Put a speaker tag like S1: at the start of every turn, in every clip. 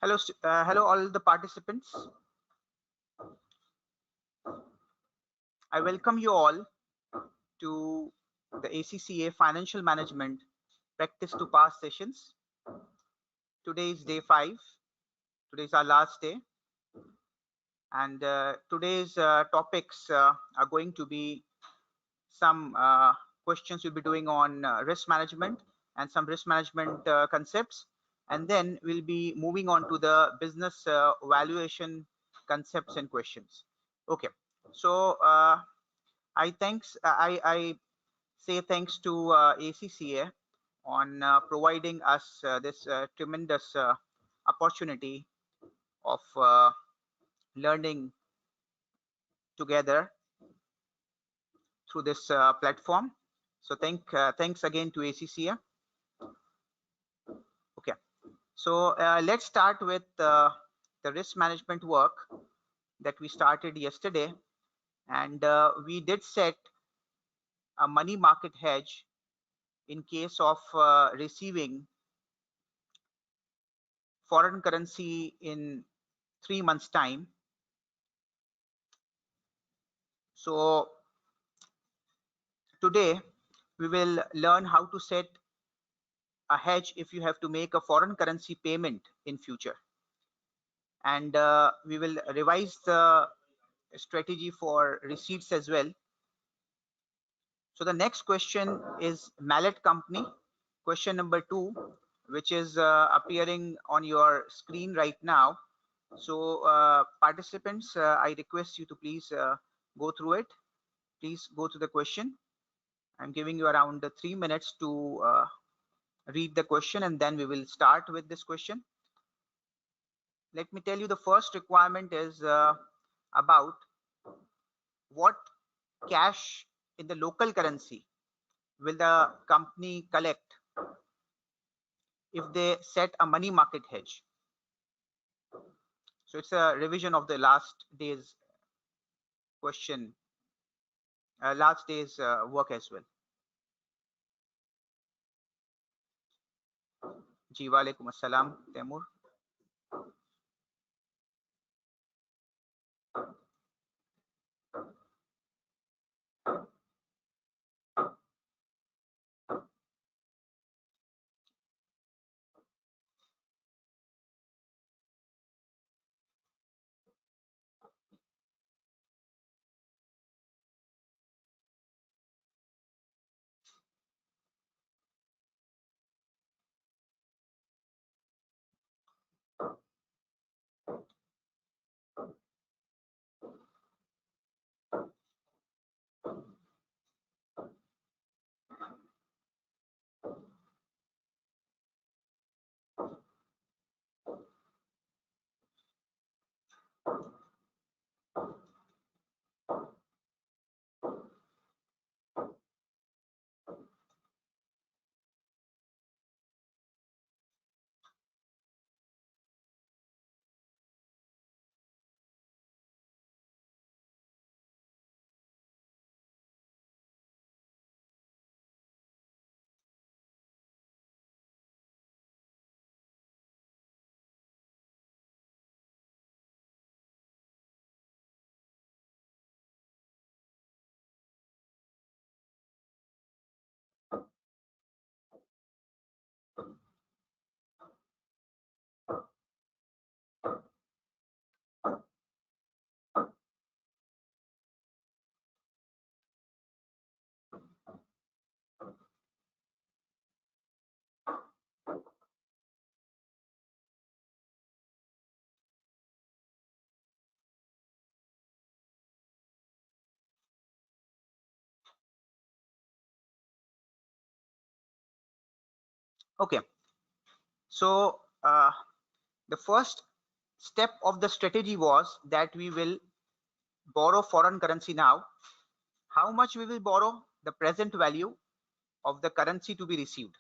S1: Hello all the participants. I welcome you all to the ACCA Financial Management Practice to Pass sessions. Today is day 5. Today is our last day. And today's topics are going to be some questions we'll be doing on risk management and some risk management concepts. And then we'll be moving on to the business valuation concepts and questions. Okay. So I say thanks to ACCA on providing us this tremendous opportunity of learning together through this platform. So thanks again to ACCA. Okay, so let's start with the risk management work that we started yesterday, and we did set a money market hedge in case of receiving foreign currency in 3 months time. So today we will learn how to set a hedge if you have to make a foreign currency payment in future, and we will revise the strategy for receipts as well. So the next question is Mallet Company, question number 2, which is appearing on your screen right now. So participants, I request you to please go through it. Please go to the question. I'm giving you around 3 minutes to read the question, and then we will start with this question. Let me tell you, the first requirement is about what cash in the local currency will the company collect if they set a money market hedge. So it's a revision of the last day's question, last day's work as well. Ji walaikum assalam, Temur. Okay, so the first step of the strategy was that we will borrow foreign currency now. How much we will borrow? The present value of the currency to be received.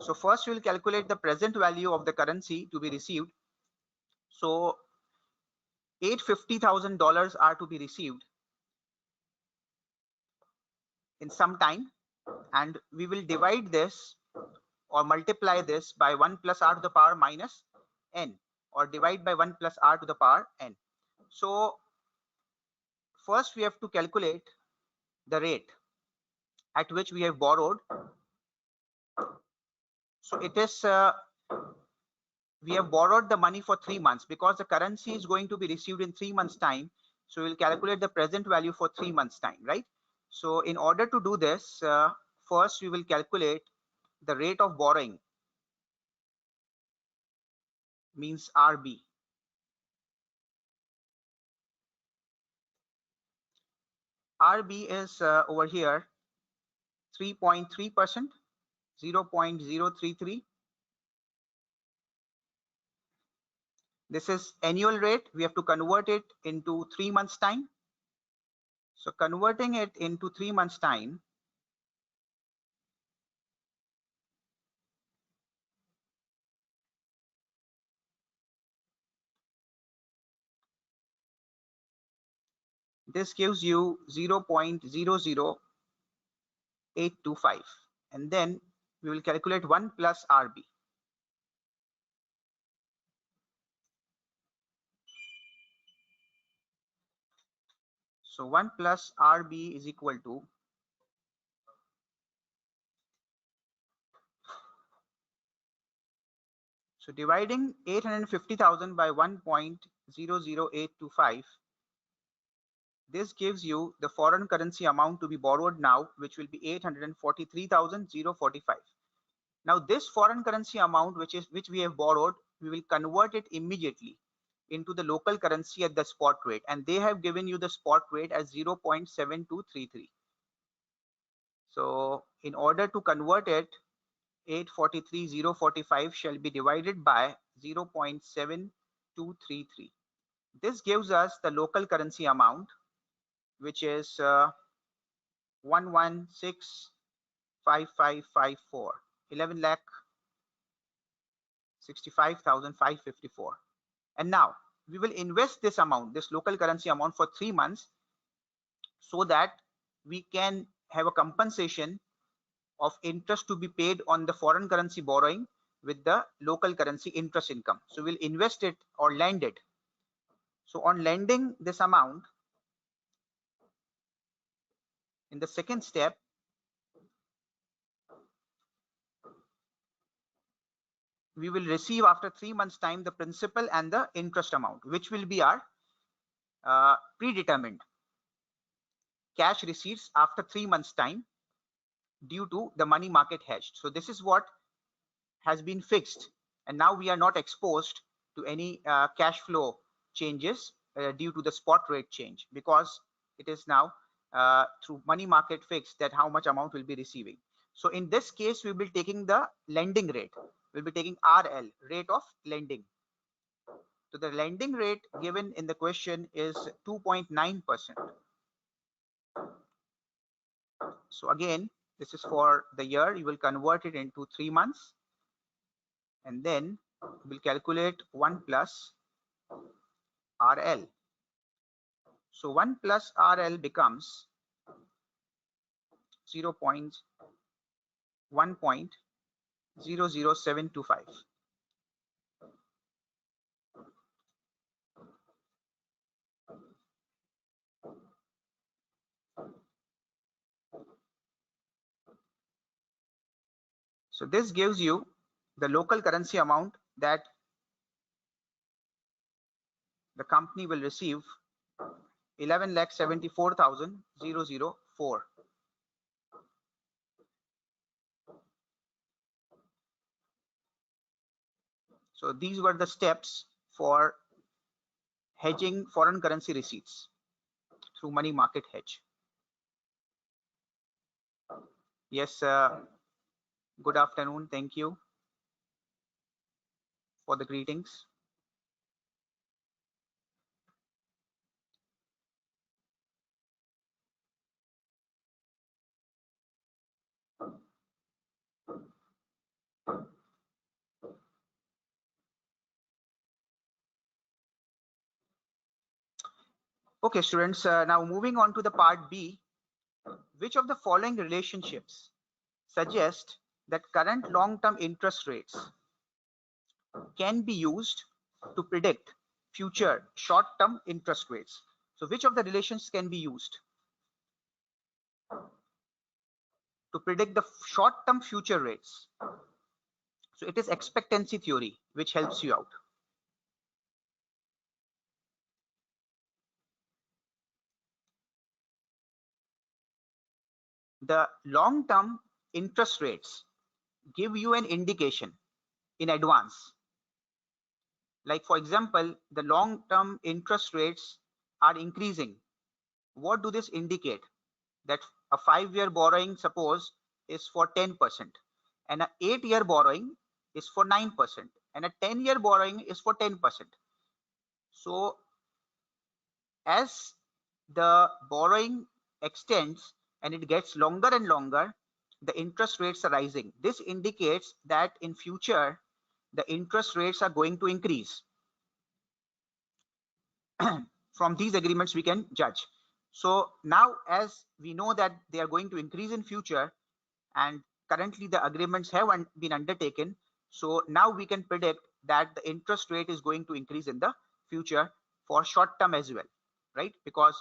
S1: So first we will calculate the present value of the currency to be received. So $850,000 are to be received in some time, and we will divide this or multiply this by 1 plus r to the power minus n, or divide by 1 plus r to the power n. So first we have to calculate the rate at which we have borrowed. So it is we have borrowed the money for 3 months because the currency is going to be received in 3 months time. So we'll calculate the present value for 3 months time, right? So in order to do this, first we will calculate the rate of borrowing, means RB. RB is over here 3.3%, 0.033. This is annual rate. We have to convert it into 3 months time. So converting it into 3 months time, this gives you 0.00825, and then we will calculate 1 plus RB. So 1 plus RB is equal to, so dividing 850,000 by 1.00825, this gives you the foreign currency amount to be borrowed now, which will be 843,045. Now this foreign currency amount which we have borrowed, we will convert it immediately into the local currency at the spot rate, and they have given you the spot rate as 0.7233. So in order to convert it, 843,045 shall be divided by 0.7233. This gives us the local currency amount, which is 1165554, 11,65,554. And now we will invest this amount, this local currency amount, for 3 months, so that we can have a compensation of interest to be paid on the foreign currency borrowing with the local currency interest income. So we'll invest it or lend it. So on lending this amount, in the second step, we will receive after 3 months time the principal and the interest amount, which will be our predetermined cash receipts after 3 months time due to the money market hedge. So this is what has been fixed, and now we are not exposed to any cash flow changes due to the spot rate change, because it is now through money market fixed that how much amount will be receiving. So in this case, we will be taking the lending rate. We'll be taking RL, rate of lending. So the lending rate given in the question is 2.9%. So again, this is for the year. You will convert it into 3 months, and then we'll calculate 1 plus RL. So 1 plus RL becomes 1.00725. So this gives you the local currency amount that the company will receive, 11,74,004. So these were the steps for hedging foreign currency receipts through money market hedge. Yes, good afternoon. Thank you for the greetings. Okay, students, now moving on to the part B. Which of the following relationships suggest that current long-term interest rates can be used to predict future short-term interest rates. So which of the relations can be used to predict the short-term future rates? So it is expectancy theory which helps you out. The long-term interest rates give you an indication in advance. Like for example, the long-term interest rates are increasing. What do this indicate? That a 5-year borrowing, suppose, is for 10%, and an 8-year borrowing is for 9%, and a 10-year borrowing is for 10%. So as the borrowing extends and it gets longer and longer, the interest rates are rising. This indicates that in future the interest rates are going to increase. From these agreements we can judge. So now, as we know that they are going to increase in future, and currently the agreements have been undertaken, so now we can predict that the interest rate is going to increase in the future for short term as well, right? Because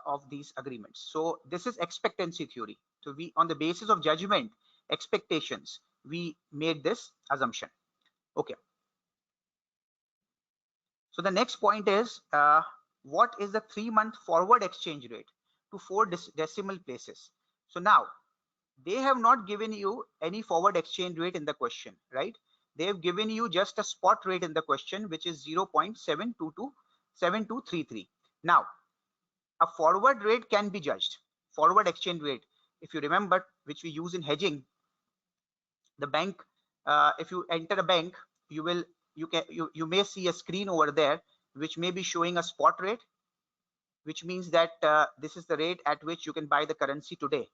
S1: of these agreements. So this is expectancy theory. So we, on the basis of judgment expectations, we made this assumption. Okay. So the next point is, what is the 3-month forward exchange rate to 4 decimal places? So now they have not given you any forward exchange rate in the question, right? They have given you just a spot rate in the question, which is 0.7227233. Now a forward rate can be judged. Forward exchange rate, if you remember, which we use in hedging, the bank, if you enter a bank, you may see a screen over there which may be showing a spot rate, which means that this is the rate at which you can buy the currency today,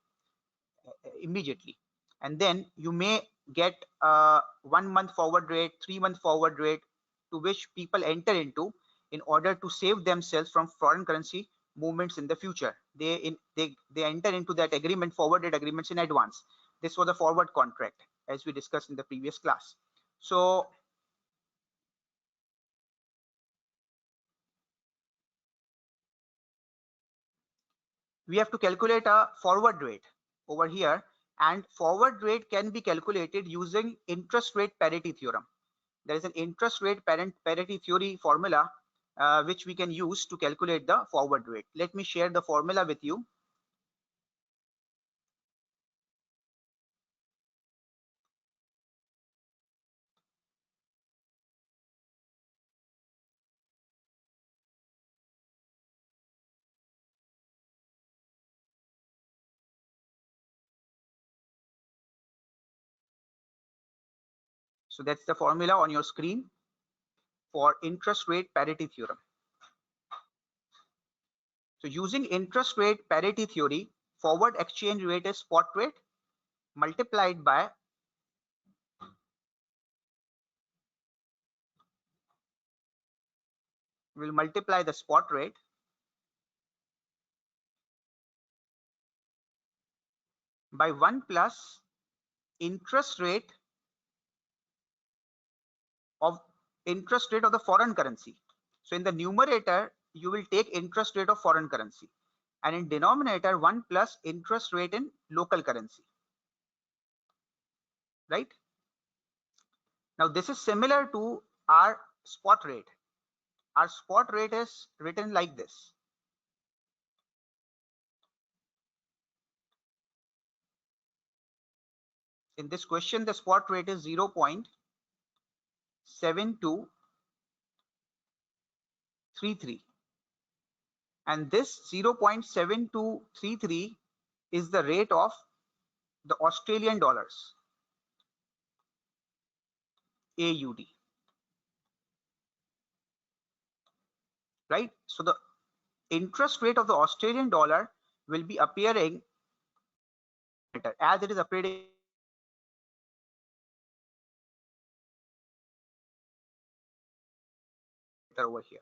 S1: immediately. And then you may get a 1-month forward rate, 3-month forward rate, to which people enter into in order to save themselves from foreign currency movements in the future. They enter into that agreement, forwarded agreements, in advance. This was a forward contract, as we discussed in the previous class. So we have to calculate a forward rate over here, and forward rate can be calculated using interest rate parity theorem. There is an interest rate parity theory formula which we can use to calculate the forward rate. Let me share the formula with you. So that's the formula on your screen for interest rate parity theorem. So using interest rate parity theory, forward exchange rate is spot rate multiplied by we'll multiply the spot rate by 1 plus interest rate of the foreign currency. So in the numerator, you will take interest rate of foreign currency, and in denominator 1 plus interest rate in local currency, right? Now this is similar to our spot rate. Our spot rate is written like this. In this question, the spot rate is 0.7233, and this 0.7233 is the rate of the Australian dollars, AUD, right? So the interest rate of the Australian dollar will be appearing as it is appearing over here.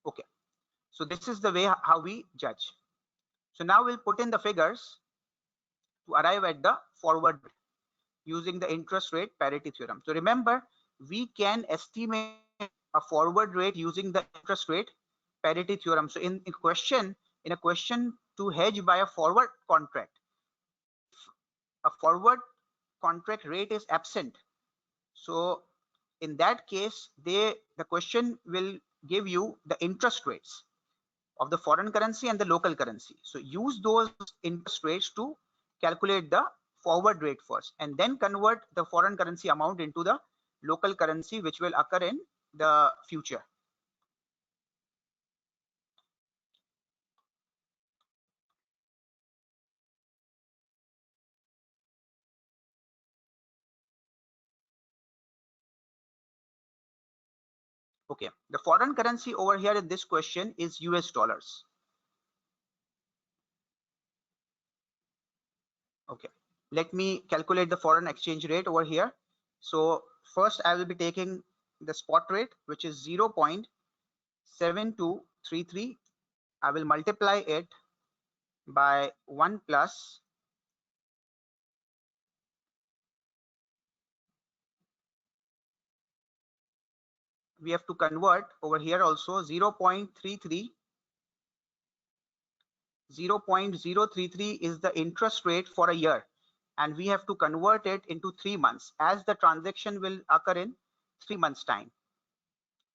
S1: Okay, so this is the way how we judge. So now we'll put in the figures to arrive at the forward rate. using the interest rate parity theorem. So remember, we can estimate a forward rate using the interest rate parity theorem. So in a question to hedge by a forward contract, a forward contract rate is absent. So in that case, the question will give you the interest rates of the foreign currency and the local currency. So use those interest rates to calculate the forward rate first, and then convert the foreign currency amount into the local currency, which will occur in the future. Okay, the foreign currency over here in this question is US dollars. Okay, let me calculate the foreign exchange rate over here. So first I will be taking the spot rate, which is 0.7233. I will multiply it by 1 plus we have to convert over here also 0.033 is the interest rate for a year, and we have to convert it into 3 months, as the transaction will occur in 3 months time.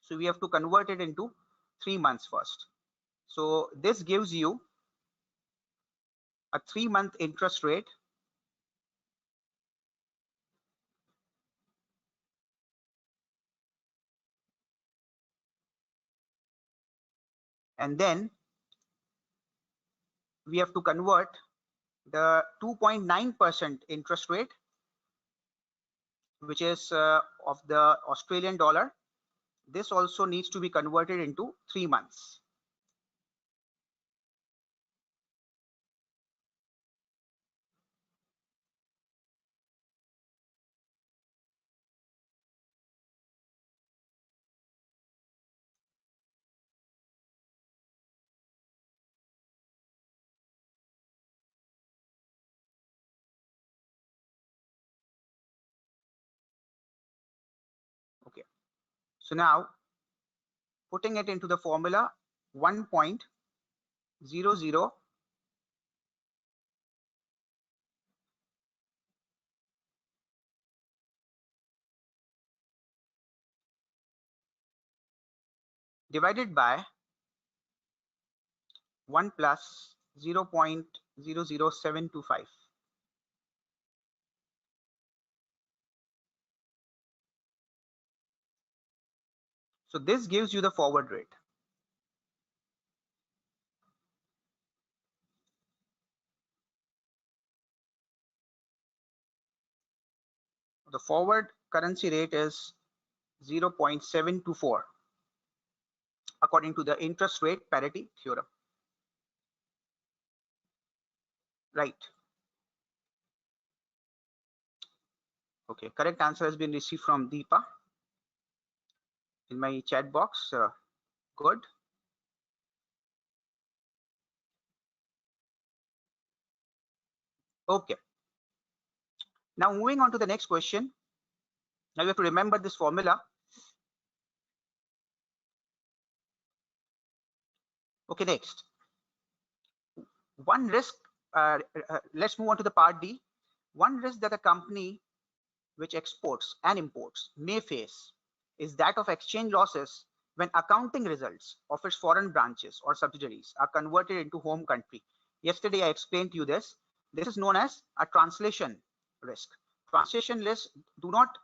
S1: So we have to convert it into 3 months first. So this gives you a 3-month interest rate, and then we have to convert the 2.9% interest rate, which is of the Australian dollar. This also needs to be converted into 3 months. Okay, so now putting it into the formula, 1.00 divided by 1 plus 0.00725. So this gives you the forward rate. The forward currency rate is 0.724 according to the interest rate parity theorem. Right. Okay, correct answer has been received from Deepa in my chat box. Good. Okay. Now moving on to the next question. Now you have to remember this formula. Okay, next. One risk, let's move on to the part D. One risk that a company which exports and imports may face is that of exchange losses when accounting results of its foreign branches or subsidiaries are converted into home country. Yesterday I explained to you this. This is known as a translation risk. Translation risks do not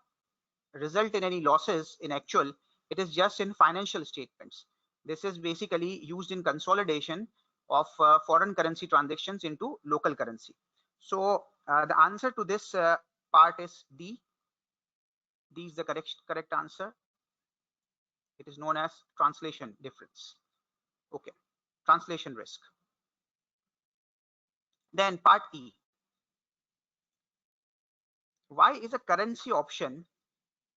S1: result in any losses in actual, it is just in financial statements. This is basically used in consolidation of foreign currency transactions into local currency. So the answer to this part is D. D is the correct answer. It is known as translation difference. Okay, translation risk. Then part E. Why is a currency option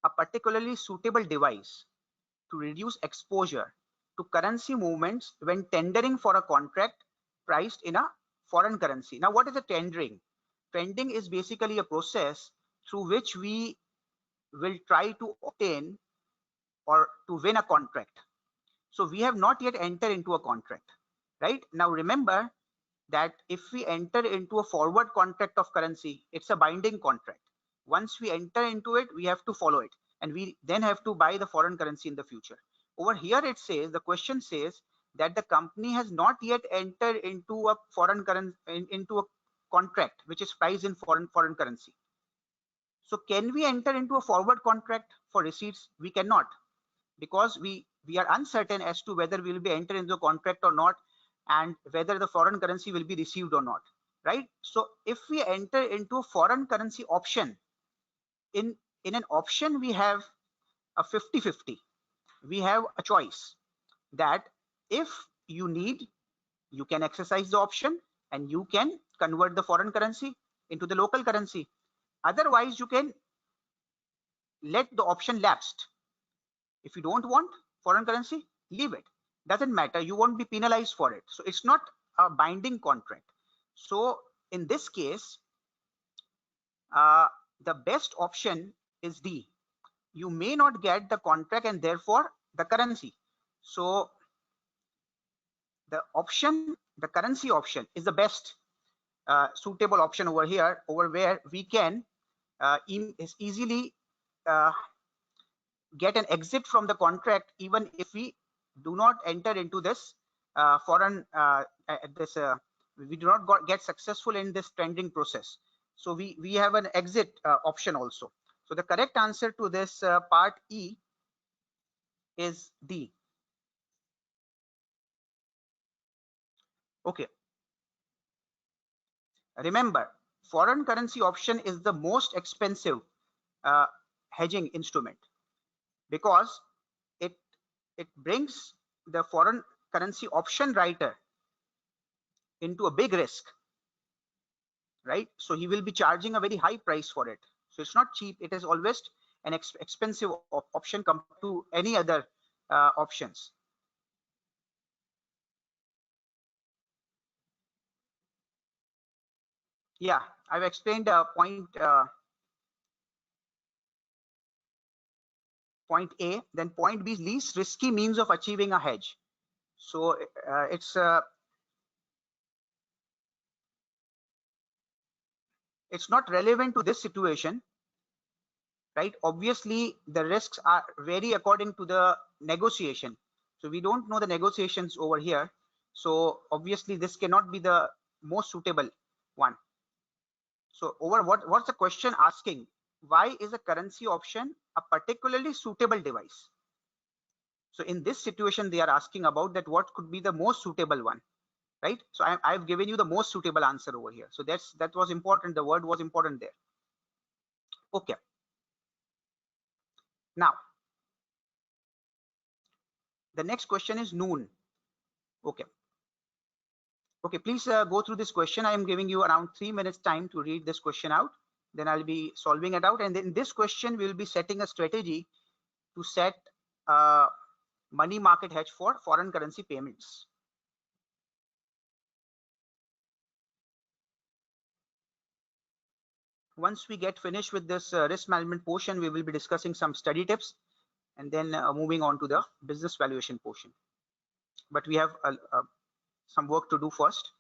S1: a particularly suitable device to reduce exposure to currency movements when tendering for a contract priced in a foreign currency? Now, what is a tendering? Tendering is basically a process through which we will try to obtain or to win a contract. So we have not yet entered into a contract, right? Now remember that if we enter into a forward contract of currency, it's a binding contract. Once we enter into it, we have to follow it, and we then have to buy the foreign currency in the future. Over here it says, the question says that the company has not yet entered into a foreign currency, into a contract which is priced in foreign currency. So can we enter into a forward contract for receipts? We cannot, because we are uncertain as to whether we will be entered into a contract or not, and whether the foreign currency will be received or not, right? So if we enter into a foreign currency option, in an option we have a 50-50. We have a choice that if you need, you can exercise the option and you can convert the foreign currency into the local currency. Otherwise you can let the option lapsed. If you don't want foreign currency, leave it. Doesn't matter. You won't be penalized for it. So it's not a binding contract. So in this case, the best option is D. You may not get the contract and therefore the currency. So the currency option is the best suitable option over here, over where we can easily uh, get an exit from the contract even if we do not enter into this foreign this we do not get successful in this tendering process. So we have an exit option also. So the correct answer to this part E is D. Okay, remember, foreign currency option is the most expensive uh, hedging instrument, because it it brings the foreign currency option writer into a big risk, right? So he will be charging a very high price for it. So it's not cheap. It is always an expensive option compared to any other options. Yeah, I've explained point A. Then point B is least risky means of achieving a hedge. So it's not relevant to this situation, right? Obviously, the risks are vary according to the negotiation. So we don't know the negotiations over here. So obviously, this cannot be the most suitable one. So over what's the question asking? Why is a currency option a particularly suitable device? So in this situation, they are asking about that what could be the most suitable one, right? So I've given you the most suitable answer over here. So that was important. The word was important there. Okay. Now the next question is noon. Okay. Okay, please go through this question. I am giving you around 3 minutes time to read this question out. Then I'll be solving it out. And in this question, we will be setting a strategy to set money market hedge for foreign currency payments. Once we get finished with this risk management portion, we will be discussing some study tips and then moving on to the business valuation portion. But we have some work to do first.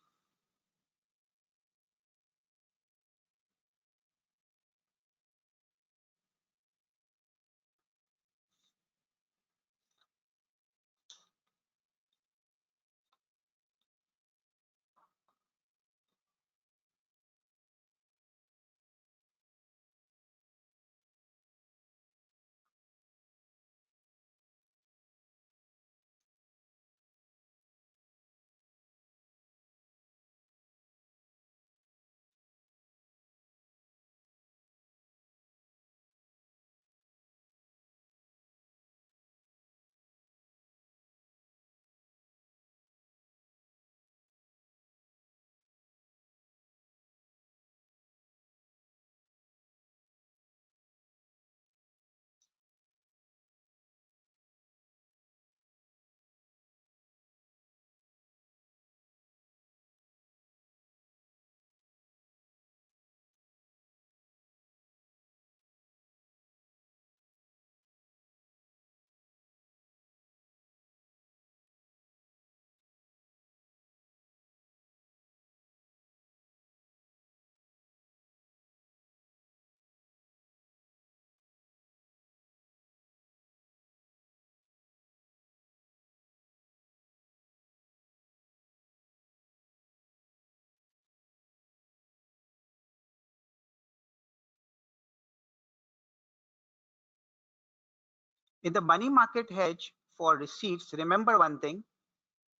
S1: In the money market hedge for receipts, remember one thing,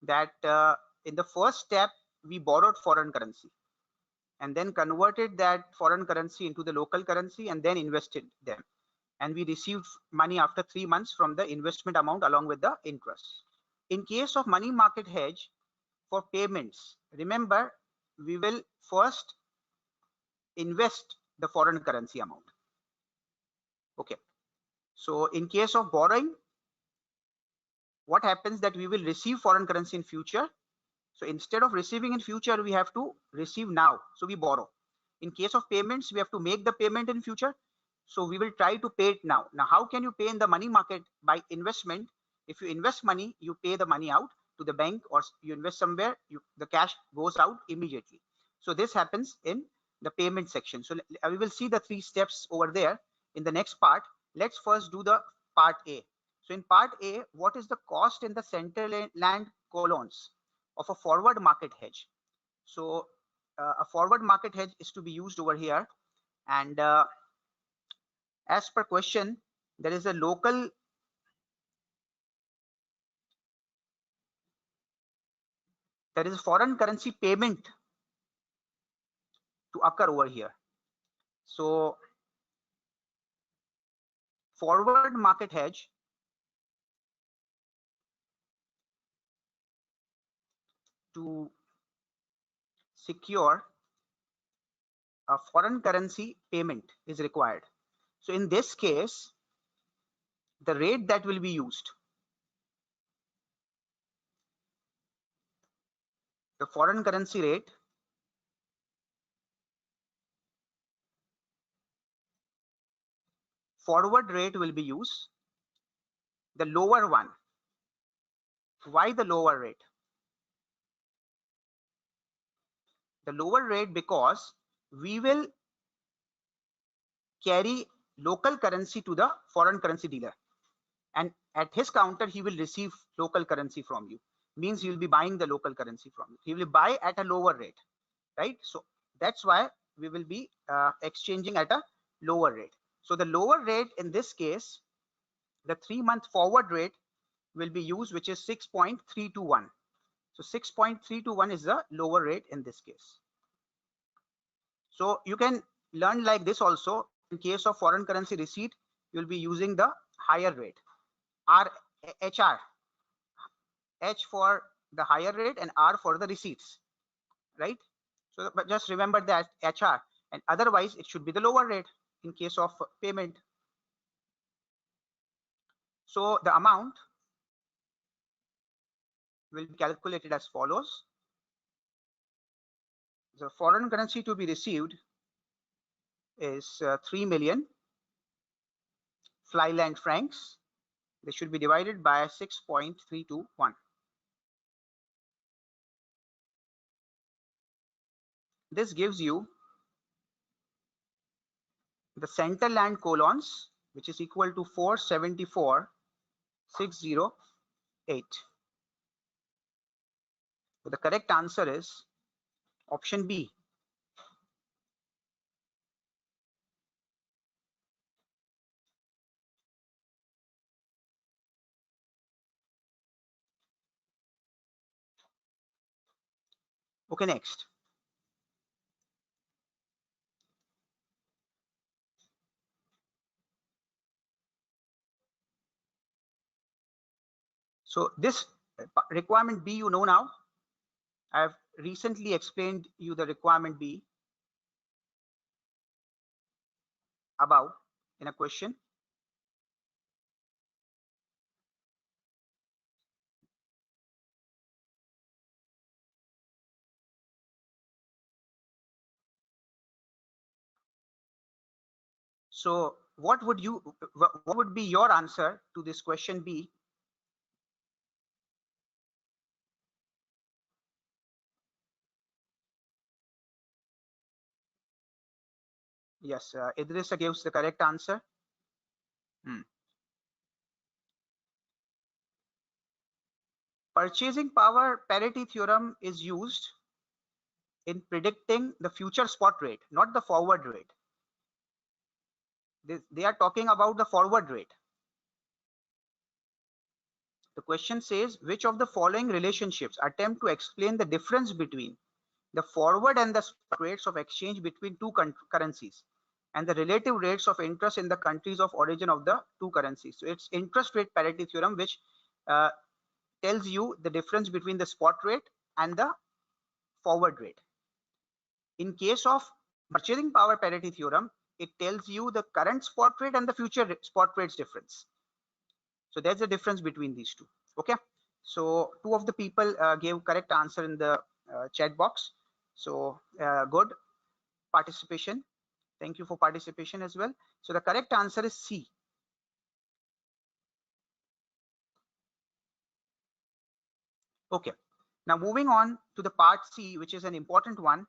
S1: that in the first step, we borrowed foreign currency and then converted that foreign currency into the local currency and then invested them. And we received money after 3 months from the investment amount along with the interest. In case of money market hedge for payments, remember, we will first invest the foreign currency amount. Okay. So in case of borrowing, what happens that we will receive foreign currency in future. So instead of receiving in future, we have to receive now. So we borrow. In case of payments, we have to make the payment in future. So we will try to pay it now. Now, how can you pay in the money market? By investment. If you invest money, you pay the money out to the bank, or you invest somewhere, the cash goes out immediately. So this happens in the payment section. So we will see the 3 steps over there in the next part. Let's first do the part A. So in part A, what is the cost in the center land colons of a forward market hedge? So a forward market hedge is to be used over here, and as per question, there is a local, there is a foreign currency payment to occur over here. So forward market hedge to secure a foreign currency payment is required. So in this case, the rate that will be used, the foreign currency rate, forward rate will be used, the lower one. Why the lower rate? The lower rate because we will carry local currency to the foreign currency dealer, and at his counter he will receive local currency from you. Means you will be buying the local currency from you. He will buy at a lower rate, right? So that's why we will be exchanging at a lower rate. So the lower rate in this case, the 3-month forward rate will be used, which is 6.321. So 6.321 is the lower rate in this case. So you can learn like this also. In case of foreign currency receipt, you will be using the higher rate, HR, H for the higher rate and R for the receipts, right? So but just remember that HR, and otherwise it should be the lower rate in case of payment. So the amount will be calculated as follows. The foreign currency to be received is 3 million flyland francs. This should be divided by 6.321. This gives you the center land colons, which is equal to 474,608. So the correct answer is option B. Okay, next. So this requirement B, you know now. I have recently explained you the requirement B above in a question. So what would be your answer to this question B? Yes, Idrissa gives the correct answer. Purchasing power parity theorem is used in predicting the future spot rate, not the forward rate. They are talking about the forward rate. The question says, which of the following relationships attempt to explain the difference between the forward and the spot rates of exchange between two currencies and the relative rates of interest in the countries of origin of the two currencies. So it's interest rate parity theorem, which uh, tells you the difference between the spot rate and the forward rate. In case of purchasing power parity theorem, it tells you the current spot rate and the future spot rates difference. So there's a difference between these two. Okay, so two of the people gave correct answer in the chat box. So good participation. Thank you for participation as well. So the correct answer is C. Okay, now moving on to the part C, which is an important one.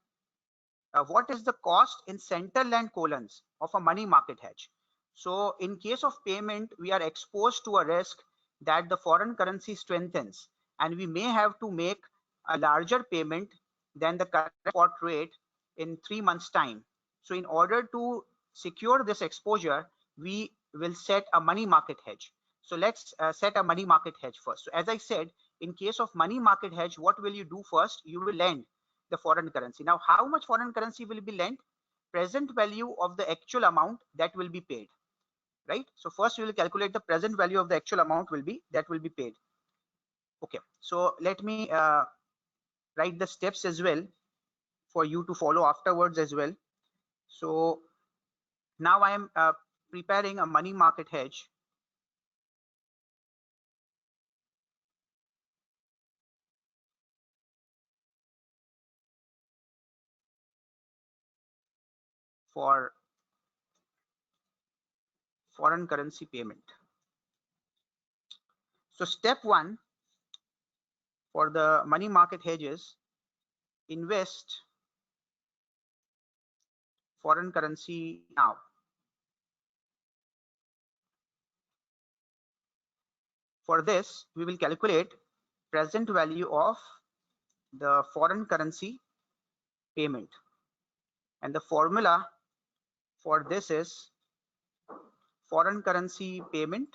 S1: What is the cost in central and colons of a money market hedge? So in case of payment, we are exposed to a risk that the foreign currency strengthens, and we may have to make a larger payment than the current spot rate in 3 months time. So in order to secure this exposure, we will set a money market hedge. So let's set a money market hedge first. So as I said, in case of money market hedge, what will you do first? You will lend the foreign currency. Now, how much foreign currency will be lent? Present value of the actual amount that will be paid, right? So first we will calculate the present value of the actual amount will be paid. Okay, so let me write the steps as well for you to follow afterwards as well. So now I am preparing a money market hedge for foreign currency payment. So step one for the money market hedges, invest foreign currency now. For this, we will calculate present value of the foreign currency payment, and the formula for this is foreign currency payment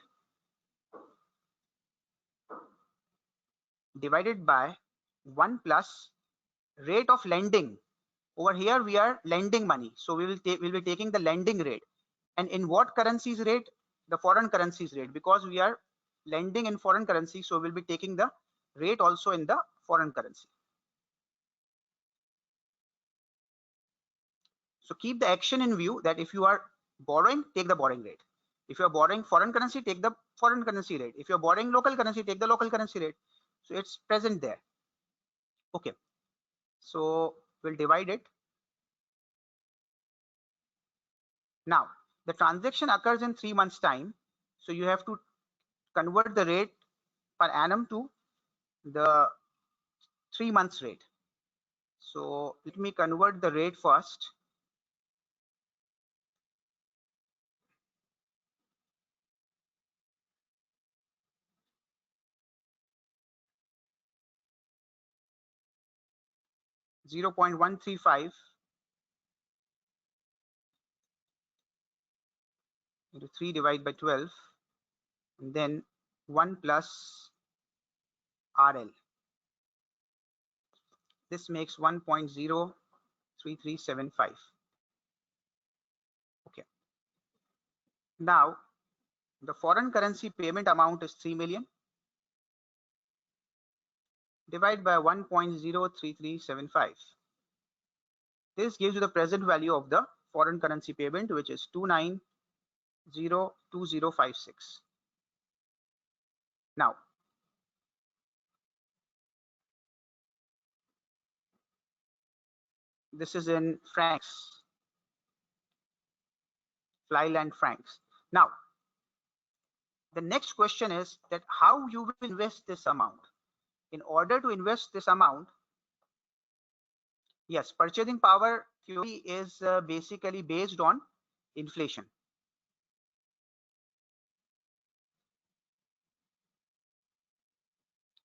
S1: divided by 1 plus rate of lending. Over here we are lending money, so we'll be taking the lending rate. And in what currencies rate? The foreign currencies rate, because we are lending in foreign currency, so we'll be taking the rate also in the foreign currency. So keep the action in view that if you are borrowing, take the borrowing rate. If you're borrowing foreign currency, take the foreign currency rate. If you're borrowing local currency, take the local currency rate. So it's present there. Okay, so we'll divide it. Now the transaction occurs in 3 months time, so you have to convert the rate per annum to the 3 months rate. So let me convert the rate first. $0.135 into 3 divided by 12, and then 1 plus RL. This makes 1.03375. Okay. Now the foreign currency payment amount is 3 million. Divide by 1.03375. This gives you the present value of the foreign currency payment, which is 2902056. Now this is in francs, flyland francs. Now the next question is that how you will invest this amount. In order to invest this amount, yes, purchasing power theory is basically based on inflation.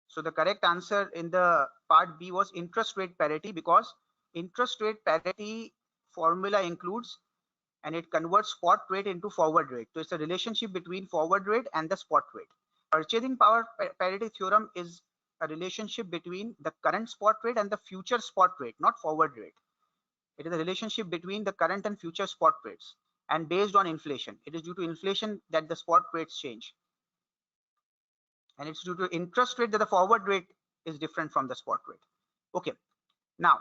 S1: So the correct answer in the part B was interest rate parity, because interest rate parity formula includes and it converts spot rate into forward rate. So it's a relationship between forward rate and the spot rate. Purchasing power parity theorem is a relationship between the current spot rate and the future spot rate, not forward rate. It is a relationship between the current and future spot rates and based on inflation. It is due to inflation that the spot rates change. And it's due to interest rate that the forward rate is different from the spot rate. Okay. Now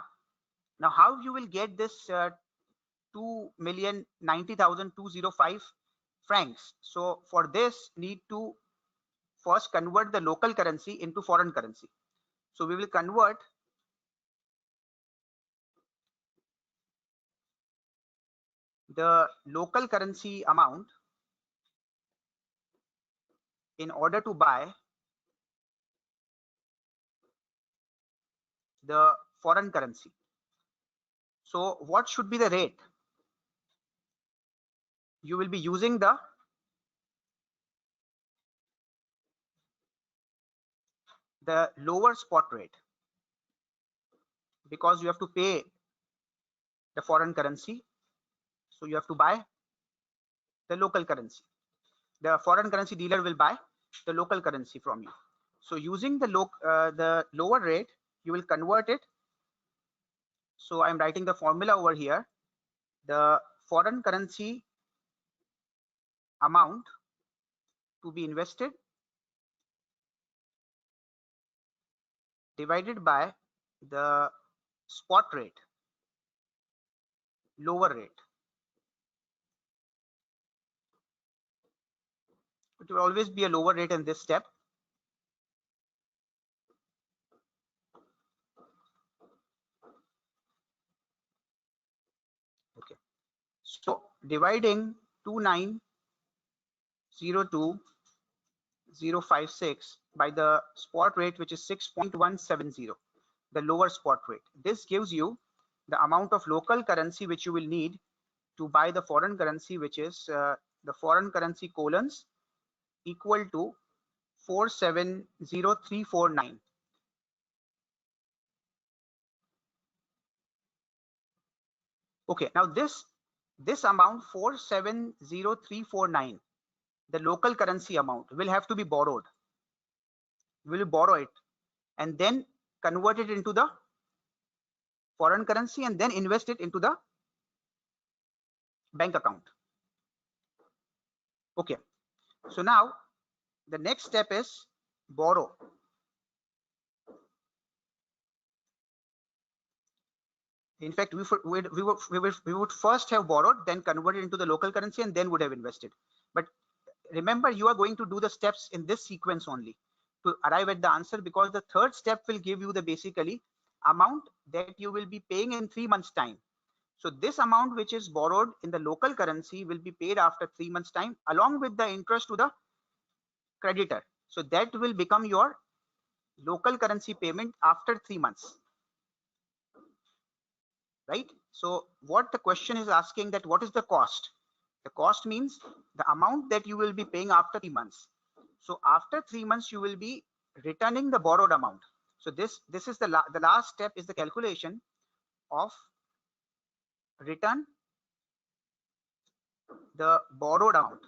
S1: how you will get this 2,090,205 francs? So for this, need to first convert the local currency into foreign currency. So we will convert the local currency amount in order to buy the foreign currency. So what should be the rate? You will be using the lower spot rate because you have to pay the foreign currency. So you have to buy the local currency. The foreign currency dealer will buy the local currency from you. So using the lower rate, you will convert it. So I'm writing the formula over here. The foreign currency amount to be invested divided by the spot rate, lower rate. It will always be a lower rate in this step. Okay. So dividing 2,902,056 by the spot rate, which is 6.170, the lower spot rate. This gives you the amount of local currency which you will need to buy the foreign currency, which is the foreign currency colons equal to 470349. Okay, now this amount 470349, the local currency amount, will have to be borrowed. We will borrow it and then convert it into the foreign currency and then invest it into the bank account. Okay, so now the next step is borrow. In fact, we would first have borrowed, then converted into the local currency, and then would have invested. But remember, you are going to do the steps in this sequence only to arrive at the answer, because the third step will give you the basically amount that you will be paying in 3 months time. So this amount which is borrowed in the local currency will be paid after 3 months time along with the interest to the creditor. So that will become your local currency payment after 3 months. Right? So what the question is asking, that what is the cost? The cost means the amount that you will be paying after 3 months. So after 3 months, you will be returning the borrowed amount. So this is the last step is the calculation of return the borrowed amount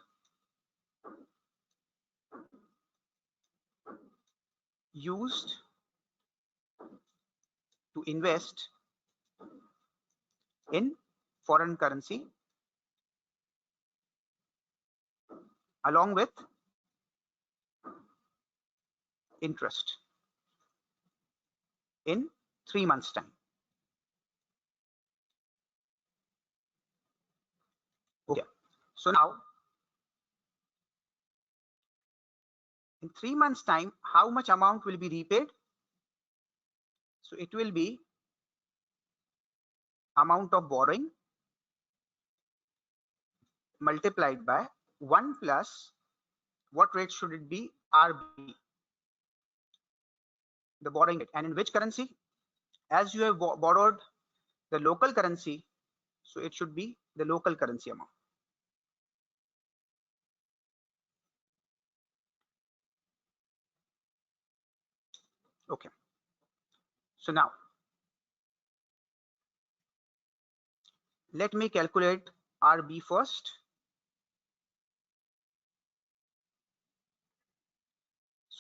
S1: used to invest in foreign currency along with interest in 3 months time. Okay, so now in 3 months time, how much amount will be repaid? So it will be amount of borrowing multiplied by 1 plus what rate should it be? RB, the borrowing rate. And in which currency? As you have borrowed the local currency, so it should be the local currency amount. Okay, so now let me calculate RB first.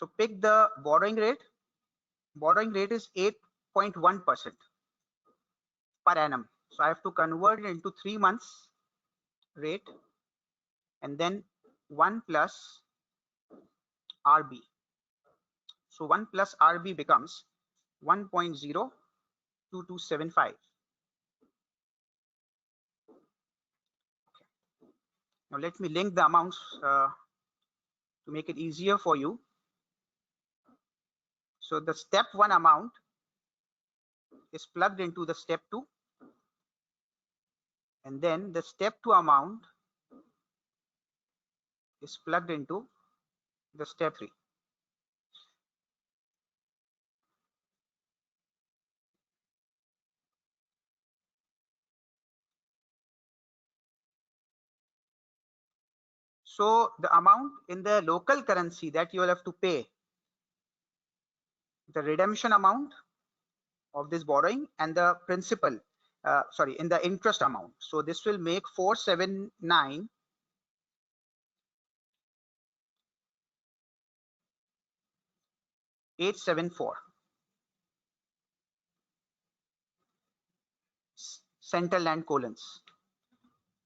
S1: So pick the borrowing rate. Borrowing rate is 8.1% per annum. So I have to convert it into 3 months rate, and then 1 plus RB. So 1 plus RB becomes 1.02275. Now let me link the amounts to make it easier for you. So the step 1 amount is plugged into the step 2, and then the step 2 amount is plugged into the step 3. So the amount in the local currency that you will have to pay, the redemption amount of this borrowing, and the principal, in the interest amount. So this will make 479,874 central land colons.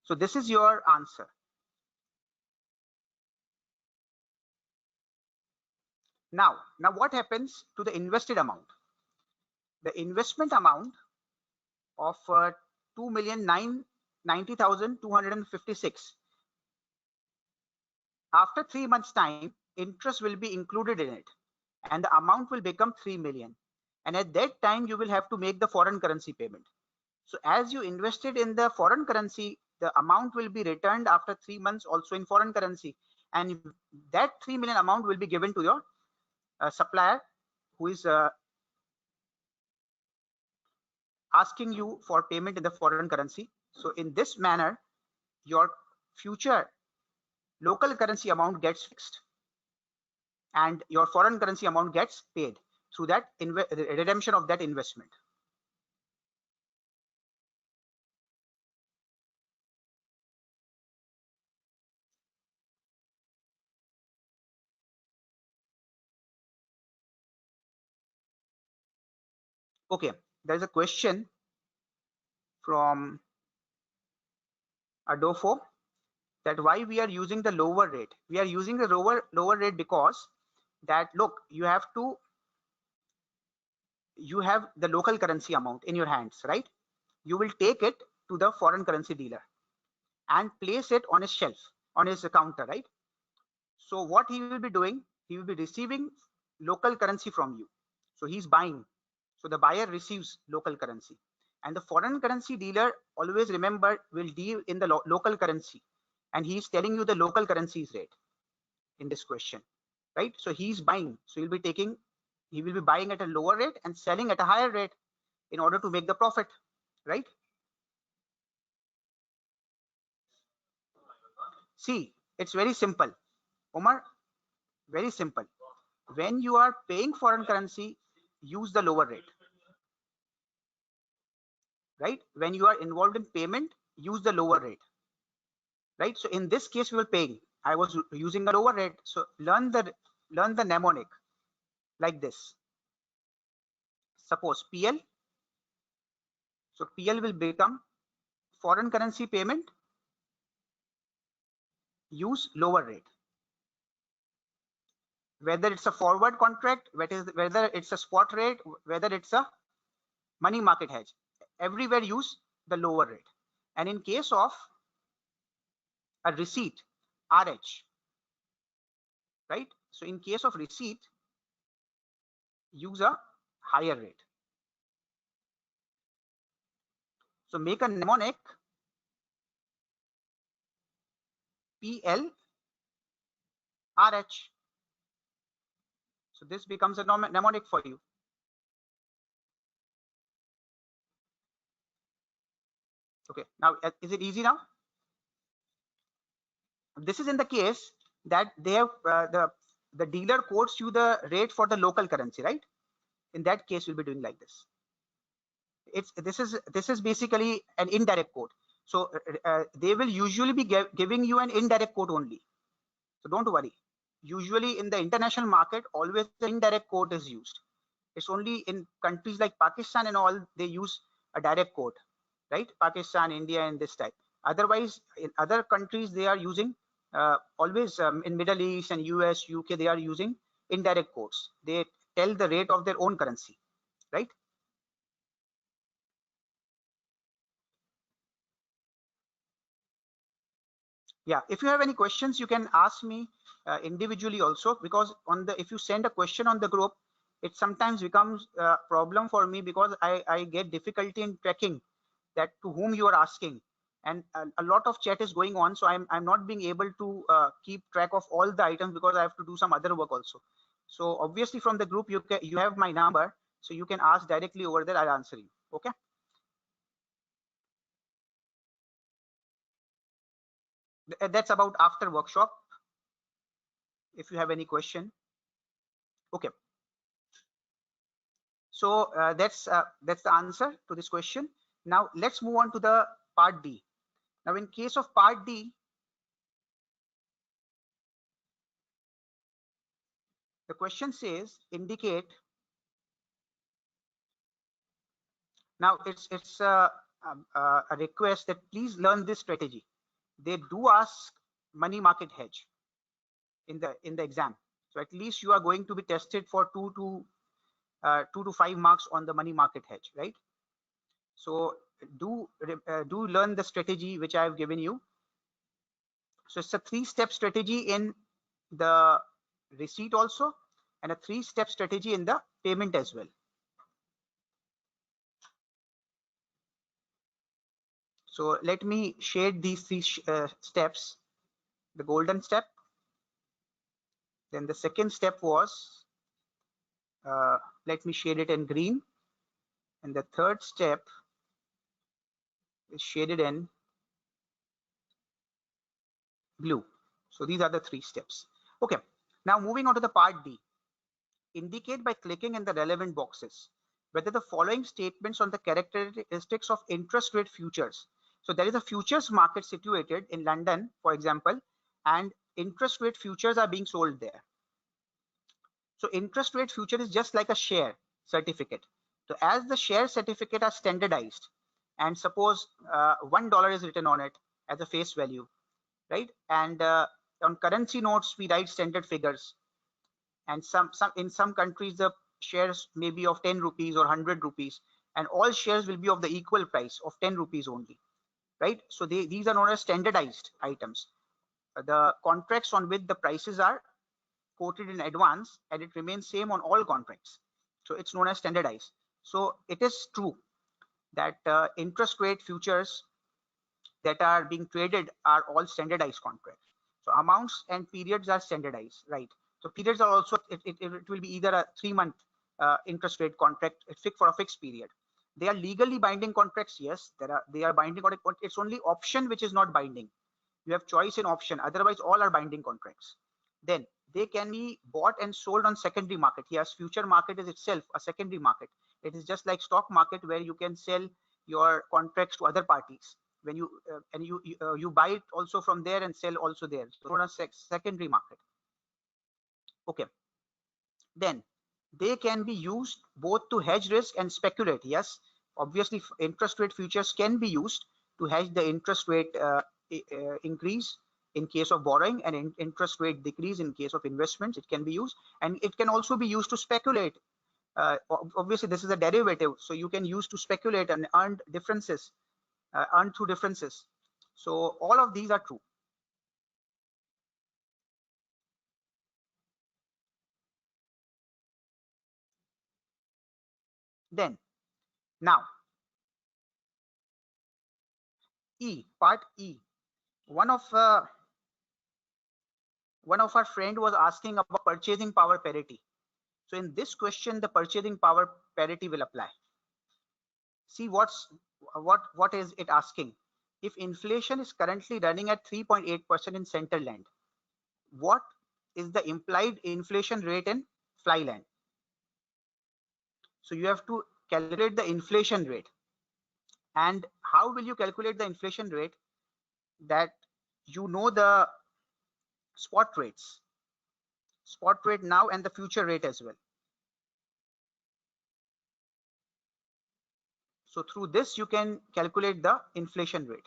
S1: So this is your answer. Now what happens to the invested amount? The investment amount of 2,990,256. After 3 months time, interest will be included in it, and the amount will become 3 million. And at that time, you will have to make the foreign currency payment. So as you invested in the foreign currency, the amount will be returned after 3 months also in foreign currency, and that 3 million amount will be given to your supplier who is asking you for payment in the foreign currency. So in this manner, your future local currency amount gets fixed and your foreign currency amount gets paid through that redemption of that investment. Okay, there's a question from Adolfo that why we are using the lower rate. We are using the lower rate because that, look, you have the local currency amount in your hands, right? You will take it to the foreign currency dealer and place it on his shelf, on his counter, right? So what he will be doing, he will be receiving local currency from you. So he's buying. So the buyer receives local currency, and the foreign currency dealer, always remember, will deal in the local currency, and he's telling you the local currency's rate in this question, right? So he's buying. So he will be buying at a lower rate and selling at a higher rate in order to make the profit, right? See, it's very simple, Omar, very simple. When you are paying foreign currency, use the lower rate, right? When you are involved in payment, use the lower rate, right? So in this case, we were paying. I was using a lower rate. So learn the mnemonic like this. Suppose PL. So PL will become foreign currency payment. Use lower rate. Whether it's a forward contract, whether it's a spot rate, whether it's a money market hedge, everywhere use the lower rate. And in case of a receipt, RH, right? So in case of receipt, use a higher rate. So make a mnemonic PL RH. So this becomes a mnemonic for you. Okay, now is it easy now? This is in the case that they have the dealer quotes you the rate for the local currency, right? In that case, we'll be doing like this. This is basically an indirect quote. So they will usually be giving you an indirect quote only. So don't worry. usually in the international market, always the indirect quote is used. It's only in countries like Pakistan and all they use a direct quote, right? Pakistan, India, and this type. Otherwise, in other countries they are using always in Middle East and US, UK, they are using indirect quotes. They tell the rate of their own currency, right? Yeah, if you have any questions, you can ask me individually also, because on the if you send a question on the group, it sometimes becomes a problem for me because I get difficulty in tracking that to whom you are asking, and a lot of chat is going on, so I'm not being able to keep track of all the items because I have to do some other work also. So obviously from the group you have my number, so you can ask directly over there. I'll answer you. Okay. That's about after workshop. If you have any question. Okay. So that's the answer to this question. Now let's move on to the part D. Now in case of part D, the question says indicate. Now it's a request that please learn this strategy. They do ask money market hedge in the exam. So at least you are going to be tested for 2 to 5 marks on the money market hedge, right? So do learn the strategy which I have given you. So it's a 3-step strategy in the receipt also, and a 3-step strategy in the payment as well. So let me shade these 3 steps. The golden step, then the second step was let me shade it in green, and the third step is shaded in blue. So these are the 3 steps. Okay, now moving on to the part D. Indicate by clicking in the relevant boxes whether the following statements on the characteristics of interest rate futures. So there is a futures market situated in London, for example, and interest rate futures are being sold there. So interest rate future is just like a share certificate. So as the share certificate are standardized, and suppose $1 is written on it as a face value, right? And on currency notes we write standard figures, and some in some countries the shares may be of 10 rupees or 100 rupees, and all shares will be of the equal price of 10 rupees only, right? So these are known as standardized items. The contracts on which the prices are quoted in advance and it remains same on all contracts, so it's known as standardized. So it is true that interest rate futures that are being traded are all standardized contracts. So amounts and periods are standardized, right? So periods are also it will be either a 3-month interest rate contract fixed for a fixed period. They are legally binding contracts, yes. They are binding contracts, but it's only option which is not binding. You have choice in option, otherwise all are binding contracts. Then they can be bought and sold on secondary market. Yes, future market is itself a secondary market. It is just like stock market where you can sell your contracts to other parties when you and you buy it also from there and sell also there. So on a secondary market. Okay. Then they can be used both to hedge risk and speculate. Yes, obviously interest rate futures can be used to hedge the interest rate increase in case of borrowing and interest rate decrease in case of investments. It can be used, and it can also be used to speculate. Obviously this is a derivative, so you can use to speculate and earn differences, earn through differences. So all of these are true. Then now part E. One of our friend was asking about purchasing power parity. So in this question, the purchasing power parity will apply. See what is it asking? If inflation is currently running at 3.8% in Central Land, what is the implied inflation rate in Flyland? So you have to calculate the inflation rate. And how will you calculate the inflation rate? That you know the spot rates. spot rate now and the future rate as well. So through this, you can calculate the inflation rate.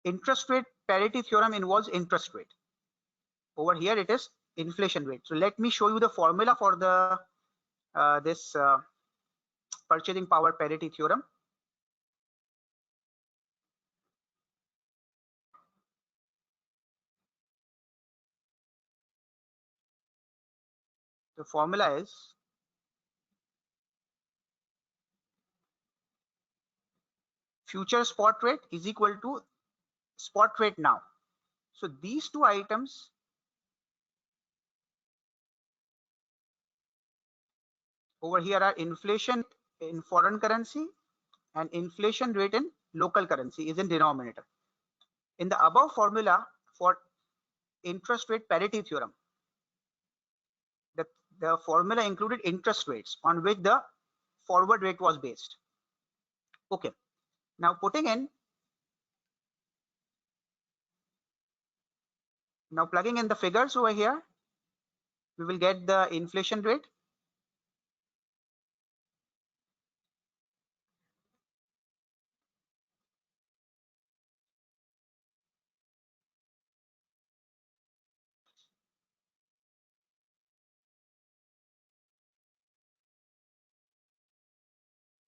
S1: Interest rate parity theorem involves interest rate. Over here, it is inflation rate. So let me show you the formula for the this purchasing power parity theorem. The formula is future spot rate is equal to spot rate now. So these two items over here are inflation in foreign currency and inflation rate in local currency is in denominator. In the above formula for interest rate parity theorem, the formula included interest rates on which the forward rate was based. Okay, now plugging in the figures over here, we will get the inflation rate.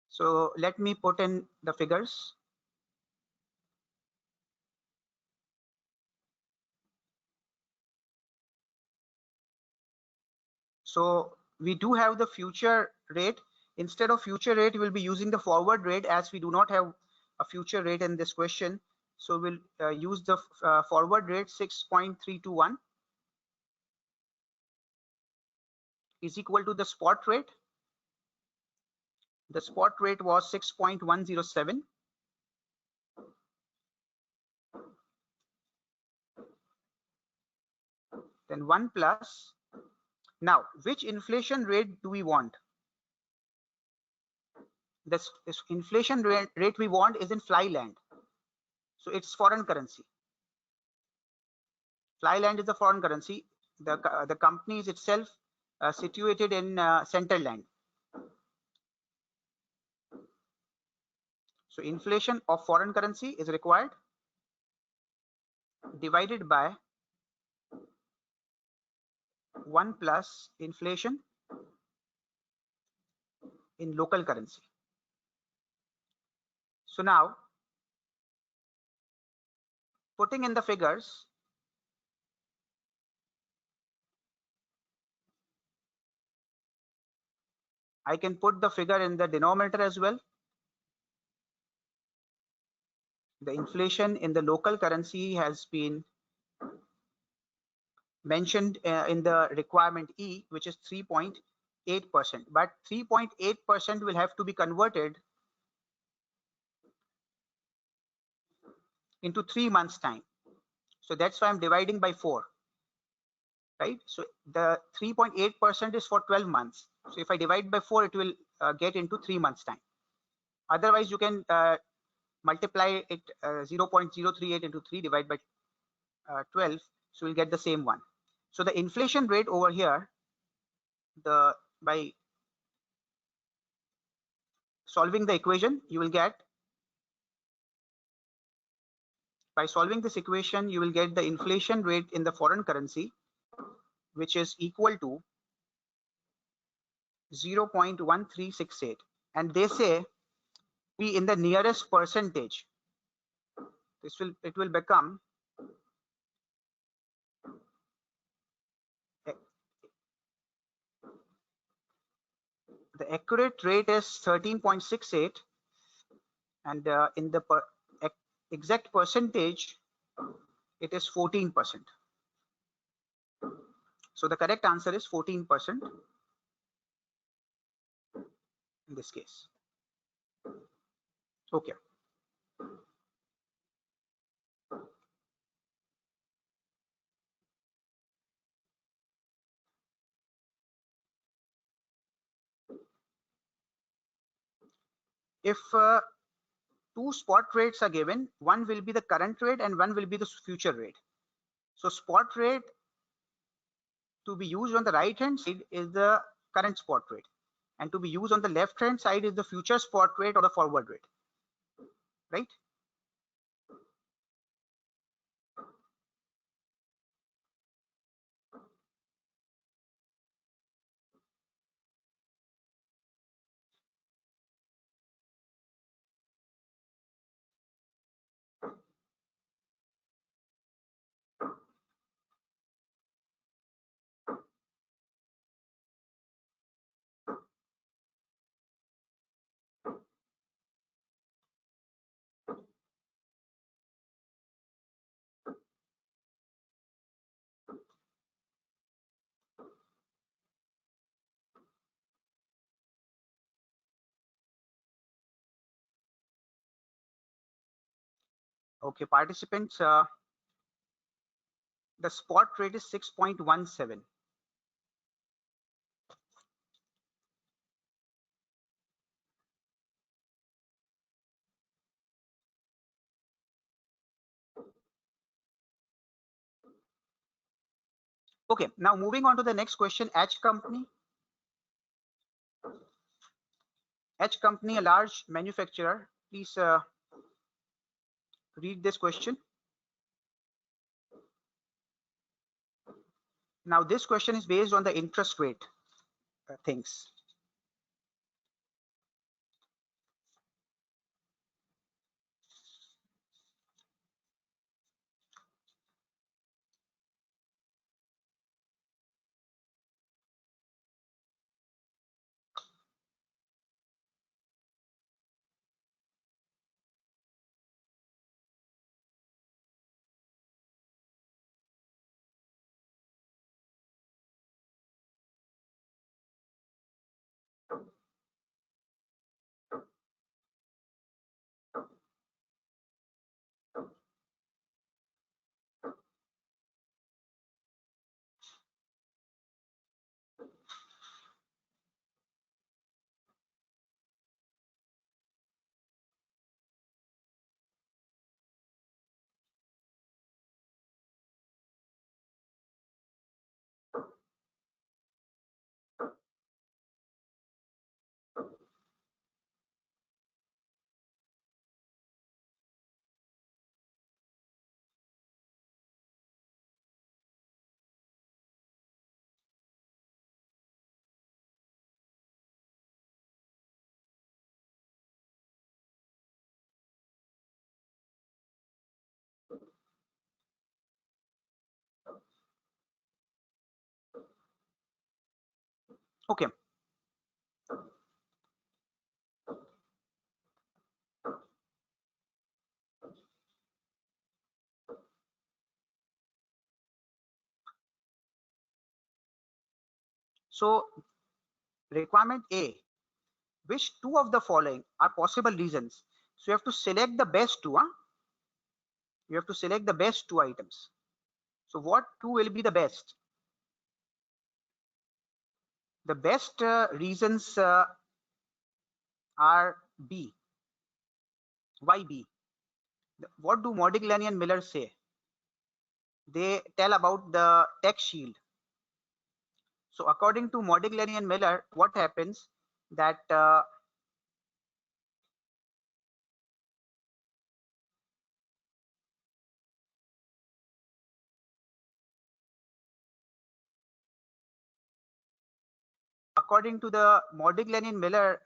S1: So let me put in the figures. So we do have the future rate. Instead of future rate, we will be using the forward rate, as we do not have a future rate in this question. So we'll use the forward rate 6.321 is equal to the spot rate. The spot rate was 6.107. Then 1 plus. Now, which inflation rate do we want? This inflation rate we want is in Flyland. So it's foreign currency. Flyland is a foreign currency. The company is itself situated in Centerland. So inflation of foreign currency is required divided by 1 plus inflation in local currency. So now putting in the figures, I can put the figure in the denominator as well. The inflation in the local currency has been mentioned in the requirement E, which is 3.8%. But 3.8% will have to be converted into 3 months time. So that's why I'm dividing by 4, right? So the 3.8% is for 12 months. So if I divide by 4, it will get into 3 months time. Otherwise, you can multiply it 0.038 into 3 divided by 12. So we'll get the same one. So the inflation rate over here, by solving the equation, you will get, by solving this equation, you will get the inflation rate in the foreign currency, which is equal to 0.1368. And they say be in the nearest percentage. It will become the accurate rate is 13.68, and in the exact percentage it is 14%. So the correct answer is 14% in this case. Okay. if two spot rates are given, one will be the current rate and one will be the future rate. So spot rate to be used on the right hand side is the current spot rate, and to be used on the left hand side is the future spot rate or the forward rate, right? Okay, participants, the spot rate is 6.17. Okay, now moving on to the next question. H company, a large manufacturer. Please read this question. Now this question is based on the interest rate things. Okay. So requirement A, which two of the following are possible reasons? So you have to select the best two. You have to select the best two items. So what two will be the best? The best reasons are B. Why B? What do Modigliani and Miller say? They tell about the tax shield. So according to Modigliani and Miller, what happens that according to the Modigliani and Miller,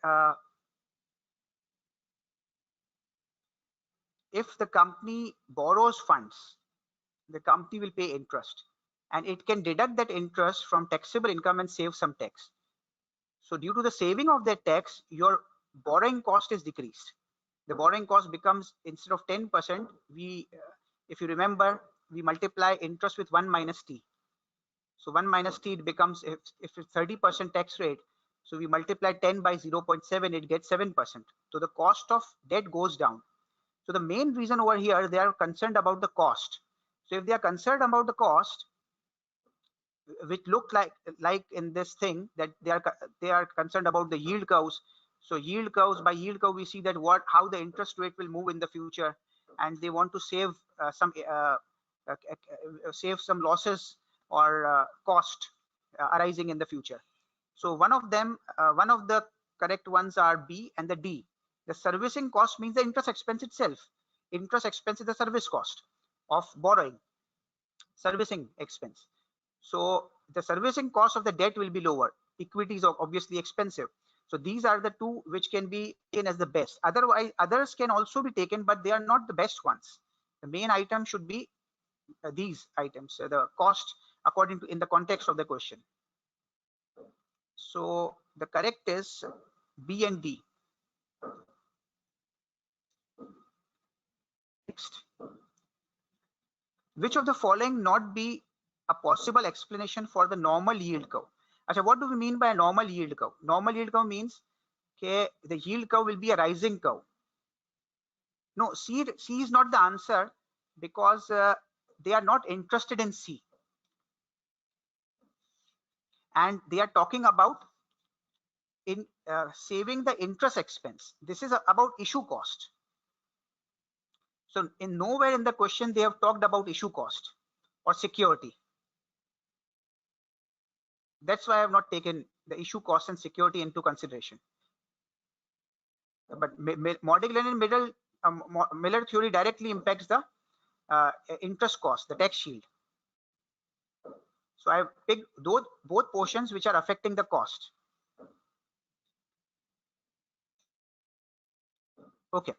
S1: if the company borrows funds, the company will pay interest, and it can deduct that interest from taxable income and save some tax. So due to the saving of that tax, your borrowing cost is decreased. The borrowing cost becomes, instead of 10%, if you remember, we multiply interest with 1 minus t. So 1 minus t, it becomes, if it's 30% tax rate, so we multiply 10 by 0.7, it gets 7%. So the cost of debt goes down. So the main reason over here, they are concerned about the cost. So if they are concerned about the cost, which look like in this thing, that they are concerned about the yield curves, So yield curves, by yield curve we see that how the interest rate will move in the future, and they want to save some losses or cost arising in the future. So one of the correct ones are B and the D. The servicing cost means the interest expense itself. Interest expense is the service cost of borrowing, servicing expense. So the servicing cost of the debt will be lower. Equity is obviously expensive. So these are the two which can be taken as the best. Otherwise, others can also be taken, but they are not the best ones. The main item should be these items, the cost according to in the context of the question. So the correct is B and D. Next, which of the following not be a possible explanation for the normal yield curve? Achha, what do we mean by a normal yield curve? Normal yield curve means okay, the yield curve will be a rising curve. No, C is not the answer, because they are not interested in C, and they are talking about in saving the interest expense. This is about issue cost. So in nowhere in the question they have talked about issue cost or security. That's why I have not taken the issue cost and security into consideration. But Modigliani Miller theory directly impacts the interest cost, the tax shield. So I have picked both portions which are affecting the cost. Okay.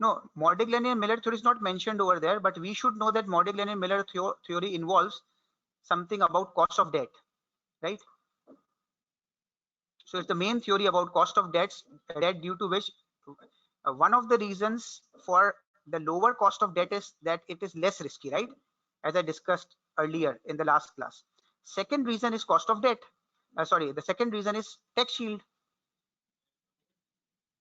S1: No, Modigliani and Miller theory is not mentioned over there, but we should know that Modigliani and Miller theory involves something about cost of debt, right? So it's the main theory about cost of debt due to which one of the reasons for the lower cost of debt is that it is less risky, right? As I discussed earlier in the last class. Second reason is cost of debt. The second reason is tax shield,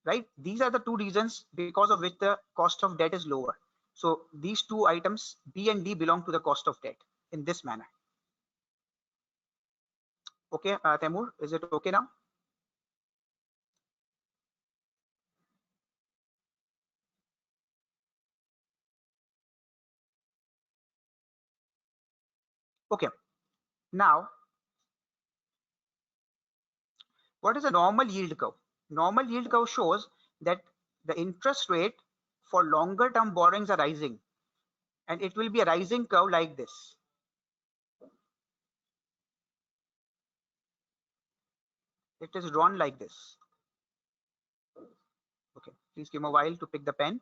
S1: right? These are the two reasons because of which the cost of debt is lower. So these two items, B and D, belong to the cost of debt in this manner. Okay, Temur, is it okay now? Okay, now what is a normal yield curve? Normal yield curve shows that the interest rate for longer term borrowings are rising, and it will be a rising curve like this. It is drawn like this. Okay, please give me a while to pick the pen.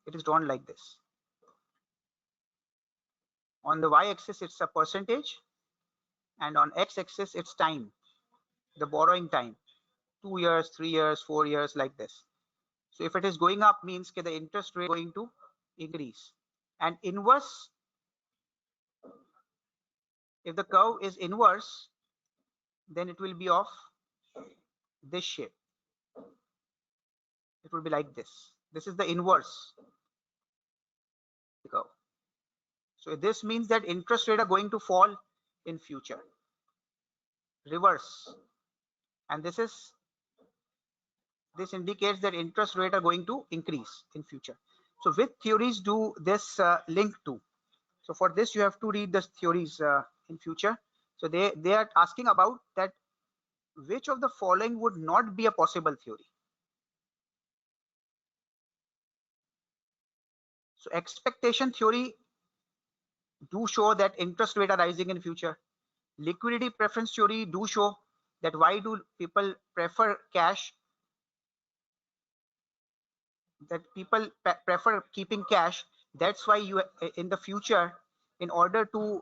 S1: It is drawn like this. On the y-axis, it's a percentage, and on x-axis, it's time, the borrowing time, 2 years, 3 years, 4 years, like this. So if it is going up, means that the interest rate is going to increase. And inverse, if the curve is inverse, then it will be of this shape. It will be like this. This is the inverse curve. So this means that interest rate are going to fall in future. Reverse. And this indicates that interest rate are going to increase in future. So which theories do this link to? So for this you have to read the theories in future. So they are asking about that which of the following would not be a possible theory. So expectation theory do show that interest rate are rising in future. Liquidity preference theory do show that why do people prefer cash, that people prefer keeping cash. That's why you in the future, in order to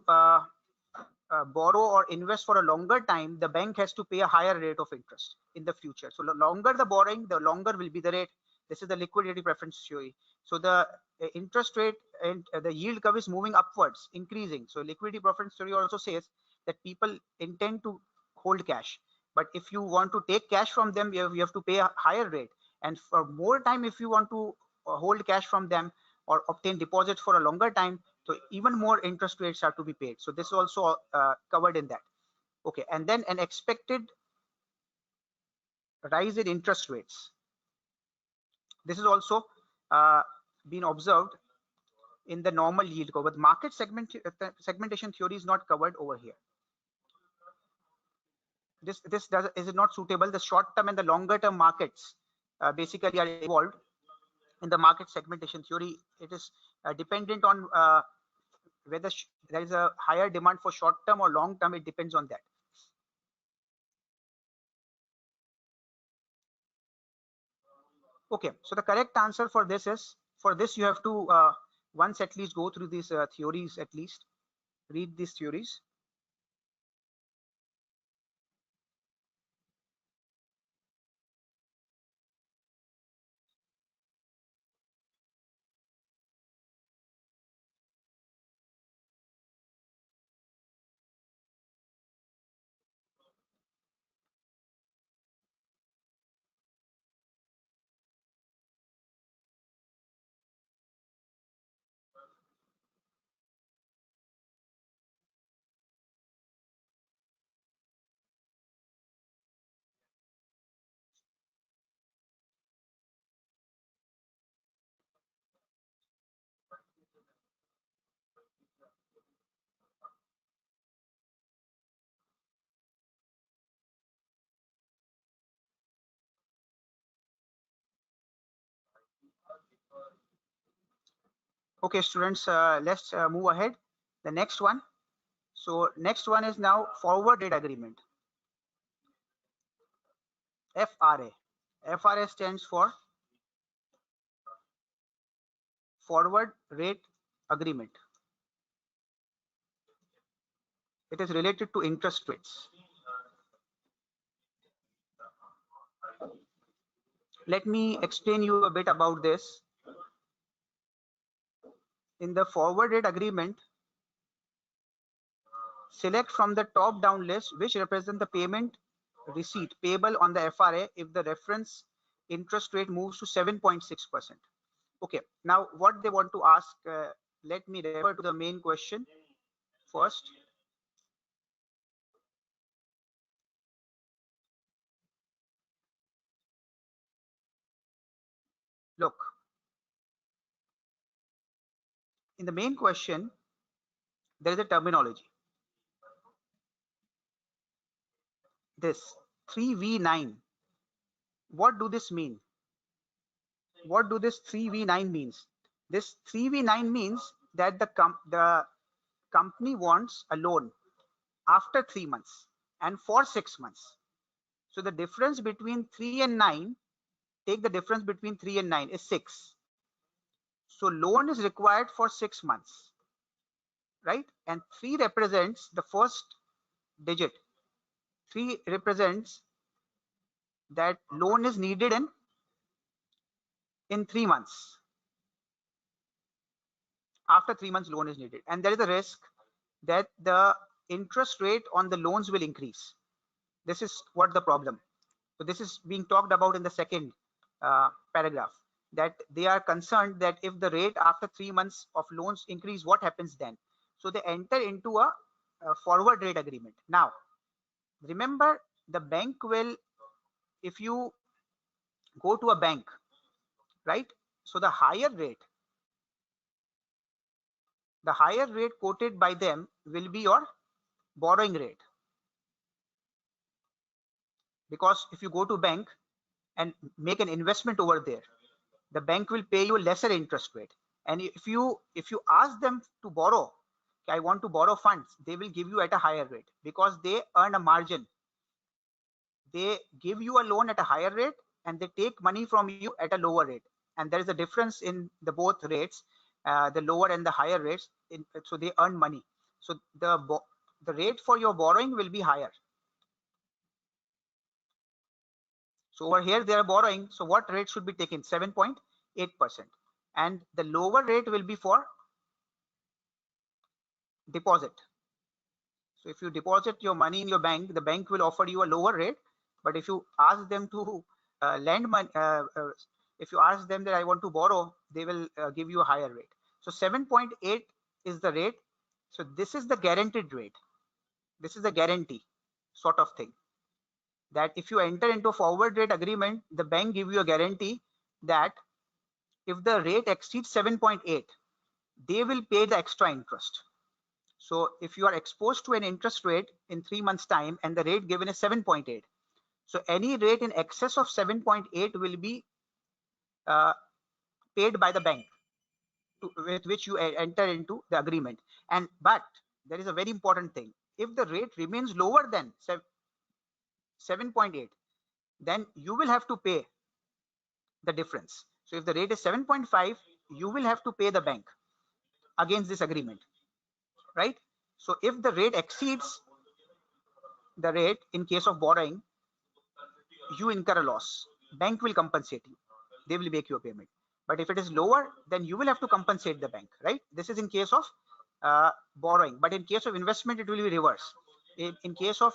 S1: borrow or invest for a longer time, the bank has to pay a higher rate of interest in the future. So the longer the borrowing, the longer will be the rate. This is the liquidity preference theory. So the interest rate and the yield curve is moving upwards, increasing. So liquidity preference theory also says that people intend to hold cash, but if you want to take cash from them, you have to pay a higher rate, and for more time, if you want to hold cash from them or obtain deposits for a longer time, so even more interest rates are to be paid. So this is also covered in that. Okay, and then an expected rise in interest rates. This is also been observed in the normal yield curve, but market segmentation theory is not covered over here. This is not suitable. The short term and the longer term markets basically are involved in the market segmentation theory. It is dependent on whether there is a higher demand for short term or long term. It depends on that. Okay, so the correct answer for this is, for this you have to once at least go through these theories, at least read these theories. Okay, students, let's move ahead. The next one. So next one is now forward rate agreement. FRA. FRA stands for forward rate agreement. It is related to interest rates. Let me explain you a bit about this. In the forward rate agreement, select from the top down list which represent the payment receipt payable on the FRA if the reference interest rate moves to 7.6%. Okay, now what they want to ask, let me refer to the main question first. Look, in the main question, there is a terminology. This 3v9. What do this mean? What do this 3v9 means? This 3v9 means that the company wants a loan after 3 months and for 6 months. So the difference between 3 and 9, take the difference between 3 and 9 is 6. So loan is required for 6 months, right? And 3 represents the first digit. 3 represents that loan is needed in 3 months. After 3 months, loan is needed, and there is a risk that the interest rate on the loans will increase. This is what the problem. So this is being talked about in the second paragraph, that they are concerned that if the rate after 3 months of loans increase, what happens then? So they enter into a forward rate agreement. Now, remember, the bank will, if you go to a bank, right? So the higher rate quoted by them will be your borrowing rate. Because if you go to bank and make an investment over there, the bank will pay you a lesser interest rate. And if you ask them to borrow, I want to borrow funds, they will give you at a higher rate because they earn a margin. They give you a loan at a higher rate and they take money from you at a lower rate. And there is a difference in the both rates, the lower and the higher rates. So they earn money. So the rate for your borrowing will be higher. So over here they are borrowing. So what rate should be taken? 7.8%. And the lower rate will be for deposit. So if you deposit your money in your bank, the bank will offer you a lower rate. But if you ask them to lend money, if you ask them that I want to borrow, they will give you a higher rate. So 7.8 is the rate. So this is the guaranteed rate. This is the guarantee sort of thing. that if you enter into a forward rate agreement, the bank give you a guarantee that if the rate exceeds 7.8, they will pay the extra interest. So if you are exposed to an interest rate in 3 months time and the rate given is 7.8, so any rate in excess of 7.8 will be uh, paid by the bank with which you enter into the agreement. And but there is a very important thing: if the rate remains lower than 7.8, then you will have to pay the difference. So if the rate is 7.5, you will have to pay the bank against this agreement, right? So if the rate exceeds the rate in case of borrowing, you incur a loss. Bank will compensate you. They will make you a payment. But if it is lower, then you will have to compensate the bank, right? This is in case of borrowing. But in case of investment, it will be reverse. In case of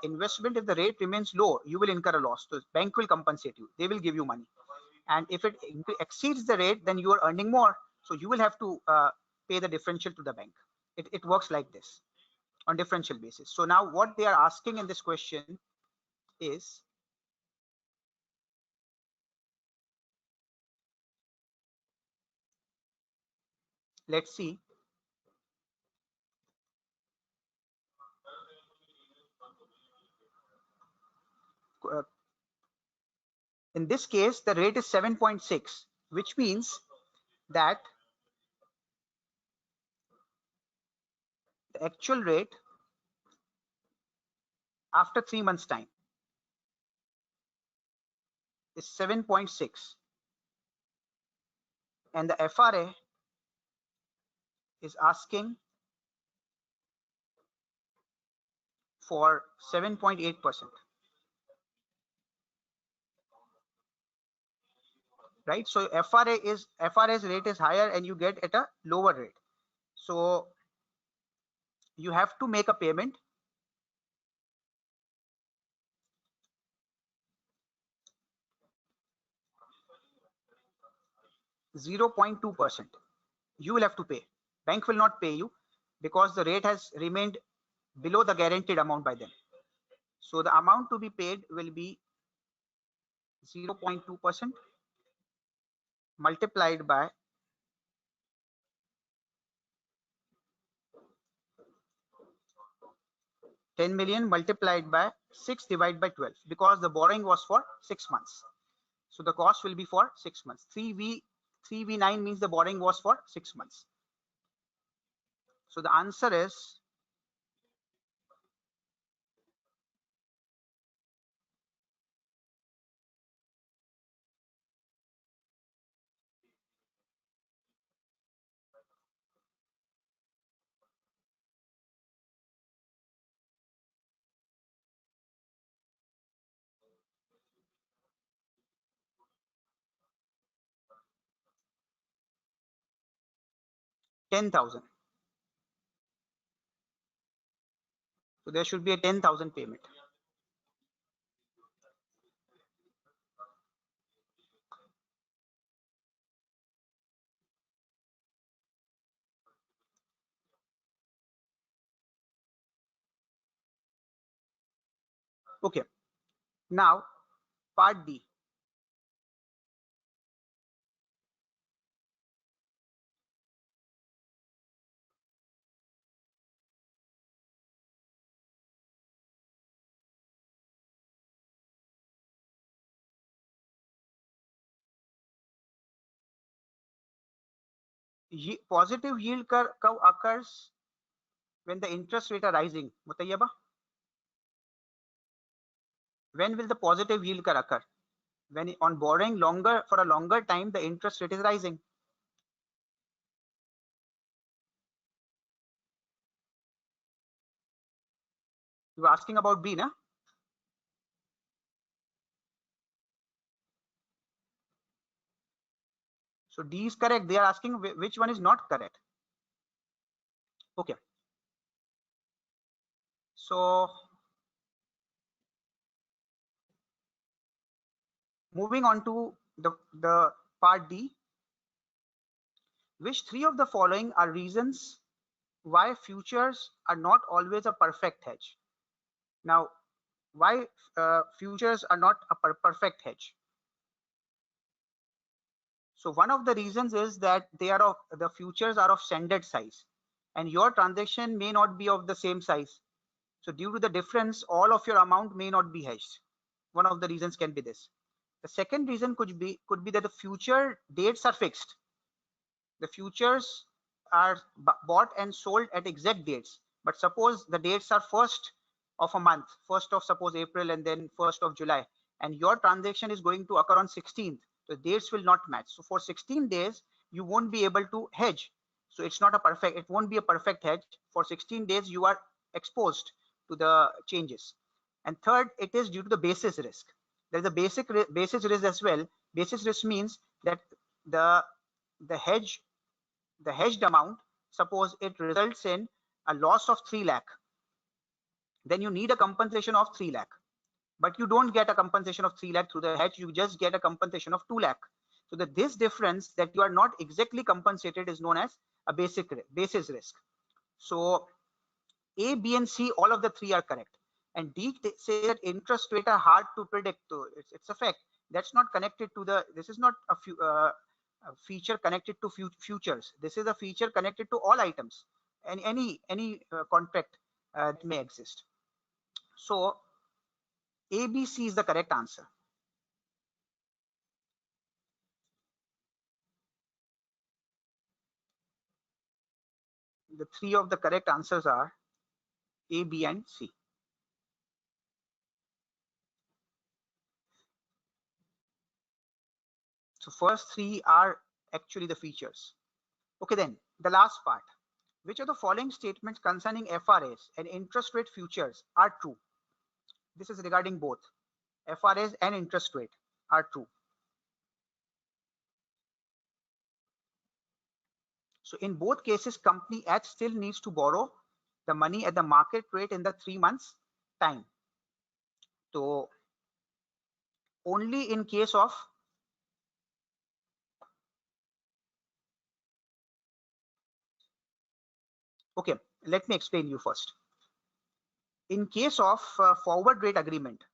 S1: investment, if the rate remains low, you will incur a loss. So bank will compensate you. They will give you money. And if it exceeds the rate, then you are earning more. So you will have to pay the differential to the bank. It works like this on differential basis. So now what they are asking in this question is, let's see. Uh, in this case, the rate is 7.6, which means that the actual rate after 3 months time is 7.6, and the FRA is asking for 7.8%, right? So FRA's rate is higher and you get at a lower rate. So you have to make a payment 0.2%. You will have to pay. Bank will not pay you because the rate has remained below the guaranteed amount by them. So the amount to be paid will be 0.2% multiplied by 10 million multiplied by 6 divided by 12, because the borrowing was for 6 months. So the cost will be for 6 months. 3v9 means the borrowing was for 6 months. So the answer is 10,000. So there should be a 10,000 payment. Okay. Now part D. Positive yield curve occurs when the interest rate are rising. बताइए बा? When will the positive yield curve occur? When on borrowing longer for a longer time, the interest rate is rising. You are asking about B, na? So D is correct. They are asking which one is not correct. Okay. So moving on to the part D. Which three of the following are reasons why futures are not always a perfect hedge? Now, Why futures are not a perfect hedge? So one of the reasons is that the futures are of standard size, and your transaction may not be of the same size. So due to the difference, all of your amount may not be hedged. One of the reasons can be this. The second reason could be that the future dates are fixed. The futures are bought and sold at exact dates, but suppose the dates are first of a month, first of suppose April and then first of July, and your transaction is going to occur on 16th. The dates will not match. So for 16 days you won't be able to hedge. So it won't be a perfect hedge. For 16 days you are exposed to the changes. And third, it is due to the basis risk. There's a basis risk as well. Basis risk means that the the hedge the hedged amount, suppose it results in a loss of 3 lakh, then you need a compensation of 3 lakh. But you don't get a compensation of 3 lakh through the hedge, you just get a compensation of 2 lakh. So that this difference that you are not exactly compensated is known as a basis risk. So A, B, and C, all of the three are correct. And D say that interest rate are hard to predict. So it's a fact. That's not connected to this is not a feature connected to futures. This is a feature connected to all items and any contract that may exist. So ABC is the correct answer. The three of the correct answers are A, B, and C. So first three are actually the features. Okay, then the last part. Which of the following statements concerning FRAs and interest rate futures are true? This is regarding both FRAs and interest rate are true. So in both cases, company H still needs to borrow the money at the market rate in the 3 months time. So only in case of okay, let me explain you first. In case of forward rate agreement,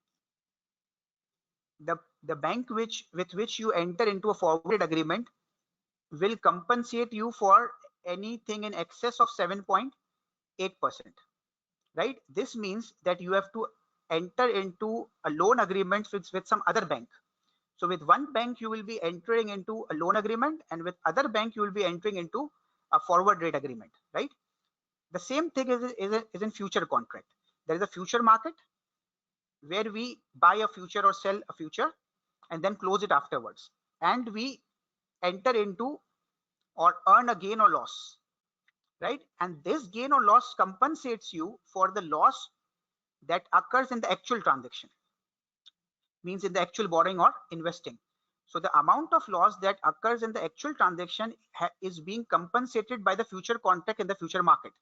S1: the bank with which you enter into a forward agreement will compensate you for anything in excess of 7.8%, right? This means that you have to enter into a loan agreement with some other bank. So with one bank you will be entering into a loan agreement, and with other bank you will be entering into a forward rate agreement, right? The same thing is in future contract. There is a future market where we buy a future or sell a future and then close it afterwards, and we enter into or earn a gain or loss, right? And this gain or loss compensates you for the loss that occurs in the actual transaction, means in the actual borrowing or investing. So the amount of loss that occurs in the actual transaction is being compensated by the future contract in the future market.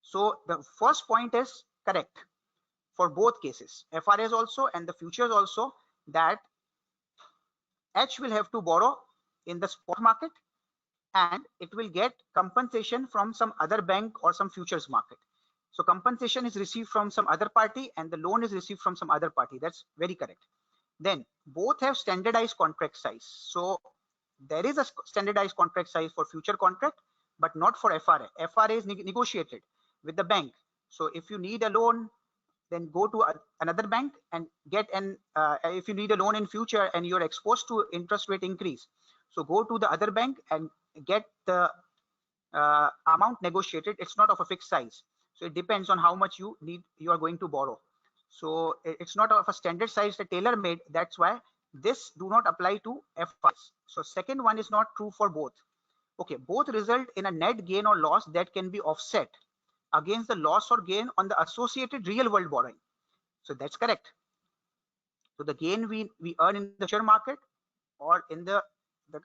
S1: So the first point is correct for both cases, FRAs also and the futures also, that H will have to borrow in the spot market and it will get compensation from some other bank or some futures market. So compensation is received from some other party and the loan is received from some other party. That's very correct. Then both have standardized contract size. So there is a standardized contract size for future contract, but not for FRA. FRA is negotiated with the bank. So if you need a loan, then go to another bank and get an if you need a loan in future and you're exposed to interest rate increase, so go to the other bank and get the amount negotiated. It's not of a fixed size, so it depends on how much you are going to borrow. So it's not of a standard size, tailor made. That's why this do not apply to FIs. So second one is not true for both. Okay, both result in a net gain or loss that can be offset against the loss or gain on the associated real world borrowing. So that's correct. So the gain we earn in the share market or in the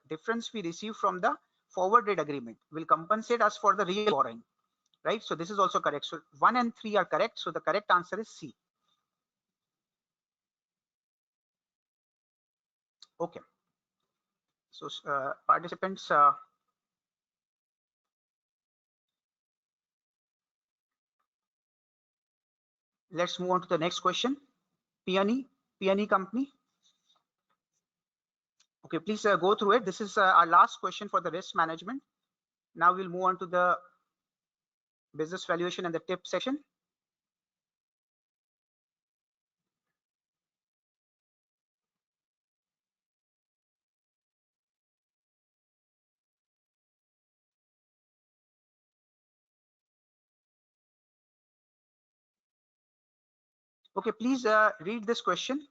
S1: difference we receive from the forward rate agreement will compensate us for the real borrowing, right? So this is also correct. So 1 and 3 are correct. So the correct answer is C. Okay. So participants, let's move on to the next question. Peony company. Okay, please go through it. This is our last question for the risk management. Now we'll move on to the business valuation and the tip section. Okay, please read this question.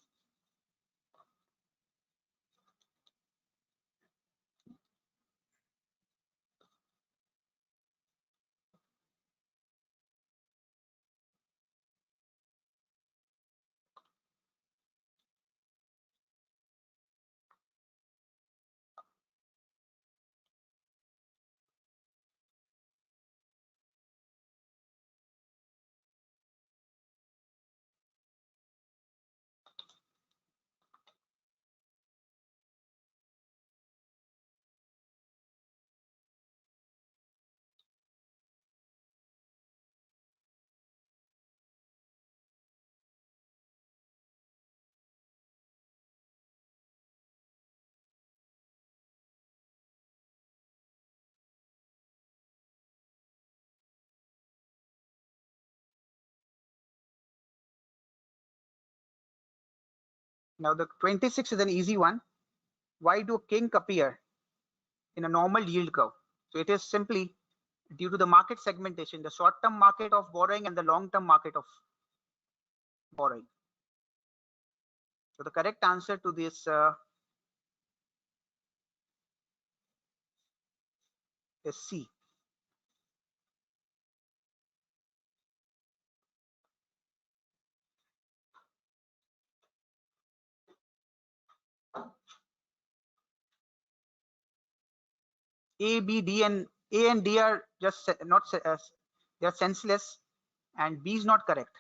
S1: Now the 26 is an easy one. Why do kink appear in a normal yield curve? So it is simply due to the market segmentation, the short-term market of borrowing and the long-term market of borrowing. So the correct answer to this is C. A, B, D, and A and D are just not they are senseless, and B is not correct.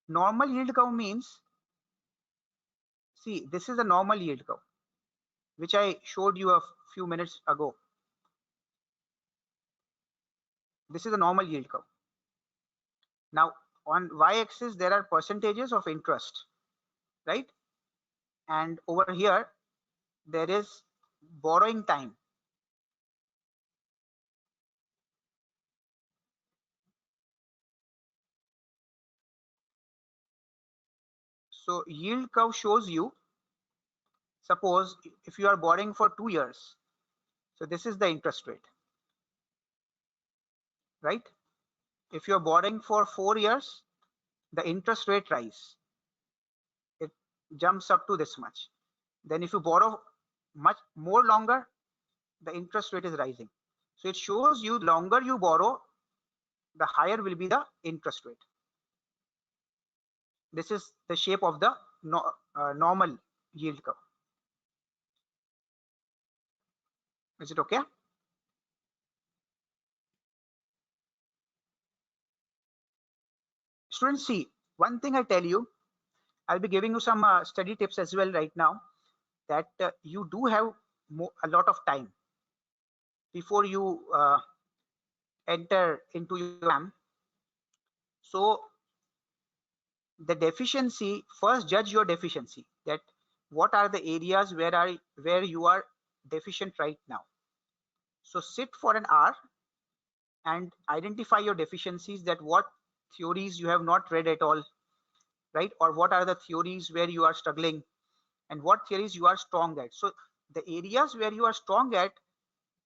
S1: Normal yield curve means, see, this is a normal yield curve, which I showed you a few minutes ago. This is a normal yield curve. Now on y-axis there are percentages of interest, right? And over here there is borrowing time. So yield curve shows you, suppose if you are borrowing for 2 years, so this is the interest rate, right? If you are borrowing for 4 years, the interest rate rise, it jumps up to this much. Then if you borrow much more longer, the interest rate is rising. So it shows you longer you borrow, the higher will be the interest rate. This is the shape of the normal yield curve. Is it okay? Students, see, one thing I tell you, I'll be giving you some study tips as well right now, that you do have a lot of time before you enter into your exam. So the deficiency, first judge your deficiency, that what are the areas where you are deficient right now. So sit for an hour and identify your deficiencies, that what theories you have not read at all, right? Or what are the theories where you are struggling, and what theories you are strong at. So the areas where you are strong at,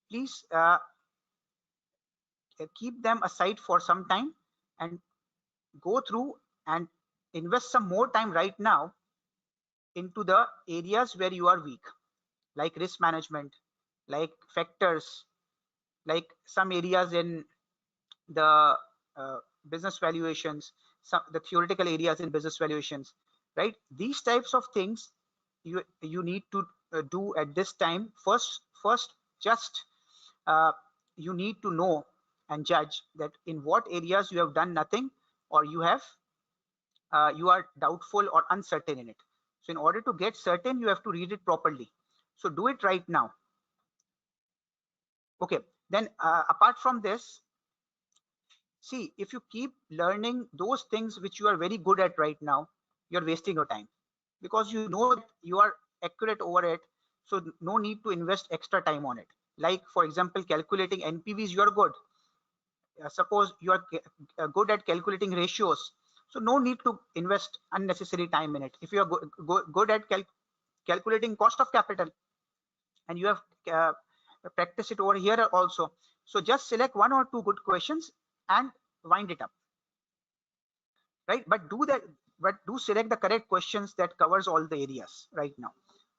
S1: please keep them aside for some time and go through and invest some more time right now into the areas where you are weak, like risk management, like factors, like some areas in the business valuations, the theoretical areas in business valuations, right? These types of things you need to do at this time. First just you need to know and judge that in what areas you have done nothing, or you are doubtful or uncertain in it. So in order to get certain, you have to read it properly. So do it right now. Okay, then apart from this, see, if you keep learning those things which you are very good at right now, you're wasting your time, because you know that you are accurate over it. So no need to invest extra time on it. Like for example, calculating NPVs, you are good. Suppose you are good at calculating ratios, so no need to invest unnecessary time in it. If you are good at calculating cost of capital, and you have uh, practiced it over here also, so just select one or two good questions and wind it up, right? But do that, but do select the correct questions that covers all the areas right now,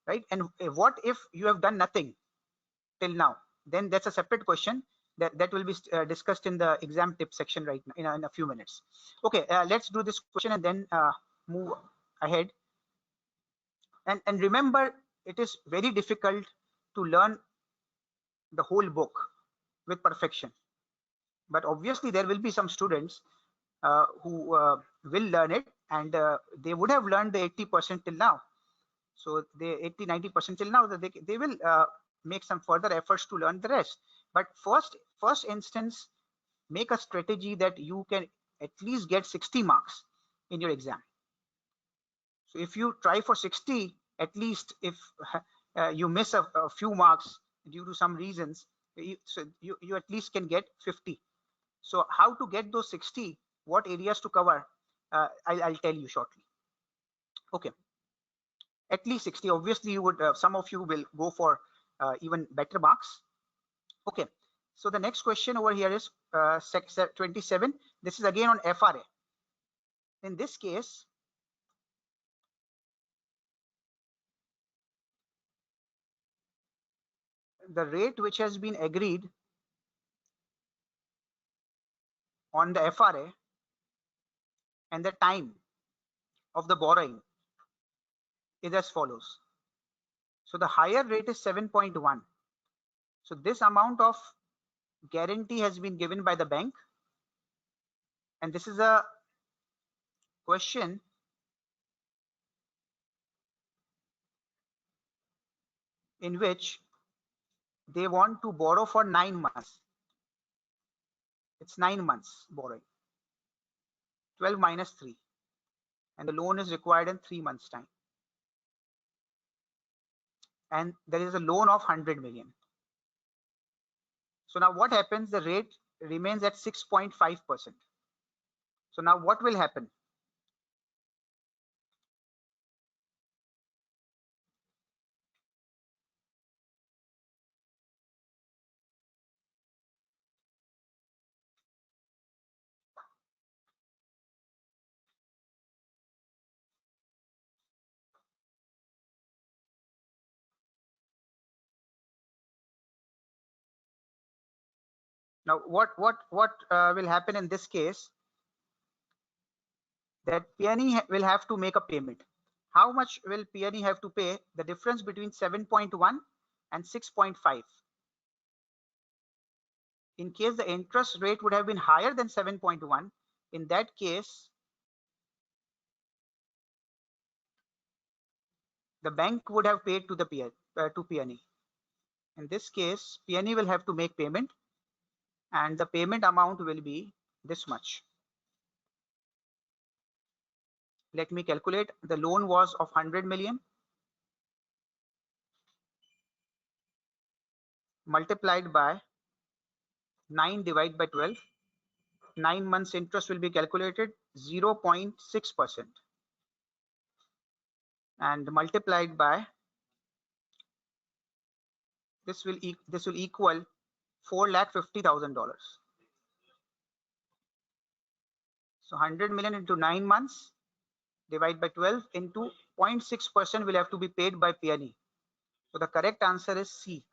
S1: right? And what if you have done nothing till now? Then that's a separate question that will be discussed in the exam tip section right now in a few minutes. Okay, let's do this question and then move ahead. And remember, it is very difficult to learn the whole book with perfection, but obviously there will be some students who will learn it, and they would have learned the 80% till now. So they 80-90% till now, that they will make some further efforts to learn the rest. But first instance, make a strategy that you can at least get 60 marks in your exam. So if you try for 60, at least if you miss a few marks due to some reasons, you at least can get 50. So how to get those 60, what areas to cover, I'll tell you shortly. Okay, at least 60. Obviously you would some of you will go for even better marks. Okay, so the next question over here is 27. This is again on FRA. In this case, the rate which has been agreed on the FRA and the time of the borrowing is as follows. So the higher rate is 7.1. So this amount of guarantee has been given by the bank, and this is a question in which they want to borrow for 9 months. It's 9 months borrowing, 12 minus 3, and the loan is required in 3 months time, and there is a loan of 100 million. So now what happens? The rate remains at 6.5%. So now what will happen? Now what will happen in this case? That PNE will have to make a payment. How much will PNE have to pay? The difference between 7.1 and 6.5. In case the interest rate would have been higher than 7.1, in that case, the bank would have paid to the PNE. In this case, PNE will have to make payment, and the payment amount will be this much. Let me calculate. The loan was of 100 million multiplied by 9 divided by 12. 9 months interest will be calculated 0.6%, and multiplied by this will equal $450,000. So 100 million into 9 months divided by 12 into 0.6% will have to be paid by PNE. So the correct answer is C.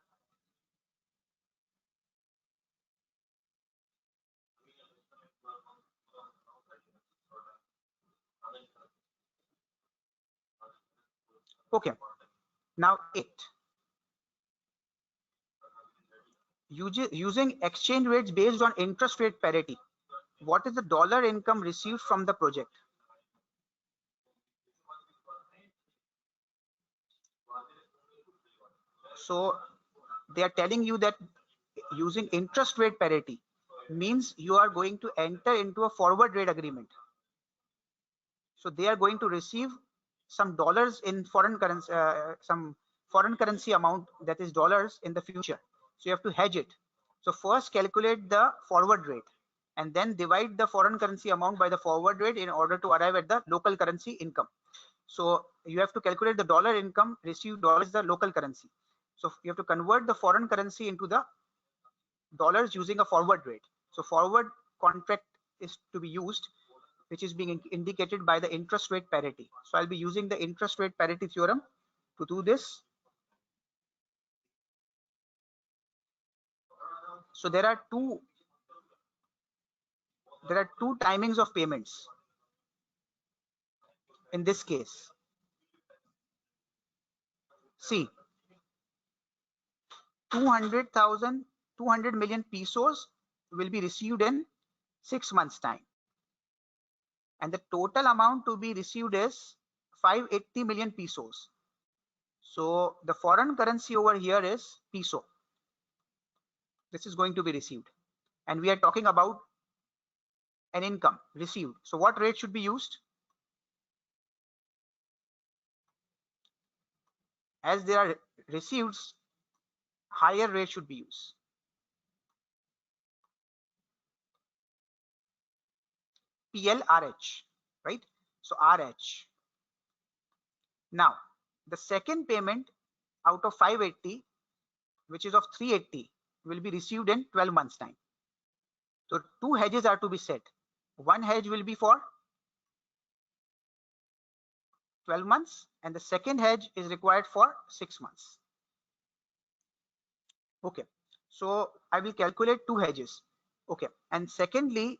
S1: Okay, now 8. Using exchange rates based on interest rate parity, what is the dollar income received from the project? So they are telling you that using interest rate parity means you are going to enter into a forward rate agreement. So they are going to receive some dollars in foreign currency, some foreign currency amount, that is dollars, in the future. So you have to hedge it. So first calculate the forward rate and then divide the foreign currency amount by the forward rate in order to arrive at the local currency income. So you have to calculate the dollar income received. Dollar is the local currency. So you have to convert the foreign currency into the dollars using a forward rate. So forward contract is to be used, which is being indicated by the interest rate parity. So I'll be using the interest rate parity theorem to do this. So there are two timings of payments in this case. See, 200 million pesos will be received in 6 months time, and the total amount to be received is 580 million pesos. So the foreign currency over here is peso. This is going to be received, and we are talking about an income received. So what rate should be used? As there are receipts, higher rate should be used. PLRH, right? So RH. Now, the second payment out of 580, which is of 380, will be received in 12 months time. So two hedges are to be set. One hedge will be for 12 months and the second hedge is required for 6 months. Okay, so I will calculate two hedges. Okay, and secondly,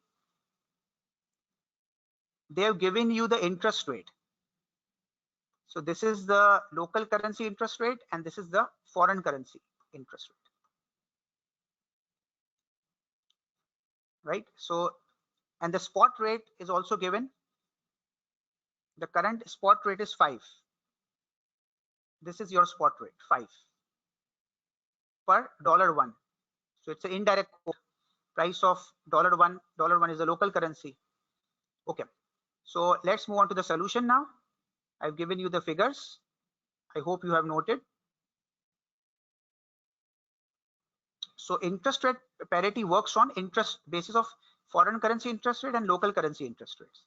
S1: they have given you the interest rate. So this is the local currency interest rate and this is the foreign currency interest rate, right? So, and the spot rate is also given. The current spot rate is 5. This is your spot rate, 5 per $1. So it's an indirect price of $1. $1 is the local currency. Okay, so let's move on to the solution now. I've given you the figures. I hope you have noted. So interest rate parity works on interest basis of foreign currency interest rate and local currency interest rates.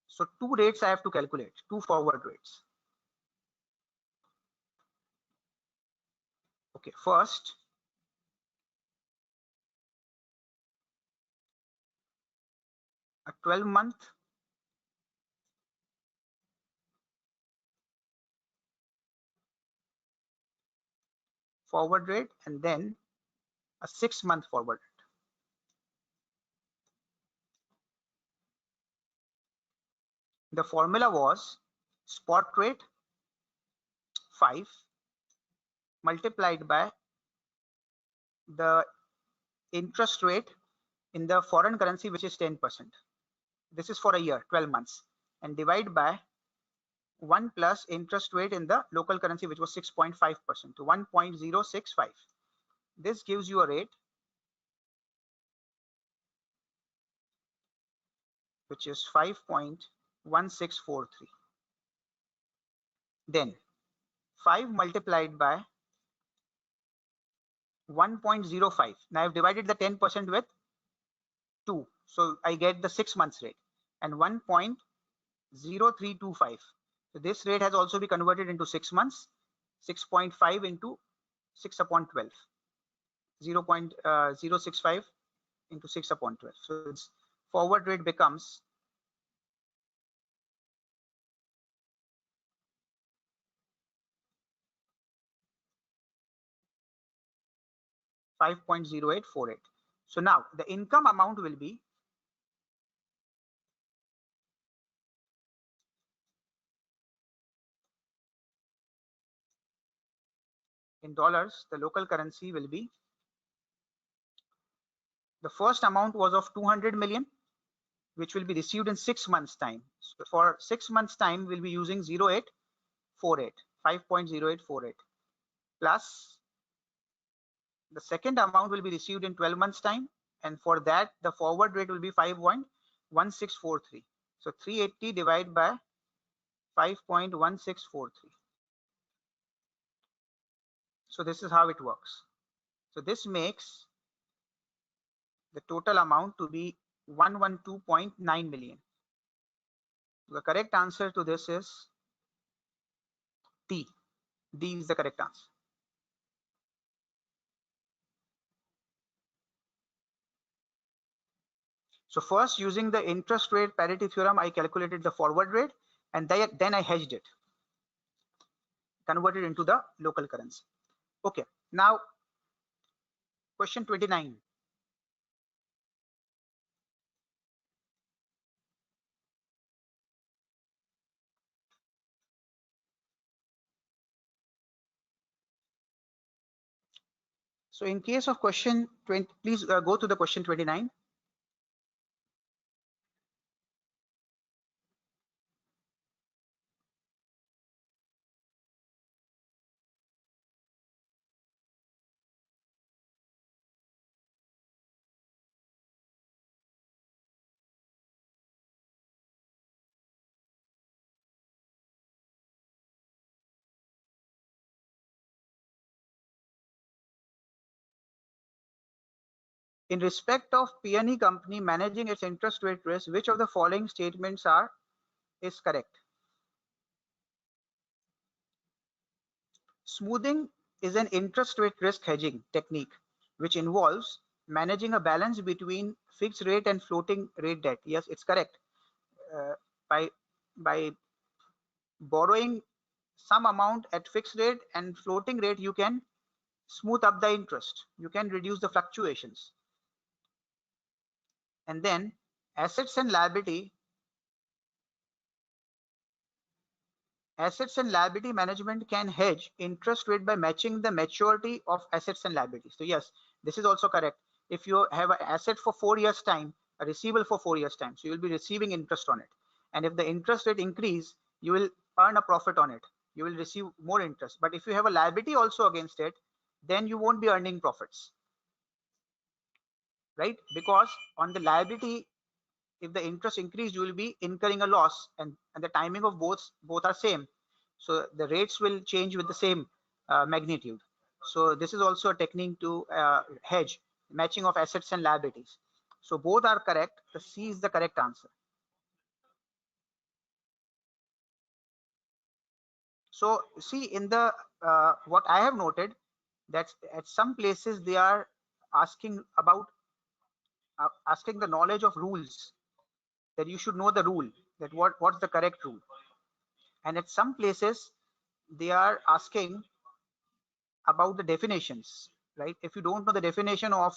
S1: So two rates I have to calculate, two forward rates. Okay, first, a 12-month forward rate and then a 6-month forward rate. The formula was spot rate 5 multiplied by the interest rate in the foreign currency, which is 10%. This is for a year, 12 months, and divide by 1 plus interest rate in the local currency, which was 6.5% to 1.065. This gives you a rate which is 5.1643. Then 5 multiplied by 1.05. Now I've divided the 10% with 2. So I get the 6 months rate and 1.0325. So this rate has also been converted into 6 months, 6.5 into 6 upon 12, 0.065 into 6 upon 12. So its forward rate becomes 5.0848. So now the income amount will be in dollars, the local currency will be, the first amount was of 200 million, which will be received in 6 months time. So for 6 months time, we'll be using 0848, 5.0848 plus the second amount will be received in 12 months time. And for that, the forward rate will be 5.1643. So 380 divided by 5.1643. So this is how it works. So this makes the total amount to be 112.9 million. The correct answer to this is D. D is the correct answer. So first, using the interest rate parity theorem, I calculated the forward rate, and then I hedged it, converted into the local currency. Okay, now question 29. So in case of question 20, please go to the question 29. In respect of P&E company managing its interest rate risk, which of the following statements is correct? Smoothing is an interest rate risk hedging technique which involves managing a balance between fixed rate and floating rate debt. Yes, it's correct. Uh, by borrowing some amount at fixed rate and floating rate, you can smooth up the interest. You can reduce the fluctuations. And then assets and liability management can hedge interest rate by matching the maturity of assets and liabilities. So yes, this is also correct. If you have an asset for 4 years time, a receivable for 4 years time, so you will be receiving interest on it. And if the interest rate increase, you will earn a profit on it. You will receive more interest. But if you have a liability also against it, then you won't be earning profits, right? Because on the liability, if the interest increase, you will be incurring a loss, and the timing of both are same, so the rates will change with the same magnitude. So this is also a technique to hedge matching of assets and liabilities. So both are correct. The C is the correct answer. So see, in the what I have noted, that at some places they are asking about asking the knowledge of rules, that you should know the rule, that what's the correct rule. And at some places they are asking about the definitions, right? If you don't know the definition of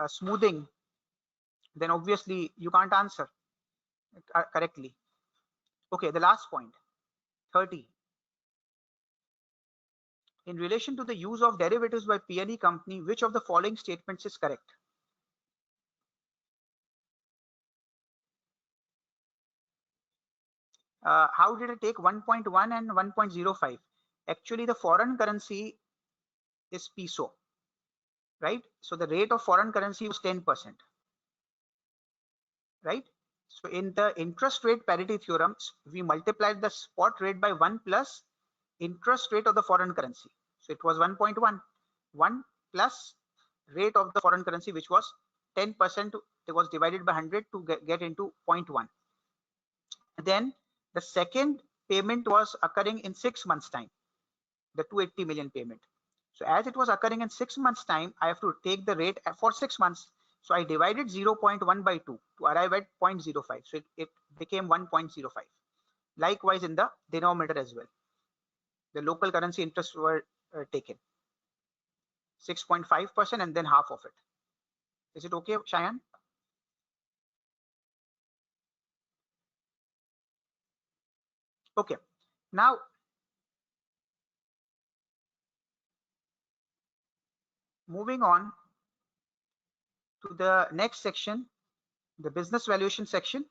S1: smoothing, then obviously you can't answer correctly. Okay, the last point, 30. In relation to the use of derivatives by P&E company, which of the following statements is correct? How did I take 1.1 and 1.05? Actually, the foreign currency is peso, right? So the rate of foreign currency was 10%, right? So in the interest rate parity theorems, we multiplied the spot rate by 1 plus interest rate of the foreign currency. So it was 1.1, 1 plus rate of the foreign currency, which was 10%. It was divided by 100 to get into 0.1. Then the second payment was occurring in 6 months time, the 280 million payment. So as it was occurring in 6 months time, I have to take the rate for 6 months. So I divided 0.1 by 2 to arrive at 0.05. So it became 1.05. Likewise in the denominator as well, the local currency interests were taken 6.5% and then half of it. Is it okay, Cheyenne? Okay, now moving on to the next section, the business valuation section.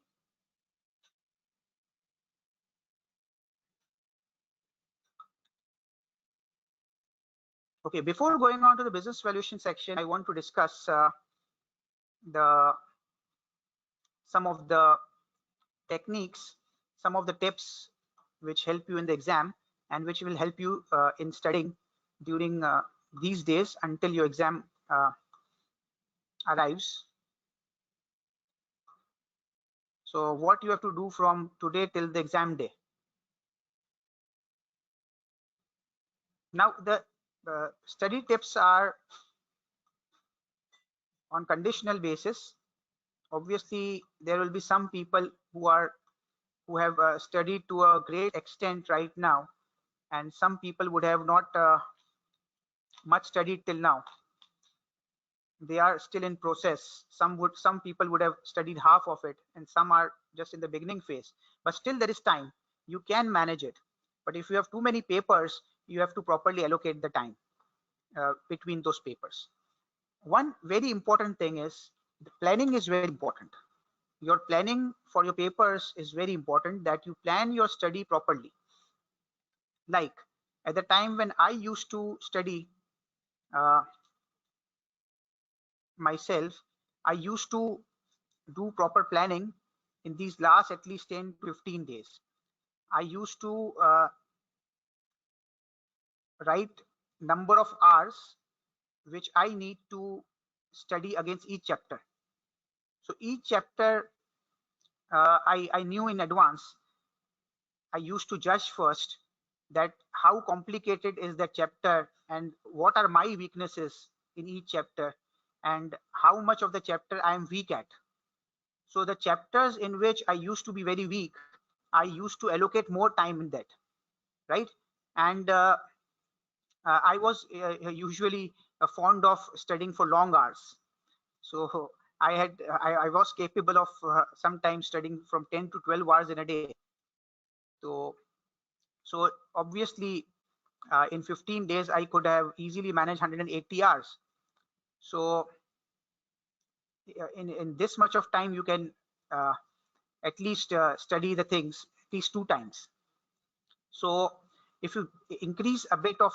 S1: Okay, before going on to the business valuation section, I want to discuss the some of the techniques, some of the tips which help you in the exam and which will help you in studying during these days until your exam arrives. So what you have to do from today till the exam day. Now the study tips are on conditional basis. Obviously there will be some people who have studied to a great extent right now, and some people would have not much studied till now. They are still in process. Some people would have studied half of it, and some are just in the beginning phase, but still there is time. You can manage it, but if you have too many papers, you have to properly allocate the time between those papers. One very important thing is the planning is very important. Your planning for your papers is very important, that you plan your study properly. Like at the time when I used to study uh, myself, I used to do proper planning in these last at least 10 to 15 days. I used to write number of hours which I need to study against each chapter. So each chapter I knew in advance. I used to judge first that how complicated is that chapter and what are my weaknesses in each chapter and how much of the chapter I am weak at. So the chapters in which I used to be very weak, I used to allocate more time in that, right? And I was usually fond of studying for long hours. So I was capable of sometimes studying from 10 to 12 hours in a day. So obviously in 15 days I could have easily managed 180 hours. So in this much of time you can uh, at least study the things at least 2 times. So if you increase a bit of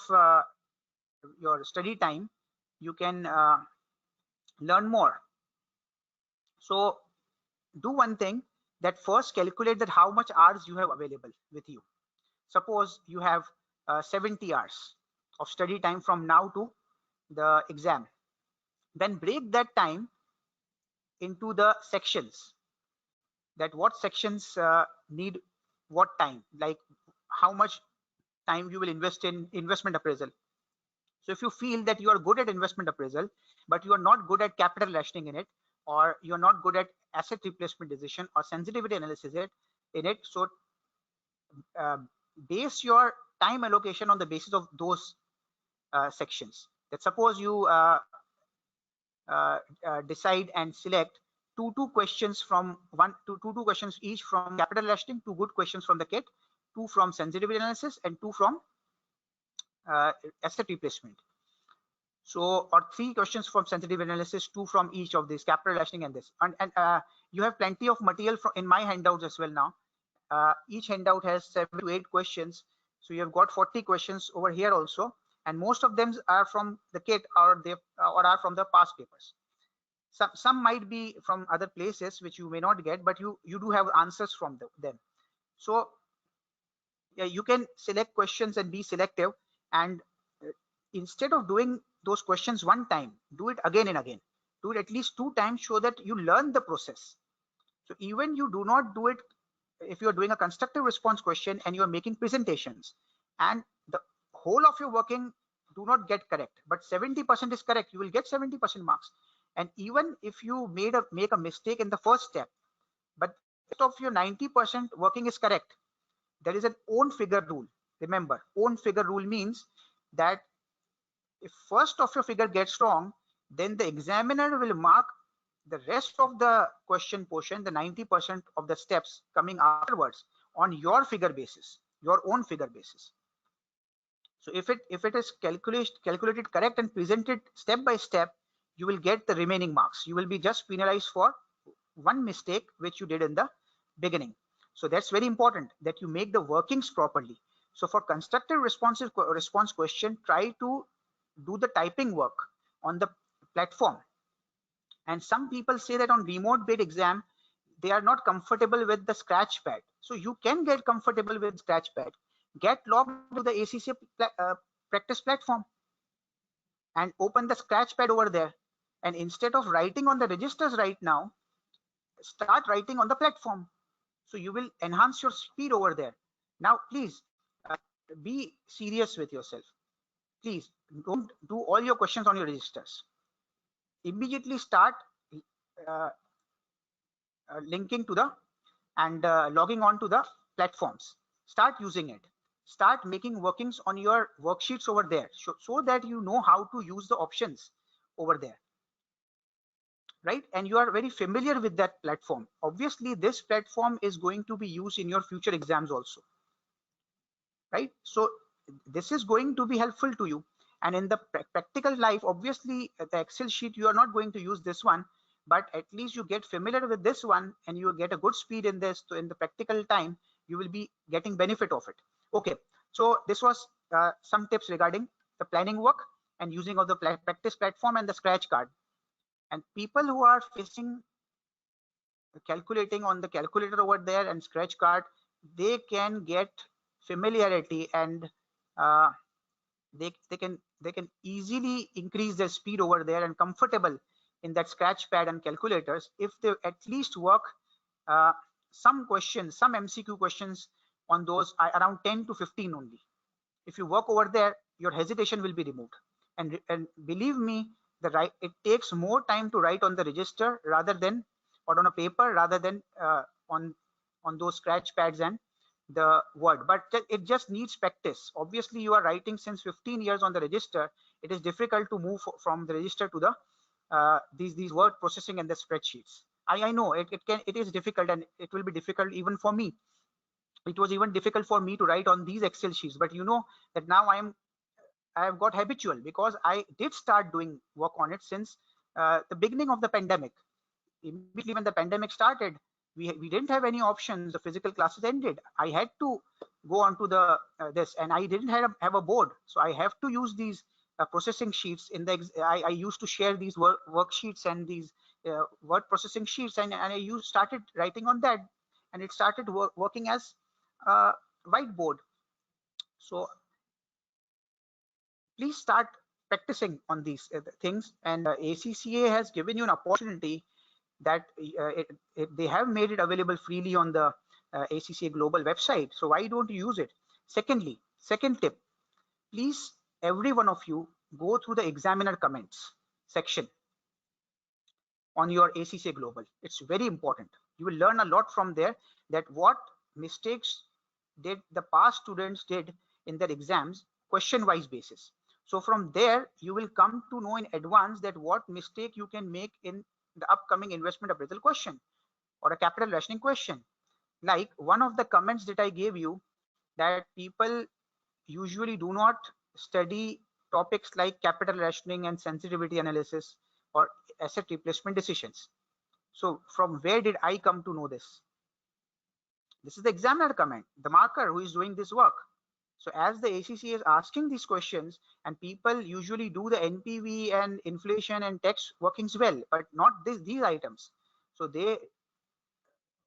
S1: your study time, you can learn more. So do one thing, that first calculate that how much hours you have available with you. Suppose you have 70 hours of study time from now to the exam. Then break that time into the sections, that what sections need what time, like how much time you will invest in investment appraisal. So if you feel that you are good at investment appraisal, but you are not good at capital rationing in it, or you're not good at asset replacement decision or sensitivity analysis in it, so uh, base your time allocation on the basis of those sections. That suppose you decide and select two questions from two questions each from capital rationing, two good questions from the kit, two from sensitivity analysis, and two from asset replacement. So, or three questions from sensitive analysis, two from each of these, capital rationing and this. And you have plenty of material in my handouts as well now. Each handout has 7 to 8 questions. So you have got 40 questions over here also. And most of them are from the kit, or they or are from the past papers. Some might be from other places which you may not get, but you do have answers from them. So yeah, you can select questions and be selective, and instead of doing those questions one time, do it again and again. Do it at least 2 times so that you learn the process. So even you do not do it, if you're doing a constructive response question and you're making presentations and the whole of your working do not get correct, but 70% is correct, you will get 70% marks. And even if you make a mistake in the first step, but of your 90% working is correct, there is an own figure rule. Remember, own figure rule means that if first of your figure gets wrong, then the examiner will mark the rest of the question portion, the 90% of the steps coming afterwards, on your figure basis, your own figure basis. So if it is calculated correct and presented step by step, you will get the remaining marks. You will be just penalized for one mistake which you did in the beginning. So that's very important that you make the workings properly. So for constructive response question, try to do the typing work on the platform. And some people say that on remote based exam they are not comfortable with the scratch pad. So you can get comfortable with scratch pad. Get logged into the ACCA practice platform and open the scratch pad over there. And instead of writing on the registers right now, start writing on the platform. So you will enhance your speed over there. Now please be serious with yourself. Please don't do all your questions on your registers. Immediately start uh, linking to the and logging on to the platforms. Start using it. Start making workings on your worksheets over there, so that you know how to use the options over there, right? And you are very familiar with that platform. Obviously this platform is going to be used in your future exams also, right? So this is going to be helpful to you. And in the practical life, obviously the Excel sheet you are not going to use this one, but at least you get familiar with this one and you get a good speed in this. So in the practical time you will be getting benefit of it. Okay, so this was some tips regarding the planning work and using of the practice platform and the scratch card. And people who are facing calculating on the calculator over there and scratch card, they can get familiarity and uh, they can easily increase their speed over there and comfortable in that scratch pad and calculators if they at least work uh, some questions, some MCQ questions on those around 10 to 15 only. If you work over there, your hesitation will be removed. And believe me, it takes more time to write on the register rather than or on a paper rather than on those scratch pads and the word. But it just needs practice. Obviously you are writing since 15 years on the register. It is difficult to move from the register to the these word processing and the spreadsheets. I know it is difficult, and it will be difficult even for me. It was even difficult for me to write on these Excel sheets, but you know that now I have got habitual because I did start doing work on it since the beginning of the pandemic. Immediately when the pandemic started, we didn't have any options. The physical classes ended. I had to go on to the this, and I didn't have a board, so I have to use these processing sheets. In the I used to share these worksheets and these word processing sheets, and I started writing on that, and it started working as a whiteboard. So please start practicing on these things. And ACCA has given you an opportunity that they have made it available freely on the ACCA global website. So why don't you use it? Second tip, please, every one of you, go through the examiner comments section on your ACCA global. It's very important. You will learn a lot from there, that what mistakes did the past students did in their exams, question wise basis. So from there you will come to know in advance that what mistake you can make in the upcoming investment appraisal question or a capital rationing question. Like one of the comments that I gave you, that people usually do not study topics like capital rationing and sensitivity analysis or asset replacement decisions. So from where did I come to know this? This is the examiner comment, the marker who is doing this work. So as the ACCA is asking these questions, and people usually do the NPV and inflation and tax workings well, but not these items. So they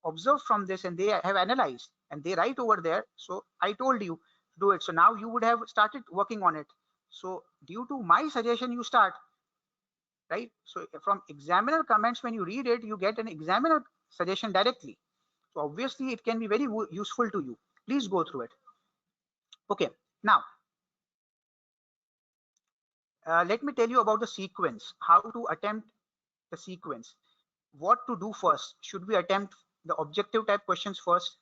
S1: observe from this and they have analyzed and they write over there. So I told you to do it. So now you would have started working on it. So due to my suggestion, you start, right? So from examiner comments, when you read it, you get an examiner suggestion directly. So obviously it can be very useful to you. Please go through it. Okay, now let me tell you about the sequence, how to attempt the sequence. What to do first? Should we attempt the objective type questions first,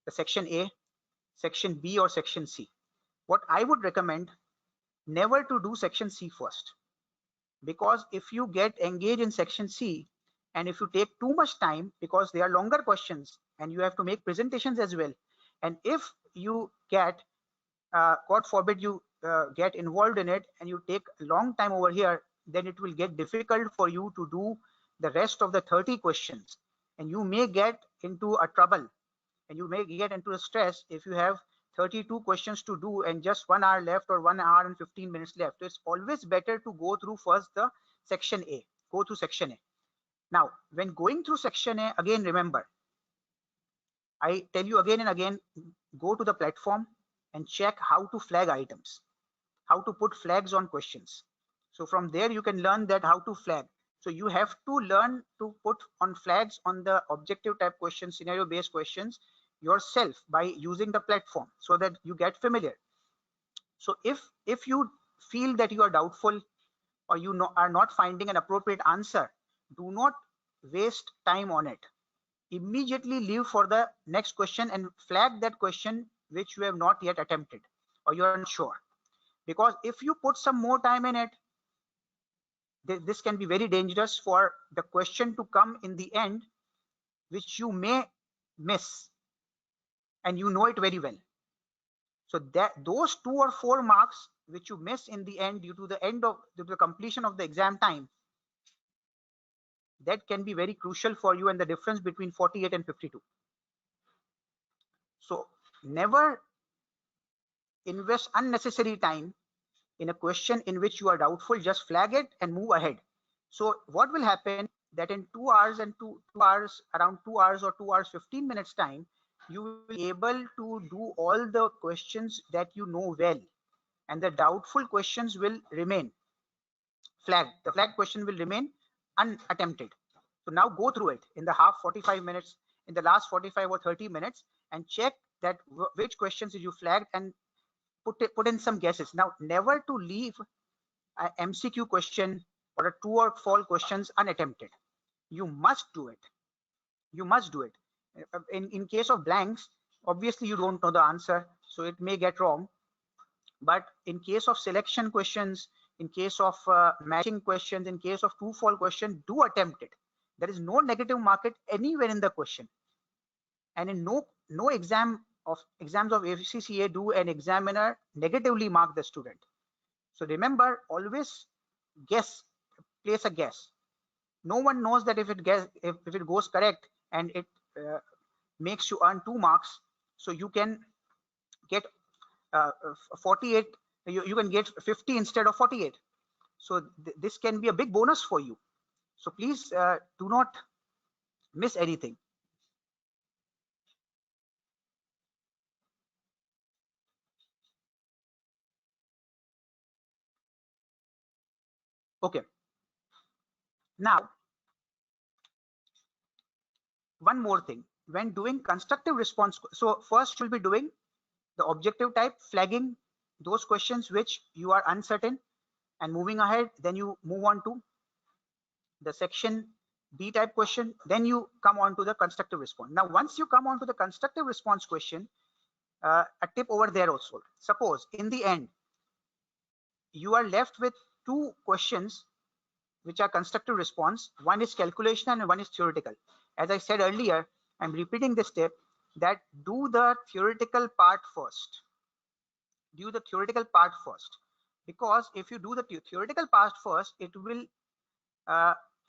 S1: the section A, section B, or section C? What I would recommend, never to do section C first, because if you get engaged in section C and if you take too much time, because they are longer questions and you have to make presentations as well, and if you get God forbid you get involved in it and you take a long time over here, then it will get difficult for you to do the rest of the 30 questions, and you may get into a trouble and you may get into a stress if you have 32 questions to do and just 1 hour left or 1 hour and 15 minutes left. So it's always better to go through first the section A. Go through section A. Now, when going through section A, again, remember, I tell you again and again, go to the platform and check how to flag items, how to put flags on questions. So from there, you can learn that how to flag. So you have to learn to put on flags on the objective type questions, scenario based questions yourself by using the platform so that you get familiar. So if you feel that you are doubtful or you are not finding an appropriate answer, do not waste time on it. Immediately leave for the next question and flag that question which you have not yet attempted or you are unsure. Because if you put some more time in it, this can be very dangerous for the question to come in the end, which you may miss, and you know it very well. So that those 2 or 4 marks which you miss in the end due to the completion of the exam time, that can be very crucial for you and the difference between 48 and 52. So never invest unnecessary time in a question in which you are doubtful. Just flag it and move ahead. So what will happen that in 2 hours and 2 hours, around 2 hours or 2 hours 15 minutes time, you will be able to do all the questions that you know well, and the doubtful questions will remain flagged. The flagged question will remain unattempted. So now go through it in the half 45 minutes, in the last 45 or 30 minutes, and check that which questions you flagged and put in some guesses. Now, never to leave a MCQ question or a true or false questions unattempted. You must do it. You must do it. In case of blanks, obviously you don't know the answer, so it may get wrong. But in case of selection questions, in case of matching questions, in case of true false question, do attempt it. There is no negative market anywhere in the question, and in no exams of ACCA do an examiner negatively mark the student. So remember, always guess, place a guess. No one knows that if it goes correct and it makes you earn 2 marks, so you can get 48, you can get 50 instead of 48. So this can be a big bonus for you. So please do not miss anything. Okay. Now, one more thing. When doing constructive response, so first you'll be doing the objective type, flagging those questions which you are uncertain and moving ahead. Then you move on to the section B type question. Then you come on to the constructive response. Now, once you come on to the constructive response question, a tip over there also. Suppose in the end, you are left with 2 questions which are constructive response. One is calculation and one is theoretical. As I said earlier, I'm repeating this step, that do the theoretical part first. Do the theoretical part first, because if you do the theoretical part first, it will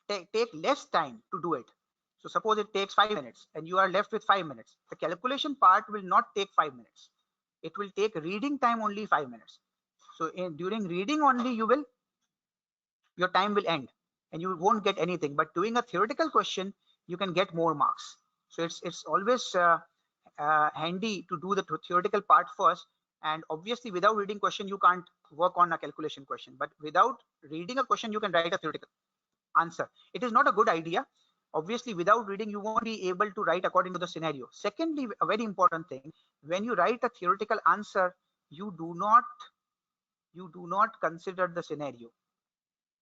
S1: take less time to do it. So suppose it takes 5 minutes and you are left with 5 minutes. The calculation part will not take 5 minutes. It will take reading time only 5 minutes. So during reading only your time will end and you won't get anything. But doing a theoretical question, you can get more marks. So it's always handy to do the theoretical part first. And obviously without reading question, you can't work on a calculation question. But without reading a question, you can write a theoretical answer. It is not a good idea. Obviously without reading, you won't be able to write according to the scenario. Secondly, a very important thing, when you write a theoretical answer, you do not consider the scenario.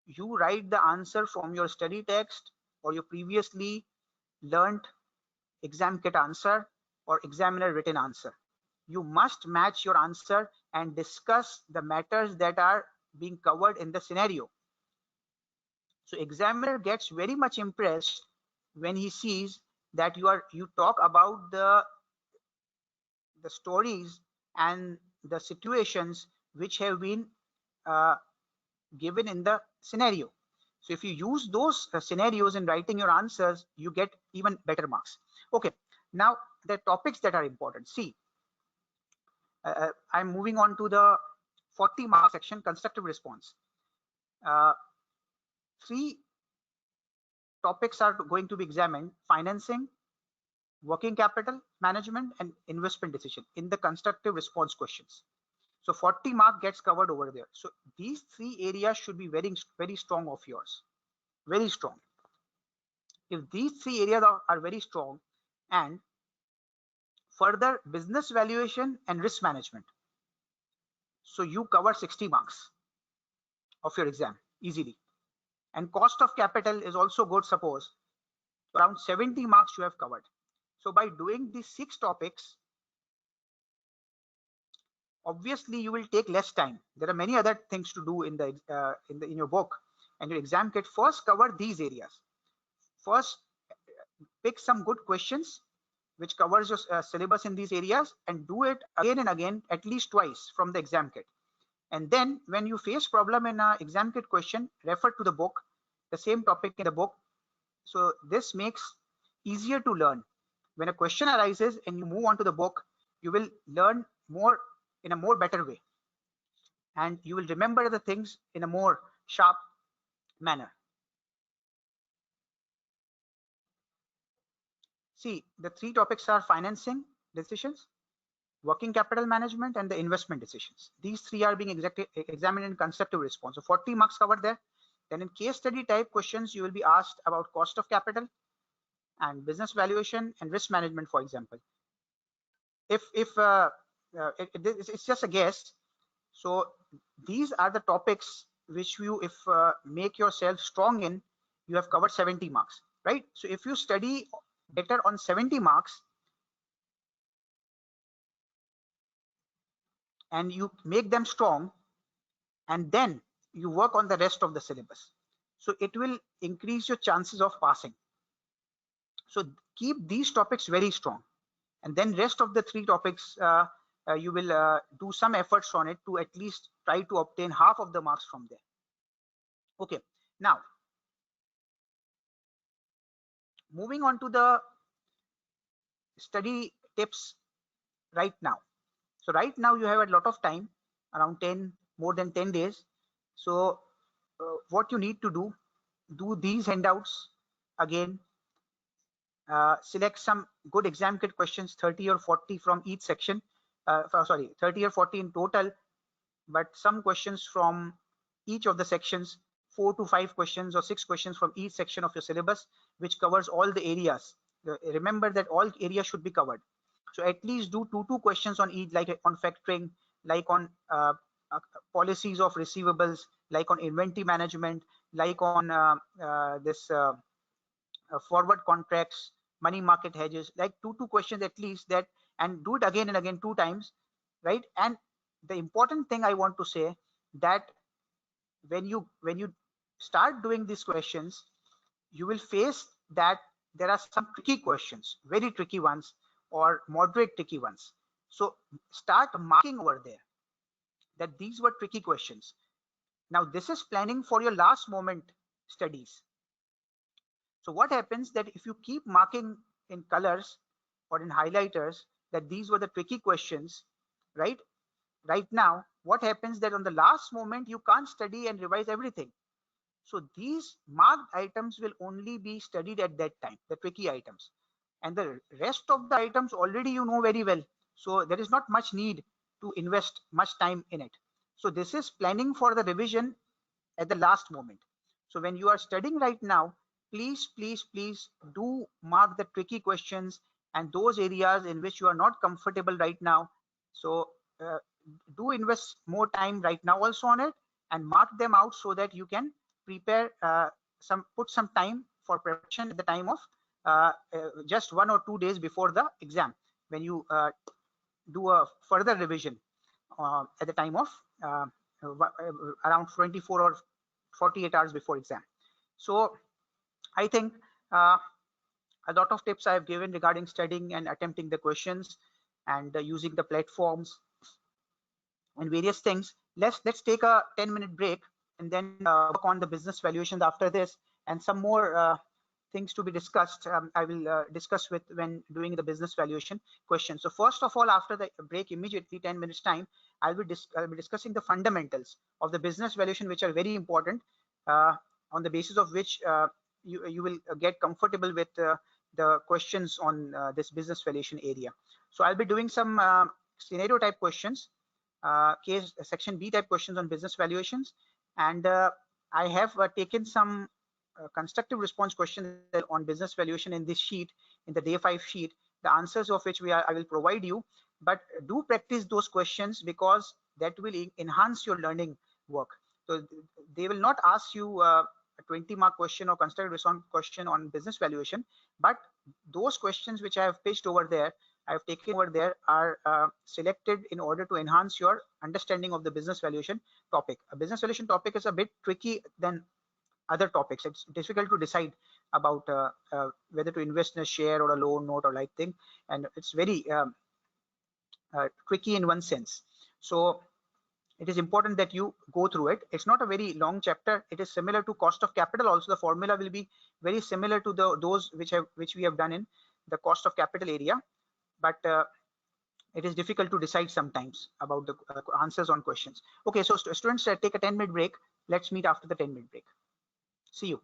S1: You write the answer from your study text or your previously learned exam kit answer or examiner written answer. You must match your answer and discuss the matters that are being covered in the scenario. So examiner gets very much impressed when he sees that you talk about the stories and the situations which have been uh, given in the scenario. So if you use those scenarios in writing your answers, you get even better marks. Okay, now the topics that are important. See, I'm moving on to the 40 mark section, constructive response. Uh, Three topics are going to be examined: financing, working capital management, and investment decision in the constructive response questions. So 40 mark gets covered over there. So these three areas should be very strong of yours, very strong. If these three areas are very strong, and further business valuation and risk management, so you cover 60 marks of your exam easily. And cost of capital is also good, suppose around 70 marks you have covered. So by doing these 6 topics, obviously you will take less time. There are many other things to do in the in your book and your exam kit. First, cover these areas. First, pick some good questions which covers your syllabus in these areas, and do it again and again, at least twice from the exam kit. And then when you face problem in a exam kit question, refer to the book, the same topic in the book. So this makes easier to learn. When a question arises and you move on to the book, you will learn more in a more better way, and you will remember the things in a more sharp manner. See, the 3 topics are financing decisions, working capital management, and the investment decisions. These 3 are being examined in constructive response. So 40 marks covered there. Then in case study type questions, you will be asked about cost of capital and business valuation and risk management, for example. If it's just a guess, so these are the topics which you, if make yourself strong in, you have covered 70 marks, right? So if you study better on 70 marks and you make them strong, and then you work on the rest of the syllabus, so it will increase your chances of passing. So keep these topics very strong, and then rest of the 3 topics you will do some efforts on it to at least try to obtain half of the marks from there. Okay, now moving on to the study tips right now. So right now you have a lot of time, around more than 10 days. So what you need to do these handouts again. Select some good exam kit questions, 30 or 40 from each section. Sorry, 30 or 40 in total, but some questions from each of the sections, 4 to 5 questions or 6 questions from each section of your syllabus, which covers all the areas. Remember that all areas should be covered. So at least do two questions on each, like on factoring, like on policies of receivables, like on inventory management, like on this forward contracts, money market hedges, like two questions at least, that, and do it again and again 2 times, right? And the important thing I want to say, that when you start doing these questions, you will face that there are some tricky questions, very tricky ones, or moderate tricky ones. So start marking over there that these were tricky questions. Now this is planning for your last moment studies. So what happens that if you keep marking in colors or in highlighters that these were the tricky questions, right? Right now, what happens that on the last moment you can't study and revise everything. So these marked items will only be studied at that time, the tricky items. And the rest of the items already you know very well. So there is not much need to invest much time in it. So this is planning for the revision at the last moment. So when you are studying right now, please do mark the tricky questions and those areas in which you are not comfortable right now. So do invest more time right now also on it, and mark them out so that you can prepare put some time for preparation at the time of just 1 or 2 days before the exam, when you do a further revision at the time of around 24 or 48 hours before exam. So I think a lot of tips I have given regarding studying and attempting the questions and using the platforms. and various things. Let's take a 10-minute break and then work on the business valuations after this, and some more things to be discussed. I will discuss with when doing the business valuation question. So first of all, after the break, immediately 10 minutes time, I'll be discussing the fundamentals of the business valuation, which are very important, uh, on the basis of which you will get comfortable with the questions on this business valuation area. So I'll be doing some scenario type questions, case section B type questions on business valuations, and I have taken some constructive response questions on business valuation in this sheet, in the day 5 sheet, the answers of which I will provide you. But do practice those questions, because that will enhance your learning work. So they will not ask you a 20-mark question or constructive response question on business valuation, but those questions which I have pitched over there, I have taken over there, are selected in order to enhance your understanding of the business valuation topic. A business valuation topic is a bit tricky than other topics. It's difficult to decide about whether to invest in a share or a loan note or like thing, and it's very tricky in one sense. So it is important that you go through it. It's not a very long chapter. It is similar to cost of capital. Also, the formula will be very similar to those which we have done in the cost of capital area, but it is difficult to decide sometimes about the answers on questions. Okay, so students, take a 10-minute break. Let's meet after the 10-minute break. See you.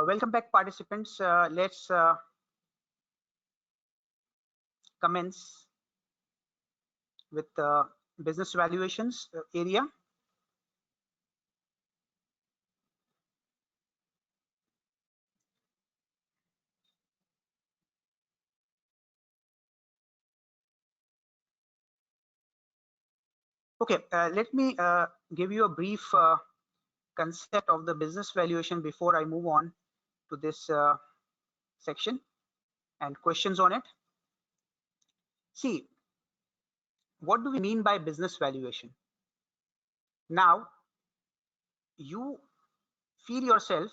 S1: Welcome back, participants. Let's commence with the business valuations area. Okay, let me give you a brief concept of the business valuation before I move on to this section and questions on it. See, what do we mean by business valuation? Now, you feel yourself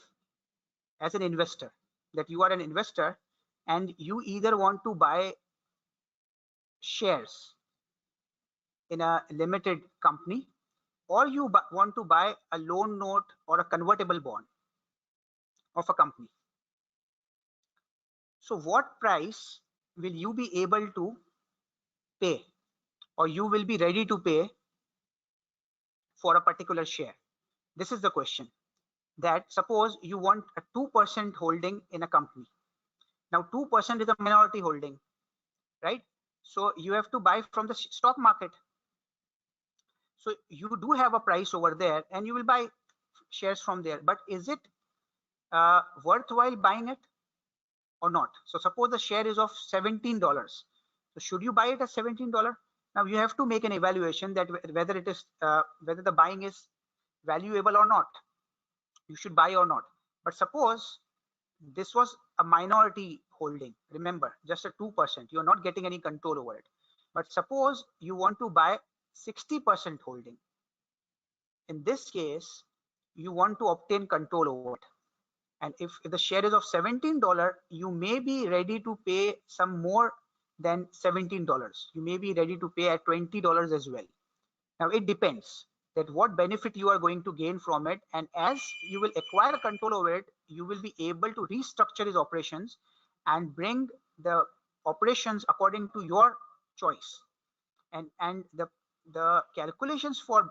S1: as an investor, that you are an investor and you either want to buy shares in a limited company, or you want to buy a loan note or a convertible bond of a company. So what price will you be able to pay, or you will be ready to pay for a particular share? This is the question. That suppose you want a 2% holding in a company. Now 2% is a minority holding, right? So you have to buy from the stock market. So you do have a price over there and you will buy shares from there, but is it worthwhile buying it or not? So suppose the share is of $17. So should you buy it at $17? Now you have to make an evaluation that whether it is whether the buying is valuable or not. You should buy or not. But suppose this was a minority holding. Remember, just a 2%. You're not getting any control over it. But suppose you want to buy 60% holding. In this case, you want to obtain control over it. And if the share is of $17, you may be ready to pay some more than $17. You may be ready to pay at $20 as well. Now it depends that what benefit you are going to gain from it, and as you will acquire control over it, you will be able to restructure his operations and bring the operations according to your choice. And the calculations for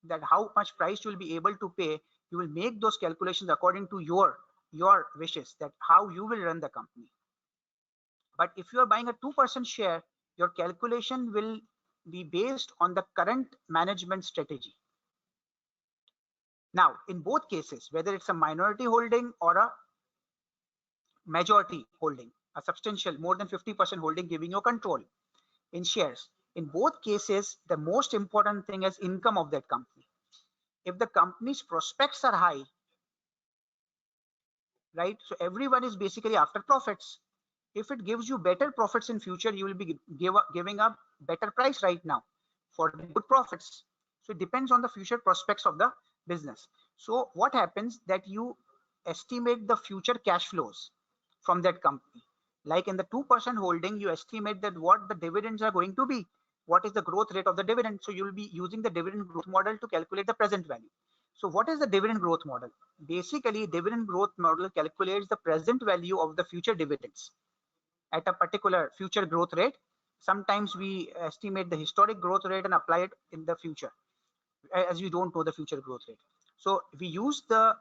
S1: that, how much price you will be able to pay, you will make those calculations according to your wishes, that how you will run the company. But if you are buying a 2% share, your calculation will be based on the current management strategy. Now, in both cases, whether it's a minority holding or a majority holding, a substantial more than 50% holding giving you control in shares, in both cases, the most important thing is income of that company. If the company's prospects are high, right? So everyone is basically after profits. If it gives you better profits in future, you will be giving up better price right now for good profits. So it depends on the future prospects of the business. So what happens that you estimate the future cash flows from that company. Like in the 2% holding, you estimate that what the dividends are going to be. What is the growth rate of the dividend? So you will be using the dividend growth model to calculate the present value. So what is the dividend growth model? Basically, dividend growth model calculates the present value of the future dividends at a particular future growth rate. Sometimes we estimate the historic growth rate and apply it in the future, as you don't know the future growth rate. So we use the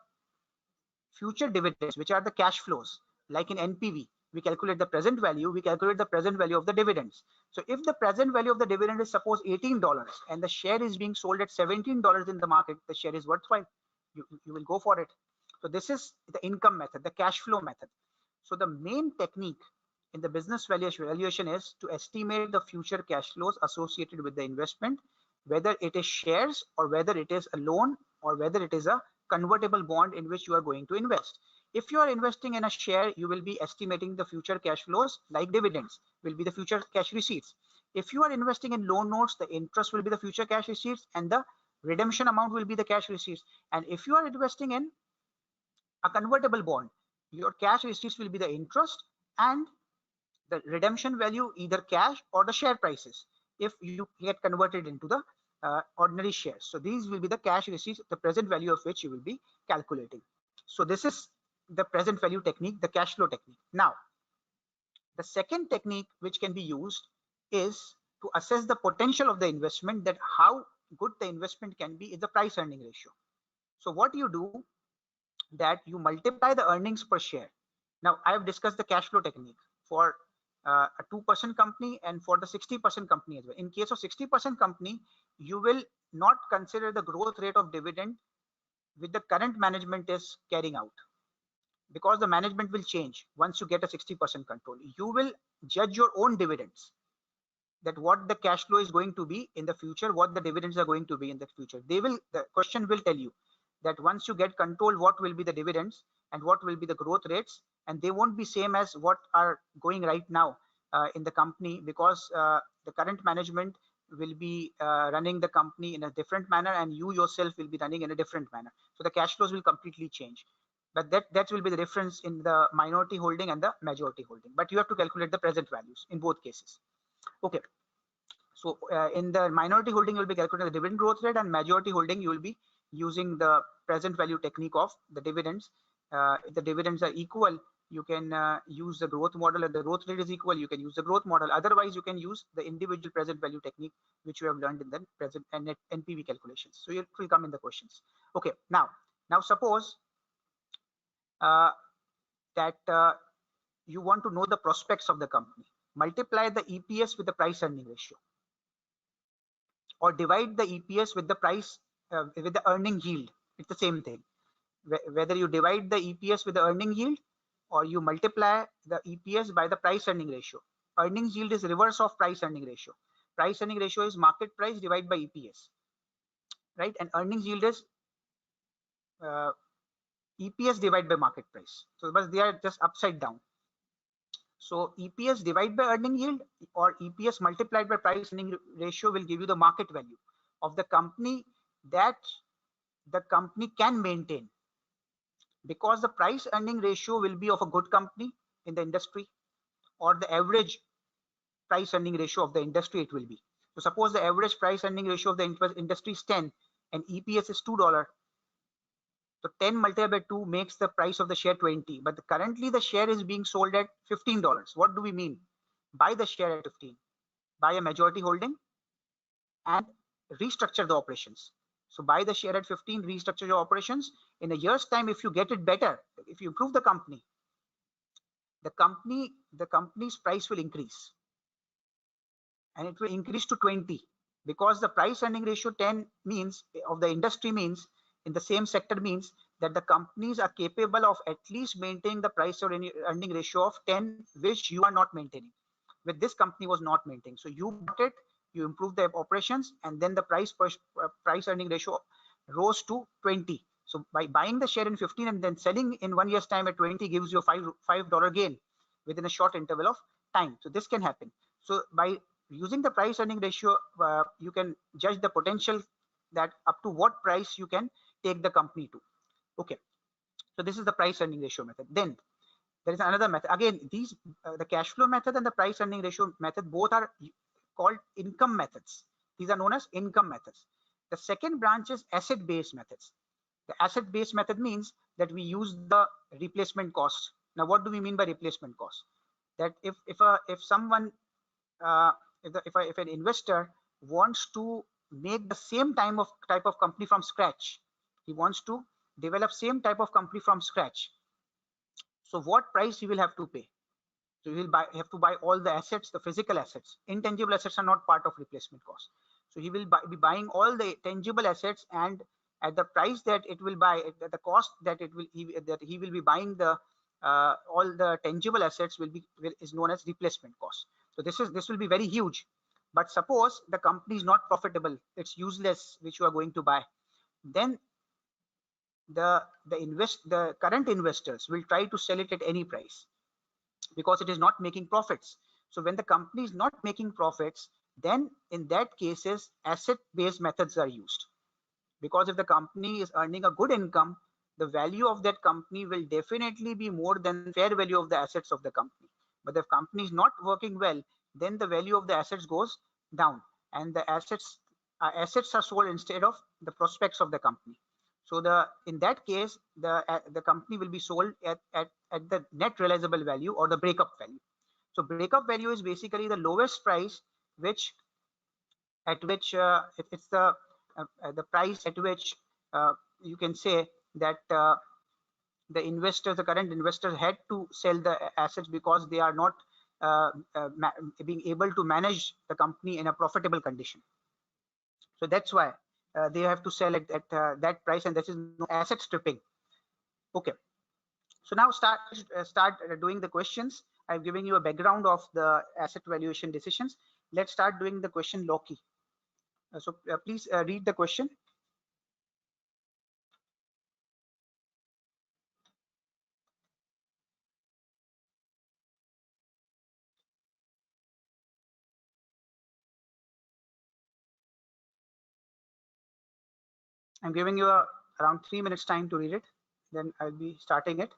S1: future dividends, which are the cash flows. Like in NPV, we calculate the present value, we calculate the present value of the dividends. So if the present value of the dividend is suppose $18 and the share is being sold at $17 in the market, the share is worthwhile. You will go for it. So this is the income method, the cash flow method. So the main technique in the business valuation is to estimate the future cash flows associated with the investment, whether it is shares or whether it is a loan or whether it is a convertible bond in which you are going to invest. If you are investing in a share, you will be estimating the future cash flows, like dividends will be the future cash receipts. If you are investing in loan notes, the interest will be the future cash receipts and the redemption amount will be the cash receipts. And if you are investing in a convertible bond, your cash receipts will be the interest and the redemption value, either cash or the share prices, if you get converted into the ordinary shares. So these will be the cash receipts, the present value of which you will be calculating. So this is the present value technique, the cash flow technique. Now, the second technique which can be used is to assess the potential of the investment, that how good the investment can be, is the price earning ratio. So what you do, that you multiply the earnings per share. Now I have discussed the cash flow technique for a 2% company and for the 60% company as well. In case of 60% company, you will not consider the growth rate of dividend with the current management is carrying out, because the management will change once you get a 60% control. You will judge your own dividends, that what the cash flow is going to be in the future, what the dividends are going to be in the future. The question will tell you that once you get control, what will be the dividends and what will be the growth rates, and they won't be same as what are going right now in the company, because the current management will be running the company in a different manner, and you yourself will be running in a different manner. So the cash flows will completely change. But that will be the difference in the minority holding and the majority holding. But you have to calculate the present values in both cases. Okay. So in the minority holding, you will be calculating the dividend growth rate, and majority holding, you will be using the present value technique of the dividends. If the dividends are equal, you can use the growth model, and the growth rate is equal, you can use the growth model. Otherwise, you can use the individual present value technique, which you have learned in the present and NPV calculations. So it will come in the questions. Okay, now suppose that you want to know the prospects of the company. Multiply the EPS with the price earning ratio, or divide the EPS with the price with the earning yield. It's the same thing. Whether you divide the EPS with the earning yield, or you multiply the EPS by the price earning ratio. Earnings yield is reverse of price earning ratio. Price earning ratio is market price divided by EPS, right? And earnings yield is uh, EPS divided by market price. So but they are just upside down. So EPS divided by earning yield, or EPS multiplied by price earning ratio, will give you the market value of the company that the company can maintain, because the price earning ratio will be of a good company in the industry, or the average price earning ratio of the industry it will be. So suppose the average price earning ratio of the industry is 10 and EPS is $2. So 10 multiplied by 2 makes the price of the share 20, but currently the share is being sold at $15. What do we mean? Buy the share at 15, buy a majority holding and restructure the operations. So buy the share at 15, restructure your operations. In a year's time, if you get it better, if you improve the company's price will increase, and it will increase to 20, because the price earning ratio 10 means of the industry means in the same sector means that the companies are capable of at least maintaining the price or earning ratio of 10, which you are not maintaining. With this company was not maintaining. So you bought it, you improved the operations, and then the price earning ratio rose to 20. So by buying the share in 15 and then selling in 1 year's time at 20 gives you a $5 gain within a short interval of time. So this can happen. So by using the price earning ratio, you can judge the potential that up to what price you can take the company to. Okay, so this is the price earning ratio method. Then there is another method. Again, these the cash flow method and the price earning ratio method, both are called income methods. These are known as income methods. The second branch is asset based methods. The asset based method means that we use the replacement cost. Now what do we mean by replacement cost? That if someone if an investor wants to make the same type of company from scratch, he wants to develop same type of company from scratch, so what price he will have to pay? So he will have to buy all the assets, the physical assets. Intangible assets are not part of replacement cost. So he will be buying all the tangible assets, and at the price that it will buy, at the cost that he will be buying the all the tangible assets is known as replacement cost. So this will be very huge. But suppose the company is not profitable, it's useless, which you are going to buy. Then the current investors will try to sell it at any price, because it is not making profits. So when the company is not making profits, then in that cases asset based methods are used, because if the company is earning a good income, the value of that company will definitely be more than fair value of the assets of the company. But if company is not working well, then the value of the assets goes down, and the assets are sold instead of the prospects of the company. So in that case, the company will be sold at the net realizable value or the breakup value. So breakup value is basically the lowest price at which it's the price at which you can say that the investors, the current investors had to sell the assets because they are not being able to manage the company in a profitable condition. So that's why they have to sell it at that price, and this is no asset stripping. Okay. So now start doing the questions. I've given you a background of the asset valuation decisions. Let's start doing the question Loki. So please read the question. I'm giving you around 3 minutes time to read it. Then I'll be starting it.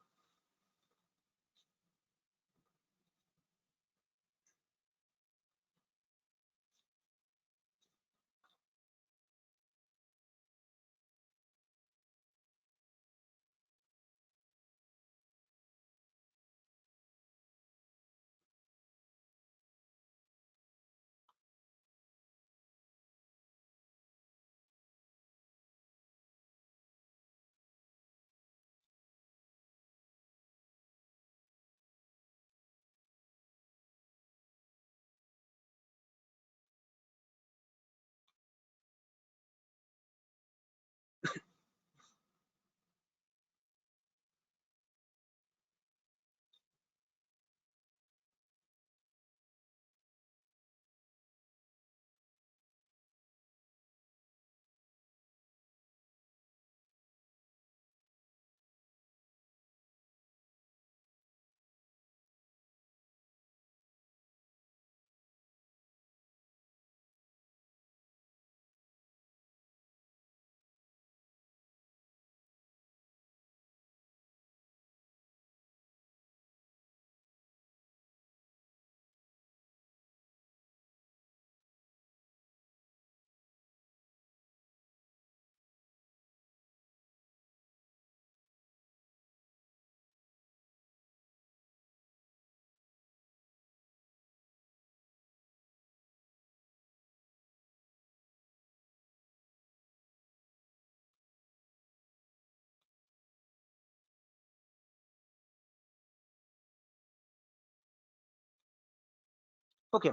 S1: Okay.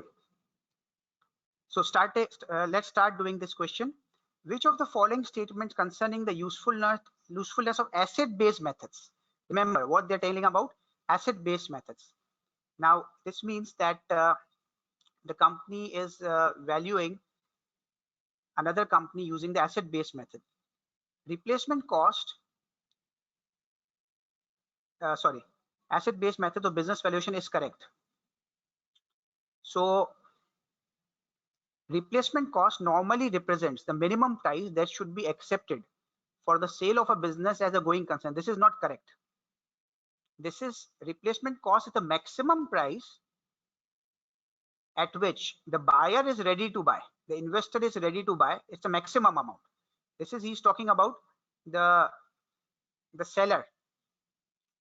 S1: So let's start doing this question. Which of the following statements concerning the usefulness of asset-based methods? Remember what they're telling about asset-based methods. Now this means that the company is valuing another company using the asset-based method. Replacement cost, asset-based method of business valuation is correct. So replacement cost normally represents the minimum price that should be accepted for the sale of a business as a going concern. This is not correct. This is replacement cost is the maximum price at which the buyer is ready to buy, the investor is ready to buy. It's the maximum amount. This is he's talking about the seller.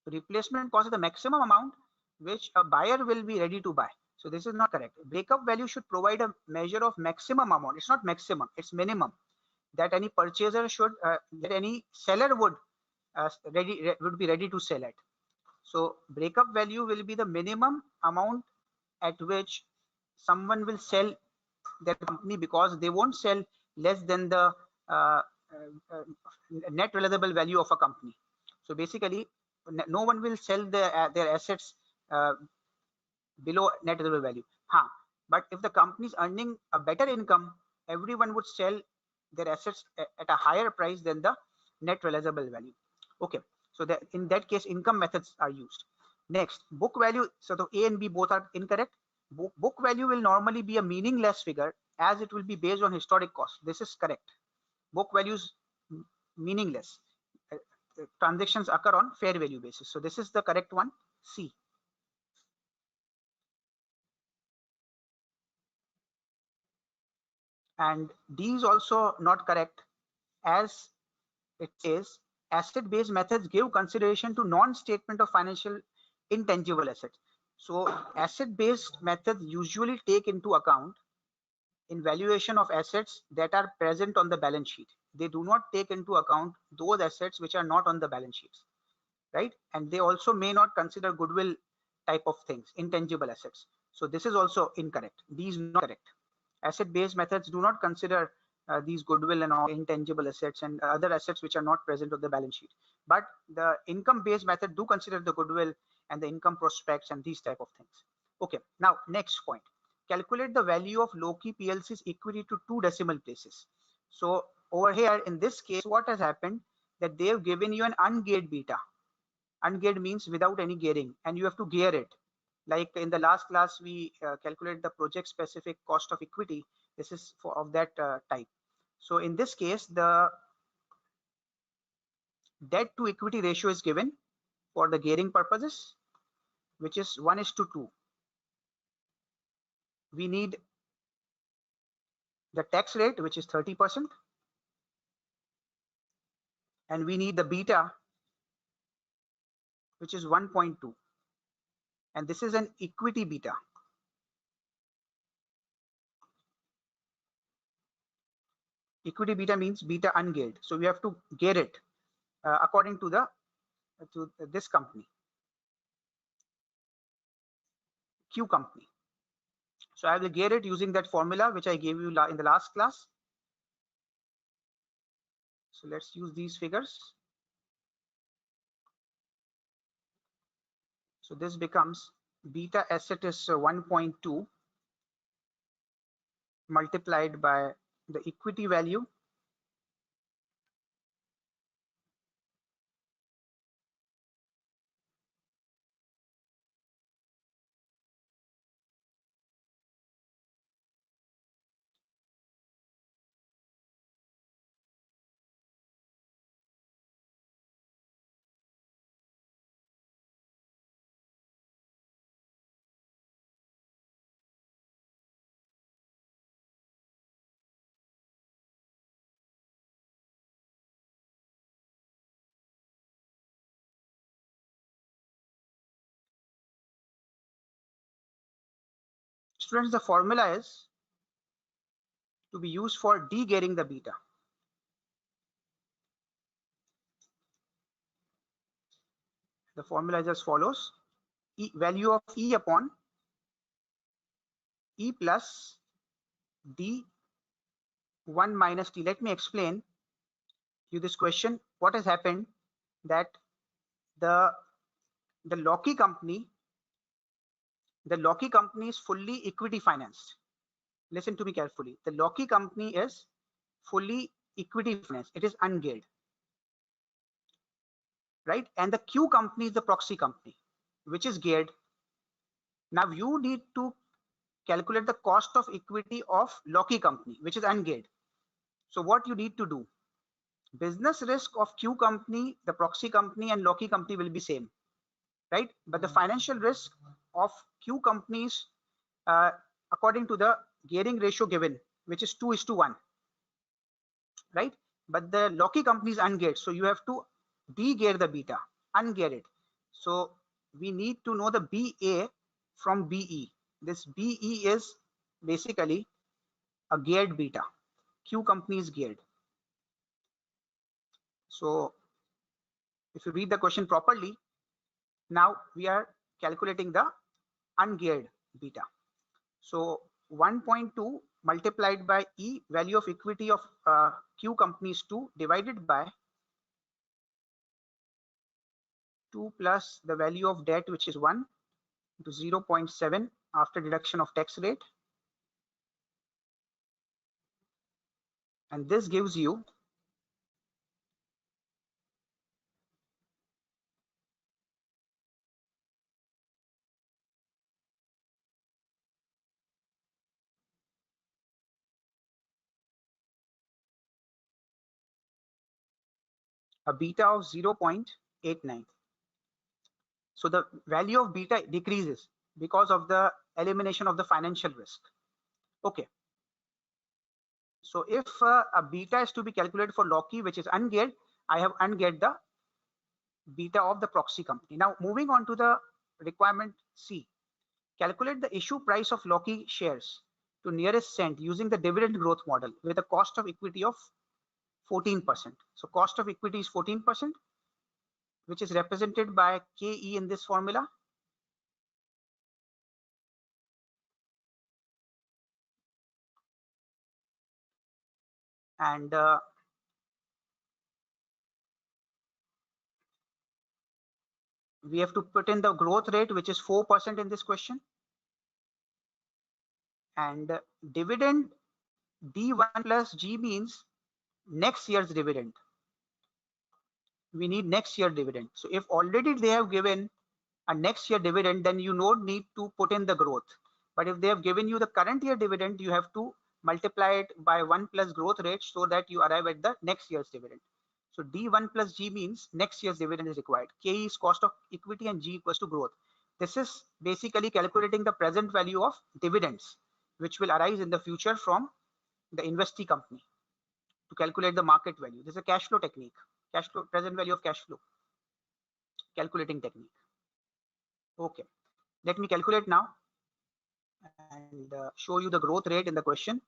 S1: Replacement cost is the maximum amount which a buyer will be ready to buy. So this is not correct. Breakup value should provide a measure of maximum amount. It's not maximum, it's minimum that any purchaser should that any seller would be ready to sell at. So breakup value will be the minimum amount at which someone will sell their company, because they won't sell less than the uh, net realizable value of a company. So basically no one will sell their assets below net realizable value. But if the company is earning a better income, everyone would sell their assets at a higher price than the net realizable value. Okay, so that in that case income methods are used. Next, book value. So the A and B both are incorrect. Book value will normally be a meaningless figure as it will be based on historic cost. This is correct. Book values meaningless. Transactions occur on fair value basis. So this is the correct one, C. And D is also not correct, as it says asset-based methods give consideration to non-statement of financial intangible assets. So asset-based methods usually take into account in valuation of assets that are present on the balance sheet. They do not take into account those assets which are not on the balance sheets, right? And they also may not consider goodwill type of things, intangible assets. So this is also incorrect. These not correct. Asset-based methods do not consider these goodwill and all intangible assets and other assets which are not present on the balance sheet. But the income-based method do consider the goodwill and the income prospects and these type of things. Okay, now next point. Calculate the value of Loki PLC's equity to 2 decimal places. So over here in this case, what has happened that they have given you an ungeared beta. Ungeared means without any gearing, and you have to gear it. Like in the last class, we calculate the project specific cost of equity. This is of that type. So in this case, the debt to equity ratio is given for the gearing purposes, which is 1:2. We need the tax rate, which is 30%, and we need the beta, which is 1.2, and this is an equity beta. Equity beta means beta ungeared, so we have to gear it according to this company, Q company. So I will gear it using that formula which I gave you in the last class. So let's use these figures. So this becomes beta asset is 1.2 multiplied by the equity value Students, the formula is to be used for de-gearing the beta. The formula is as follows: value of E upon E plus D 1 minus T. Let me explain you this question. What has happened that the Loki company is fully equity financed. Listen to me carefully. The Loki company is fully equity financed. It is ungeared, right? And the Q company is the proxy company, which is geared. Now you need to calculate the cost of equity of Loki company, which is ungeared. So what you need to do, business risk of Q company, the proxy company and Loki company will be same, right? But the financial risk of Q companies, according to the gearing ratio given, which is 2:1, right? But the Loki company is ungeared, so you have to de-gear the beta, ungear it. So we need to know the BA from BE. This BE is basically a geared beta. Q company is geared. So if you read the question properly, now we are calculating the ungeared beta. So 1.2 multiplied by E, value of equity of Q companies 2, divided by 2 plus the value of debt, which is 1, to 0.7 after deduction of tax rate. And this gives you a beta of 0.89. So the value of beta decreases because of the elimination of the financial risk. Okay. So if a beta is to be calculated for Loki, which is ungeared, I have ungeared the beta of the proxy company. Now moving on to the requirement C. Calculate the issue price of Loki shares to nearest cent using the dividend growth model with a cost of equity of 14%. So cost of equity is 14%. which is represented by KE in this formula. And we have to put in the growth rate, which is 4% in this question. And dividend D1 plus G means next year's dividend. We need next year dividend. So if already they have given a next year dividend, then you don't need to put in the growth. But if they have given you the current year dividend, you have to multiply it by 1 plus growth rate so that you arrive at the next year's dividend. So D1 plus G means next year's dividend is required. K is cost of equity and G equals to growth. This is basically calculating the present value of dividends, which will arise in the future from the investee company to calculate the market value. This is a cash flow technique, cash flow, present value of cash flow calculating technique. Okay, let me calculate now and show you the growth rate in the question.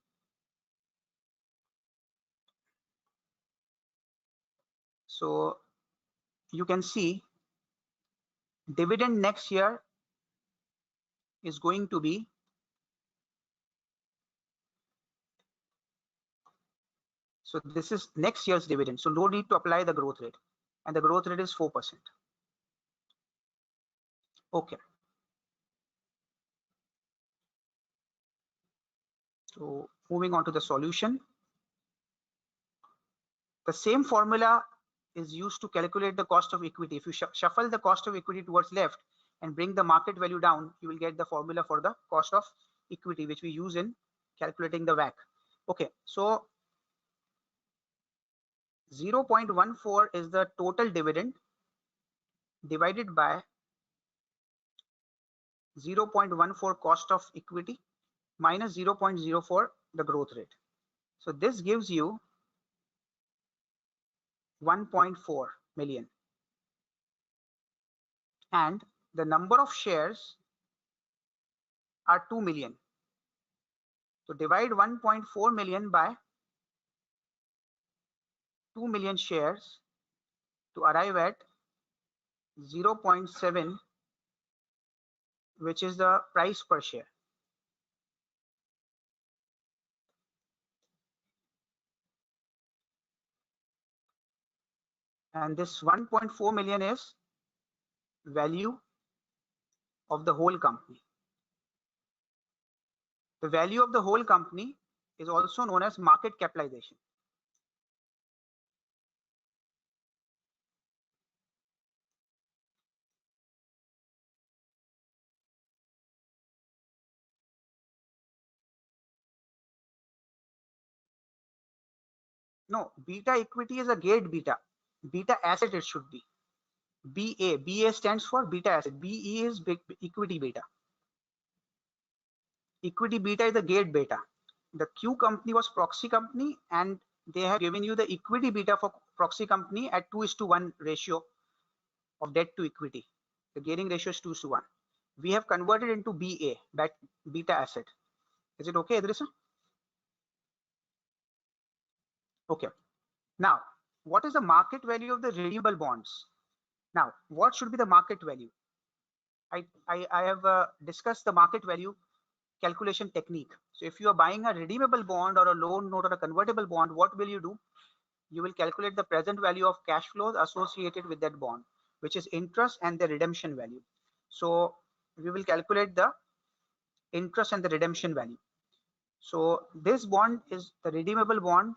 S1: So you can see dividend next year is going to be so this is next year's dividend, so no need to apply the growth rate, and the growth rate is 4%. Okay, so moving on to the solution. The same formula is used to calculate the cost of equity. If you shuffle the cost of equity towards left and bring the market value down, you will get the formula for the cost of equity, which we use in calculating the WACC. Okay, so 0.14 is the total dividend divided by 0.14 cost of equity minus 0.04 the growth rate. So this gives you 1.4 million. And the number of shares are 2 million. So divide 1.4 million by 2 million shares to arrive at 0.7, which is the price per share. And this 1.4 million is value of the whole company. The value of the whole company is also known as market capitalization. No, beta equity is a gate beta. Beta asset it should be. BA. BA stands for beta asset. BE is big equity beta. Equity beta is the gate beta. The Q company was proxy company, and they have given you the equity beta for proxy company at 2:1 ratio of debt to equity. The gearing ratio is 2:1. We have converted into BA, beta asset. Is it okay, Idrissa? Okay. Now, what is the market value of the redeemable bonds? Now, what should be the market value? I have discussed the market value calculation technique. So if you are buying a redeemable bond or a loan note or a convertible bond, what will you do? You will calculate the present value of cash flows associated with that bond, which is interest and the redemption value. So we will calculate the interest and the redemption value. So this bond is the redeemable bond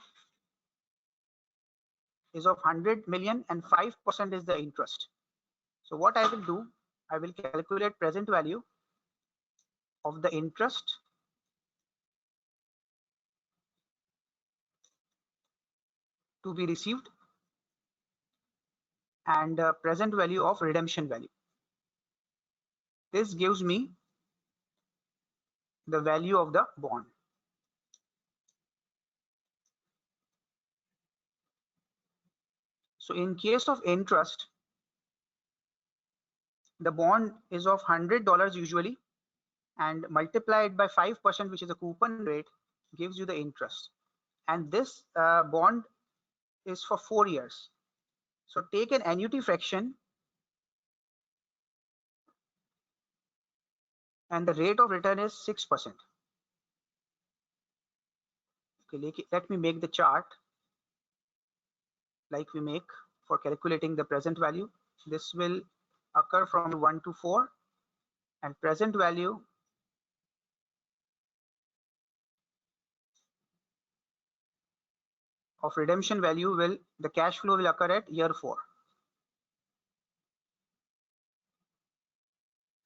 S1: is of 100 million and 5% is the interest. So what I will do, I will calculate present value of the interest to be received and present value of redemption value. This gives me the value of the bond. So in case of interest, the bond is of $100 usually, and multiplied by 5%, which is a coupon rate, gives you the interest. And this bond is for 4 years. So take an annuity fraction and the rate of return is 6%. Okay, let me make the chart like we make for calculating the present value. This will occur from 1 to 4, and present value of redemption value will, the cash flow will occur at year 4.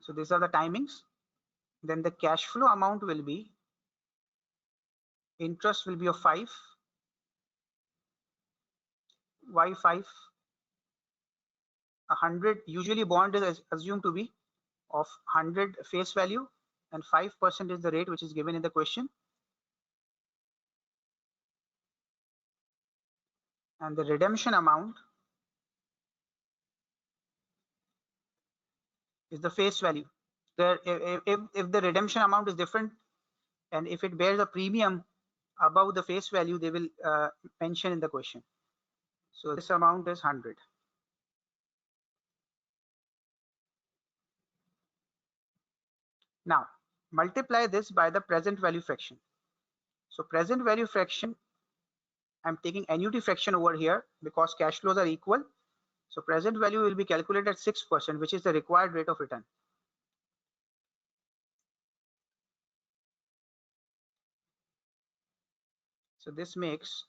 S1: So these are the timings. Then the cash flow amount will be, interest will be of 5. Why 5? 100, usually bond is assumed to be of 100 face value, and 5% is the rate which is given in the question. And the redemption amount is the face value. There, if the redemption amount is different, and if it bears a premium above the face value, they will mention in the question. So this amount is 100. Now multiply this by the present value fraction. So present value fraction, I'm taking annuity fraction over here because cash flows are equal. So present value will be calculated at 6%, which is the required rate of return. So this makes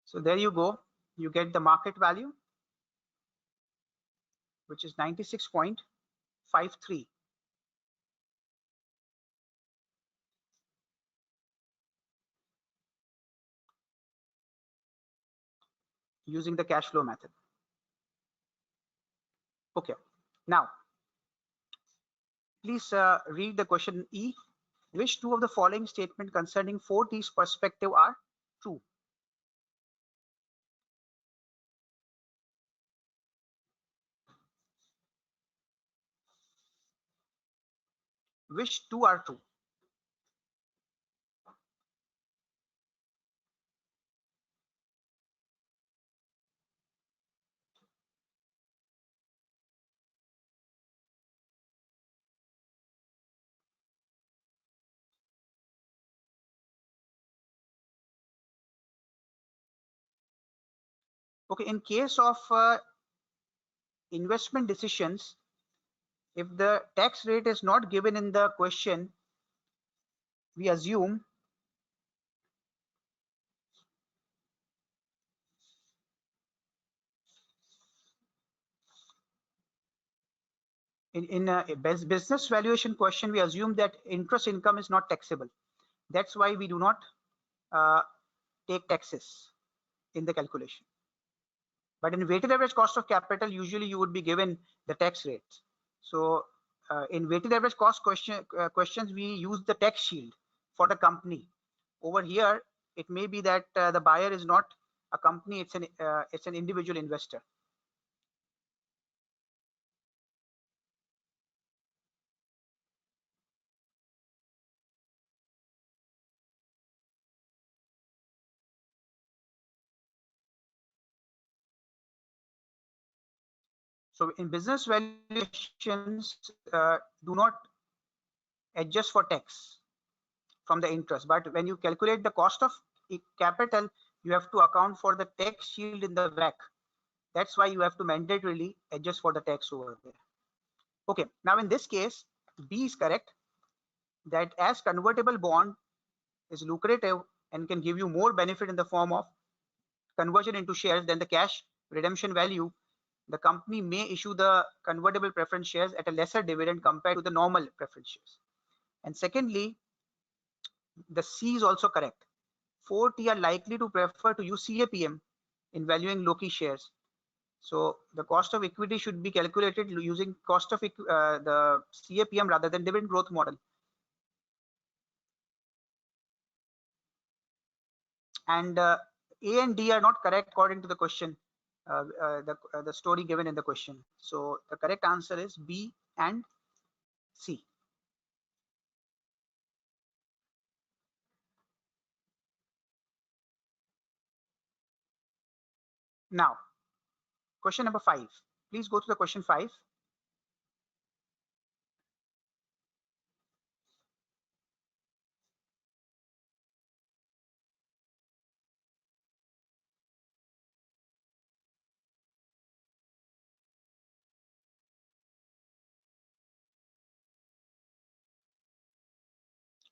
S1: so there you go. You get the market value, which is 96.53. Using the cash flow method. Okay, now please read the question E. Which two of the following statements concerning 4T's perspective are true? Which two are true? Okay, in case of investment decisions, if the tax rate is not given in the question, we assume in a business valuation question, we assume that interest income is not taxable. That's why we do not take taxes in the calculation. But in weighted average cost of capital, usually you would be given the tax rate. So in weighted average cost questions, we use the tax shield for the company. Over here, it may be that the buyer is not a company; it's an individual investor. So in business valuations, do not adjust for tax from the interest, but when you calculate the cost of capital, you have to account for the tax shield in the WACC. That's why you have to mandatorily adjust for the tax over there. Okay, now in this case, B is correct, that as convertible bond is lucrative and can give you more benefit in the form of conversion into shares than the cash redemption value, the company may issue the convertible preference shares at a lesser dividend compared to the normal preference shares. And secondly, the C is also correct. 4T are likely to prefer to use CAPM in valuing Loki shares. So the cost of equity should be calculated using cost of the CAPM rather than dividend growth model. And A and D are not correct according to the question, the story given in the question. So the correct answer is B and C. Now, question number 5. Please go to the question 5.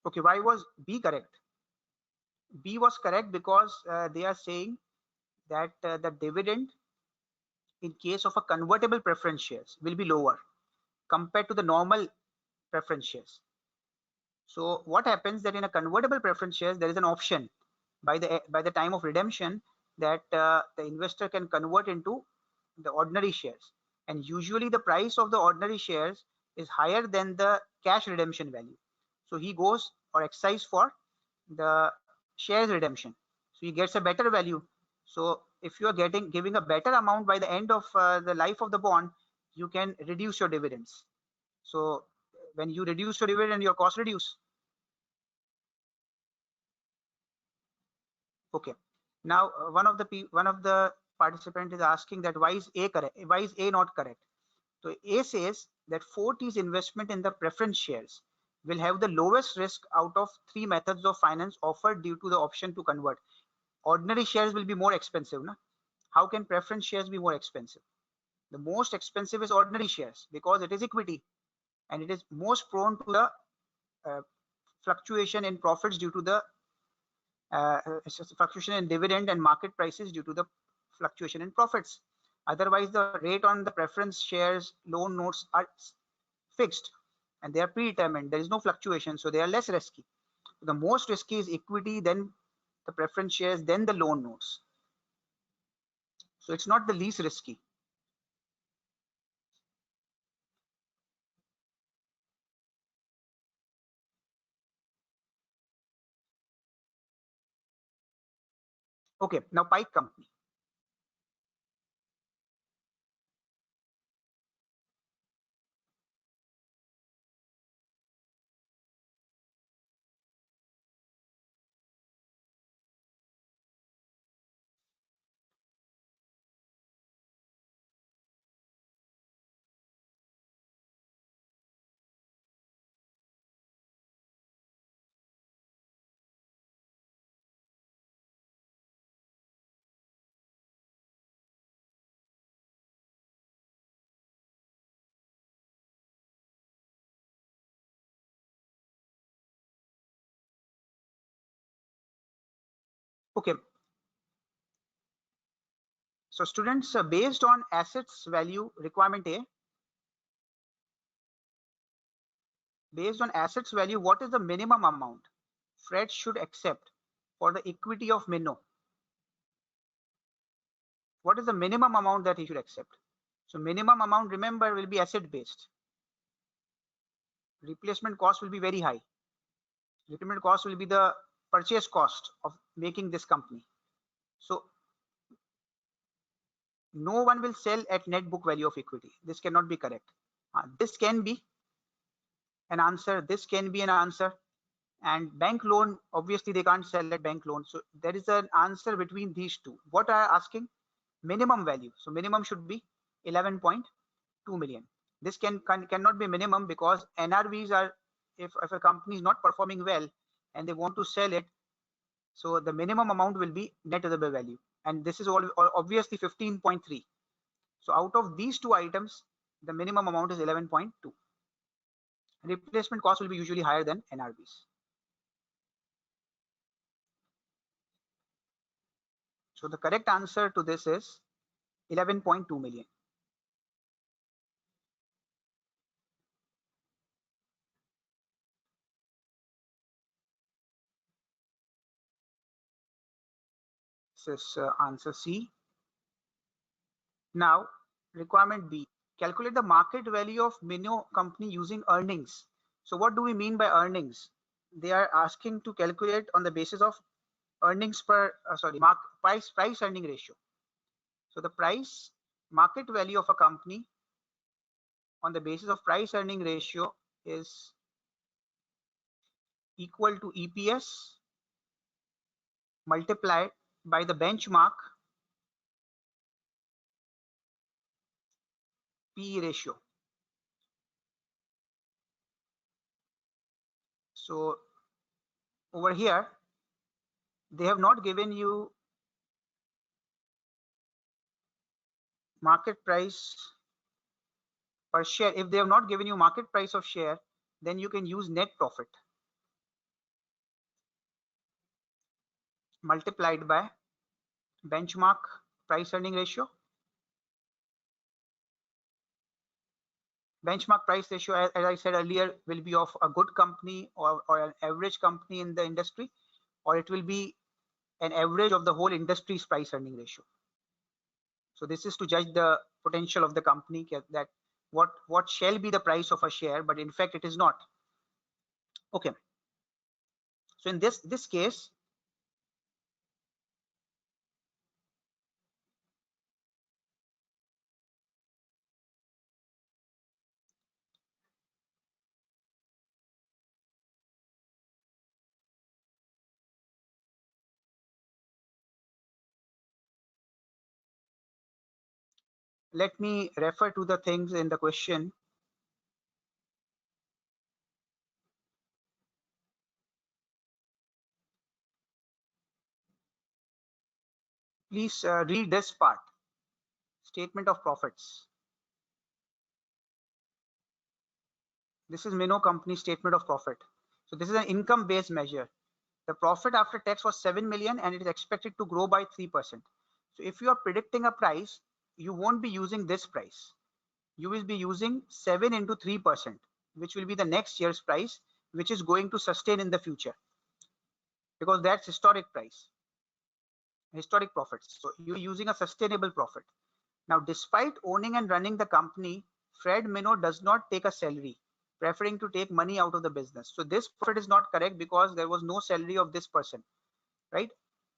S1: Okay, why was B correct? B was correct because they are saying that the dividend in case of a convertible preference shares will be lower compared to the normal preference shares. So what happens that in a convertible preference shares, there is an option by the time of redemption that the investor can convert into the ordinary shares. And usually the price of the ordinary shares is higher than the cash redemption value. So he goes or exercise for the shares redemption. So he gets a better value. So if you are giving a better amount by the end of the life of the bond, you can reduce your dividends. So when you reduce your dividend, your cost reduce. Okay. Now one of the participant is asking that why is A correct? Why is A not correct? So A says that 4T's investment in the preference shares will have the lowest risk out of 3 methods of finance offered due to the option to convert. Ordinary shares will be more expensive. Na? How can preference shares be more expensive? The most expensive is ordinary shares because it is equity and it is most prone to the uh, fluctuation in profits due to the fluctuation in dividend and market prices due to the fluctuation in profits. Otherwise, the rate on the preference shares loan notes are fixed and they are predetermined. There is no fluctuation, so they are less risky. The most risky is equity, then the preference shares, then the loan notes. So it's not the least risky. Okay, now Pike Company. Okay, so students, based on assets value requirement A, based on assets value, what is the minimum amount Fred should accept for the equity of Minnow? What is the minimum amount that he should accept? So minimum amount, remember, will be asset based. Replacement cost will be very high. Replacement cost will be the purchase cost of making this company. So no one will sell at net book value of equity. This cannot be correct. This can be an answer. This can be an answer. And bank loan, obviously they can't sell at bank loan. So there is an answer between these two. What are asking? Minimum value. So minimum should be 11.2 million. This cannot be minimum because NRVs are, if a company is not performing well and they want to sell it, so the minimum amount will be net available value, and this is all obviously 15.3. So out of these two items, the minimum amount is 11.2. Replacement cost will be usually higher than NRVs. So the correct answer to this is 11.2 million. This is answer C. Now, requirement B, calculate the market value of Mino company using earnings. So what do we mean by earnings? They are asking to calculate on the basis of earnings per, price earning ratio. So the price market value of a company on the basis of price earning ratio is equal to EPS multiplied by the benchmark PE ratio. So over here, they have not given you market price per share. If they have not given you market price of share, then you can use net profit multiplied by benchmark price earning ratio. Benchmark price ratio, as I said earlier, will be of a good company or an average company in the industry, or it will be an average of the whole industry's price earning ratio. So this is to judge the potential of the company, that what shall be the price of a share, but in fact it is not. Okay. So in this case, let me refer to the things in the question. Please read this part, statement of profits. This is Mino company statement of profit. So this is an income based measure. The profit after tax was 7 million and it is expected to grow by 3%. So if you are predicting a price, you won't be using this price. You will be using 7 into 3%, which will be the next year's price, which is going to sustain in the future, because that's historic price, historic profits. So you're using a sustainable profit. Now, despite owning and running the company, Fred Mino does not take a salary, preferring to take money out of the business. So this profit is not correct because there was no salary of this person, right?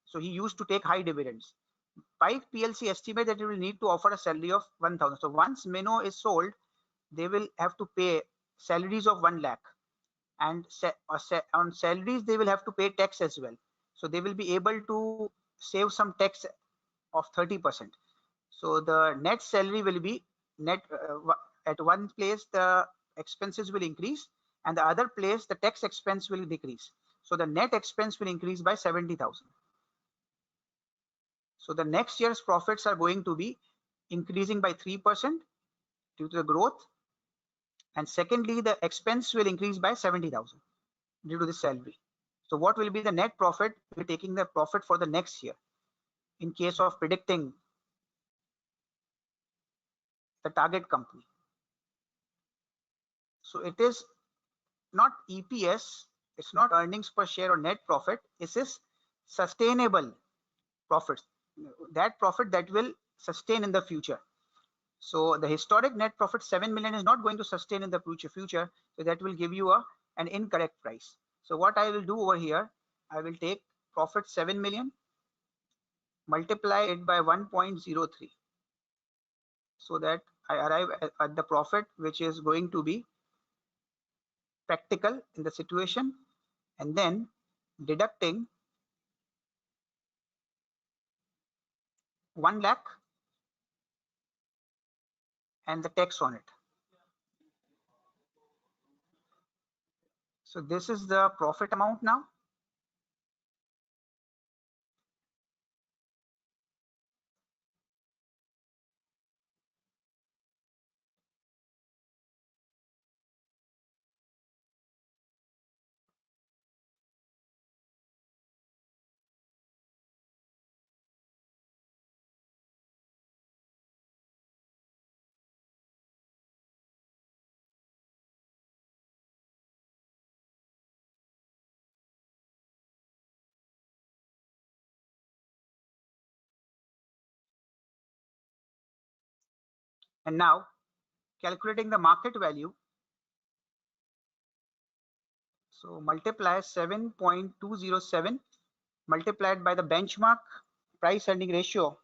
S1: So he used to take high dividends. Pike PLC estimate that it will need to offer a salary of 1,000. So once Mino is sold, they will have to pay salaries of 1 lakh, and on salaries they will have to pay tax as well. So they will be able to save some tax of 30%. So the net salary will be net, at one place the expenses will increase and the other place the tax expense will decrease. So the net expense will increase by 70,000. So the next year's profits are going to be increasing by 3% due to the growth. And secondly, the expense will increase by 70,000 due to the salary. So what will be the net profit? We're taking the profit for the next year in case of predicting the target company. So it is not EPS, it's not earnings per share or net profit. This is sustainable profits, that profit that will sustain in the future. So the historic net profit 7 million is not going to sustain in the future. So that will give you an incorrect price. So what I will do over here, I will take profit 7 million, multiply it by 1.03, so that I arrive at the profit which is going to be practical in the situation, and then deducting 1 lakh and the tax on it. So this is the profit amount now. And now calculating the market value. So multiply 7.207 multiplied by the benchmark price earning ratio.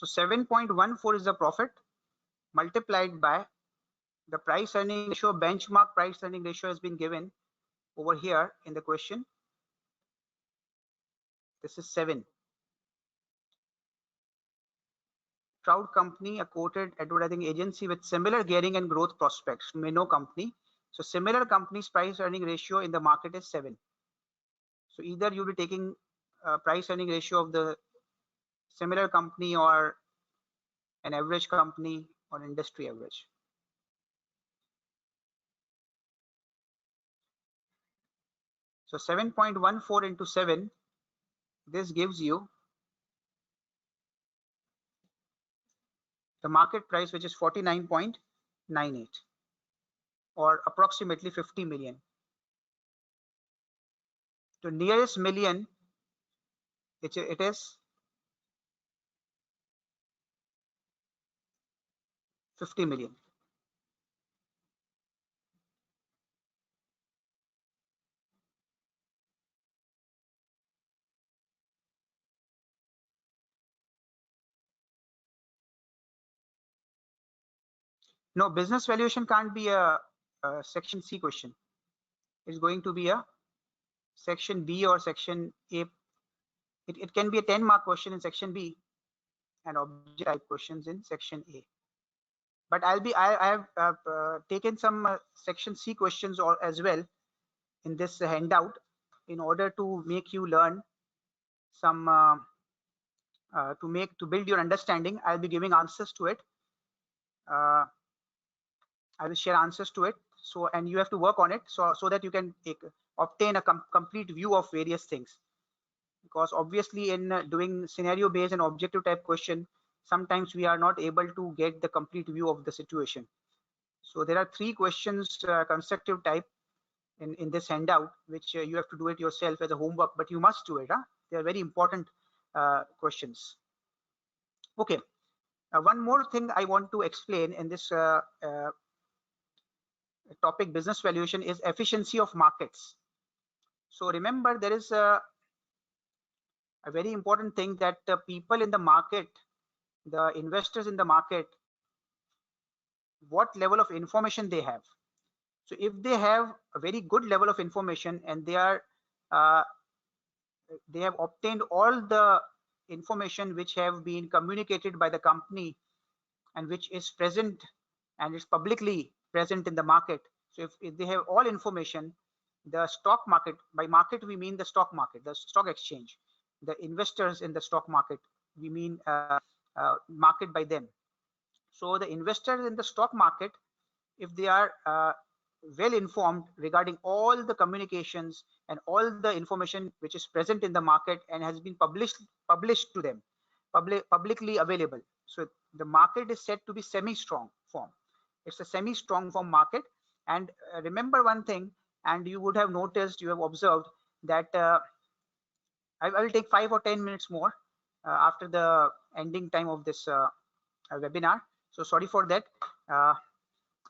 S1: So 7.14 is the profit multiplied by the price earning ratio. Benchmark price earning ratio has been given over here in the question. This is 7. Trout Company, a quoted advertising agency with similar gearing and growth prospects. You may know company. So similar companies price earning ratio in the market is 7. So either you'll be taking price earning ratio of the similar company or an average company or industry average. So 7.14 into 7, this gives you the market price, which is 49.98 or approximately 50 million. To nearest million, it is 50 million. No, business valuation can't be a section C question. It's going to be a section B or section A. It can be a 10-mark question in section B and object type questions in section A. But I have taken some section C questions or as well in this handout in order to make you learn some to build your understanding. I'll be giving answers to it. I will share answers to it. So, and you have to work on it so that you can obtain a complete view of various things. Because obviously in doing scenario based and objective type question, sometimes we are not able to get the complete view of the situation. So there are 3 questions constructive type in this handout, which you have to do it yourself as a homework, but you must do it. They are very important questions. Okay, one more thing I want to explain in this topic business valuation is efficiency of markets. So remember, there is a very important thing that people in the market, the investors in the market, what level of information they have. So if they have a very good level of information and they have obtained all the information which have been communicated by the company and which is present and is publicly present in the market. So if they have all information, the stock market, by market we mean the stock market, the stock exchange, the investors in the stock market, we mean market by them. So the investors in the stock market, if they are well informed regarding all the communications and all the information which is present in the market and has been published to them, publicly available. So the market is said to be semi-strong form. It's a semi-strong form market. And remember one thing, and you would have noticed, you have observed that I will take 5 or 10 minutes more after the ending time of this webinar. So sorry for that.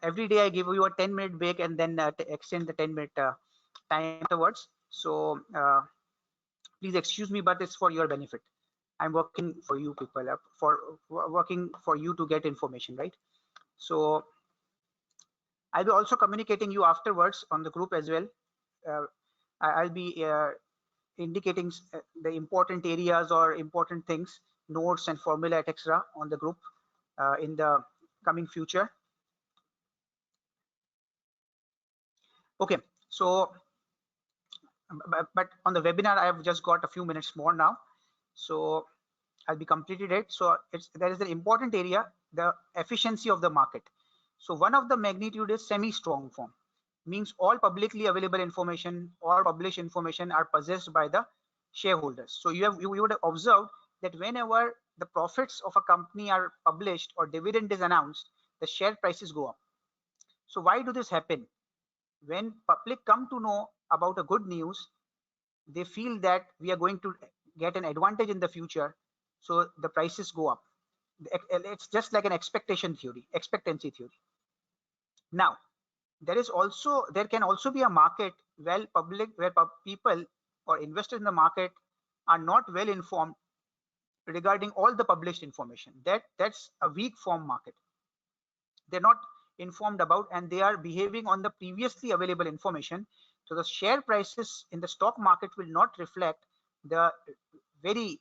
S1: Every day I give you a 10-minute break and then extend the 10-minute time afterwards. So please excuse me, but it's for your benefit. I'm working for you people, working for you to get information, right? So I'll be also communicating you afterwards on the group as well. uh, I'll be indicating the important areas or important things, notes and formula, etc. on the group in the coming future. Okay, so but on the webinar I have just got a few minutes more now, so I'll be completed it. So there is an important area, the efficiency of the market. So one of the magnitude is semi-strong form, means all publicly available information, all published information are possessed by the shareholders. So you would have observed that whenever the profits of a company are published or dividend is announced, the share prices go up. So why do this happen? When public come to know about a good news, they feel that we are going to get an advantage in the future, so the prices go up. It's just like an expectancy theory. Now there can also be a market where people or investors in the market are not well informed regarding all the published information. That's a weak form market. They're not informed about, and they are behaving on the previously available information. So the share prices in the stock market will not reflect the very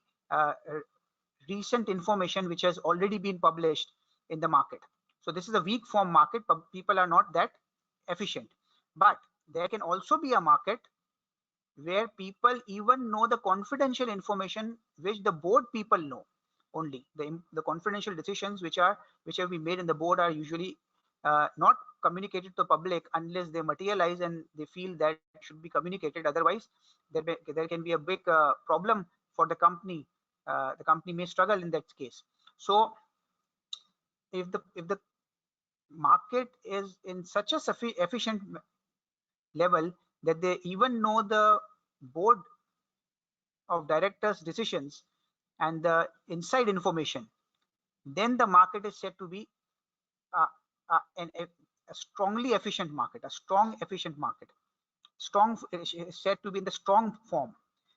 S1: recent information which has already been published in the market. So this is a weak form market, but people are not that efficient. But there can also be a market where people even know the confidential information which the board people know only. The confidential decisions which have been made in the board are usually not communicated to the public unless they materialize and they feel that should be communicated. Otherwise there can be a big problem for the company. The company may struggle in that case. So if the market is in such a efficient level that they even know the board of directors decisions and the inside information, then the market is said to be uh, a strongly efficient market, a strong efficient market. Strong is said to be in the strong form.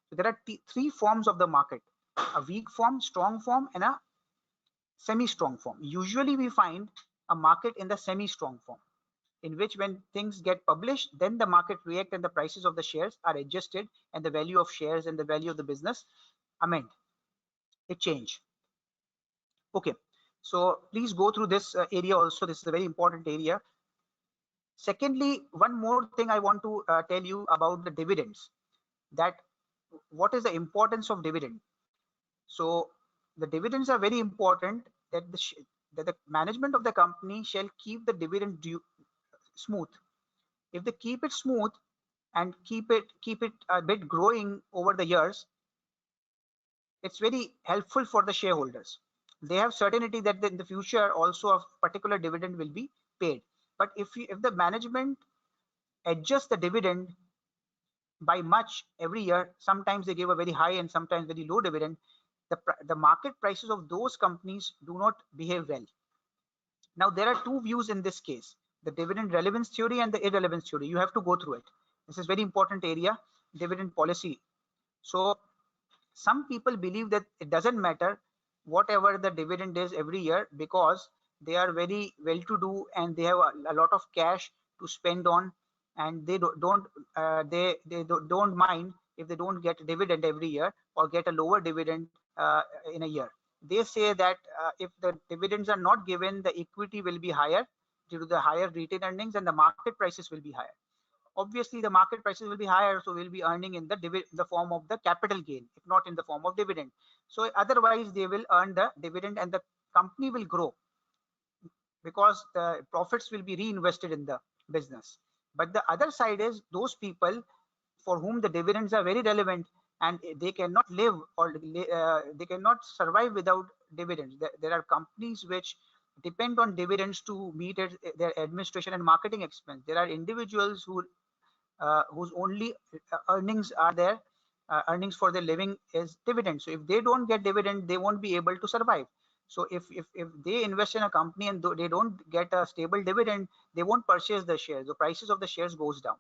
S1: So there are three forms of the market: a weak form, strong form, and a semi-strong form. Usually we find a market in the semi-strong form, in which when things get published, then the market react and the prices of the shares are adjusted and the value of shares and the value of the business amend, it change. Okay, so please go through this area also. This is a very important area. Secondly, one more thing I want to tell you about the dividends, that what is the importance of dividend. So the dividends are very important, that the management of the company shall keep the dividend due smooth. If they keep it smooth and keep it a bit growing over the years, it's very helpful for the shareholders. They have certainty that in the future also a particular dividend will be paid. But if the management adjusts the dividend by much every year, sometimes they give a very high and sometimes very low dividend, the market prices of those companies do not behave well. Now there are two views in this case: the dividend relevance theory and the irrelevance theory. You have to go through it. This is very important area, dividend policy. So some people believe that it doesn't matter whatever the dividend is every year, because they are very well to do and they have a lot of cash to spend on, and they don't mind if they don't get a dividend every year or get a lower dividend in a year. They say that if the dividends are not given, the equity will be higher due to the higher retained earnings and the market prices will be higher. Obviously the market prices will be higher, so we'll be earning in the form of the capital gain, if not in the form of dividend. So otherwise they will earn the dividend and the company will grow because the profits will be reinvested in the business. But the other side is those people for whom the dividends are very relevant and they cannot live or they cannot survive without dividends. There are companies which depend on dividends to meet their administration and marketing expense. There are individuals whose only earnings are there, earnings for their living is dividend. So if they don't get dividend, they won't be able to survive. So if they invest in a company and they don't get a stable dividend, they won't purchase the shares. The prices of the shares goes down.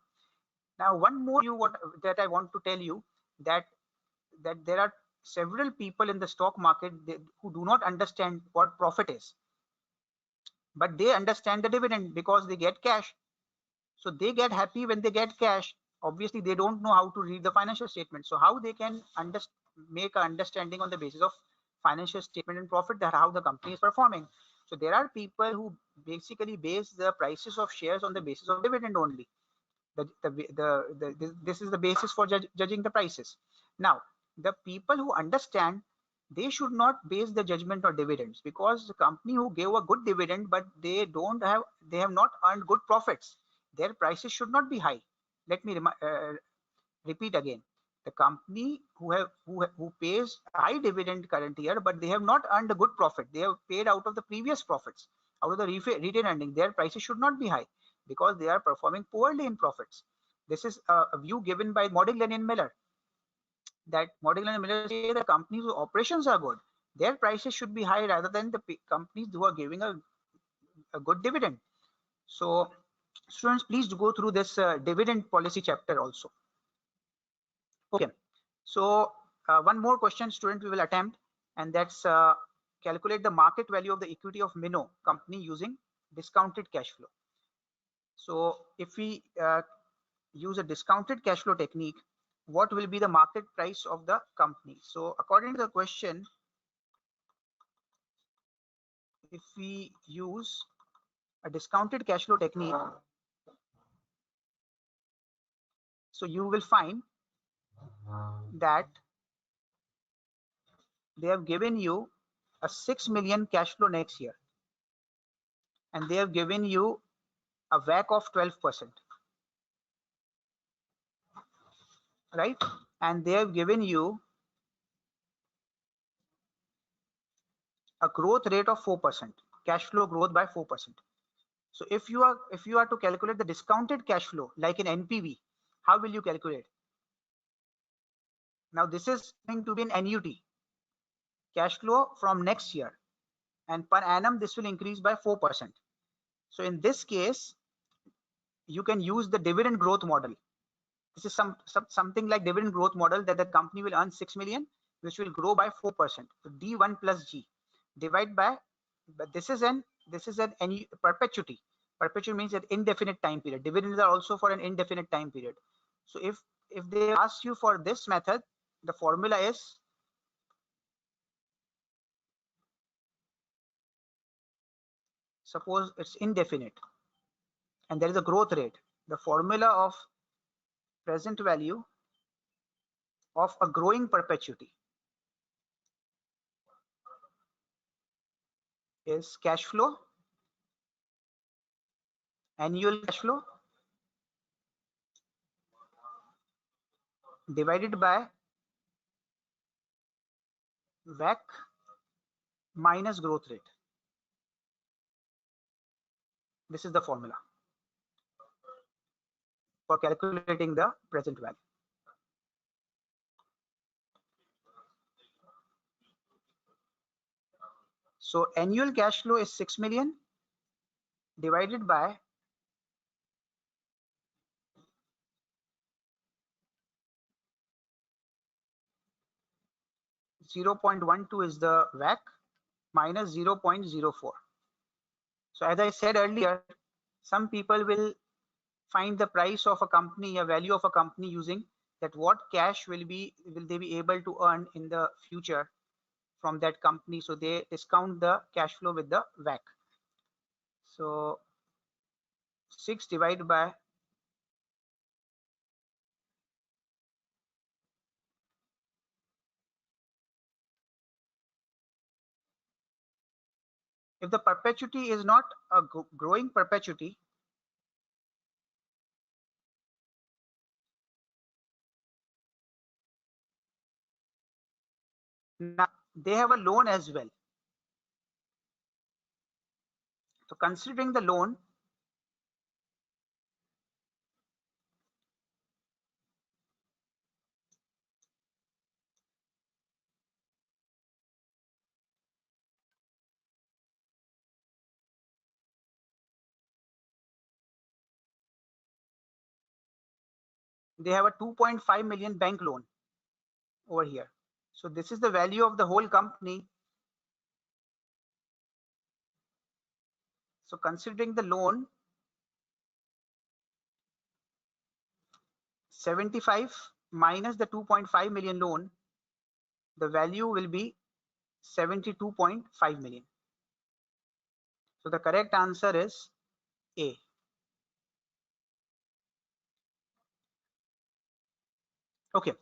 S1: Now one more view that I want to tell you, that there are several people in the stock market who do not understand what profit is, but they understand the dividend because they get cash. So they get happy when they get cash. Obviously, they don't know how to read the financial statement. So how they can make an understanding on the basis of financial statement and profit, that how the company is performing. So there are people who basically base the prices of shares on the basis of dividend only. This is the basis for judging the prices. Now, the people who understand, they should not base the judgment on dividends, because the company who gave a good dividend but they have not earned good profits, their prices should not be high. Let me repeat again. The company who pays high dividend current year, but they have not earned a good profit, they have paid out of the previous profits, out of the retained earning, their prices should not be high because they are performing poorly in profits. This is a view given by Modiglin and Miller, that Modiglin and Miller say the companies whose operations are good, their prices should be high rather than the companies who are giving a good dividend. So students, please go through this dividend policy chapter also. Okay, so one more question, student, we will attempt, and that's calculate the market value of the equity of Minnow company using discounted cash flow. So if we use a discounted cash flow technique, what will be the market price of the company? So according to the question, if we use a discounted cash flow technique, so you will find that they have given you a 6 million cash flow next year, and they have given you a WACC of 12%, right? And they have given you a growth rate of 4%, cash flow growth by 4%. So if you are to calculate the discounted cash flow like in NPV, how will you calculate? Now this is going to be an annuity, cash flow from next year, and per annum this will increase by 4%. So in this case, you can use the dividend growth model. This is something like dividend growth model, that the company will earn 6 million, which will grow by 4%. So D1 plus G divide by, but this is an perpetuity. Perpetuity means an indefinite time period. Dividends are also for an indefinite time period. So if they ask you for this method, the formula is, suppose it's indefinite and there is a growth rate. The formula of present value of a growing perpetuity is cash flow, annual cash flow, divided by WACC minus growth rate. This is the formula for calculating the present value. So annual cash flow is 6 million divided by 0.12 is the WACC minus 0.04. So as I said earlier, some people will find the price of a company, a value of a company, using that what cash will they be able to earn in the future from that company. So they discount the cash flow with the WACC. So 6 divided by if the perpetuity is not a growing perpetuity, now they have a loan as well. So considering the loan, they have a 2.5 million bank loan over here. So this is the value of the whole company. So considering the loan, 75 minus the 2.5 million loan, the value will be 72.5 million. So the correct answer is A. Okay.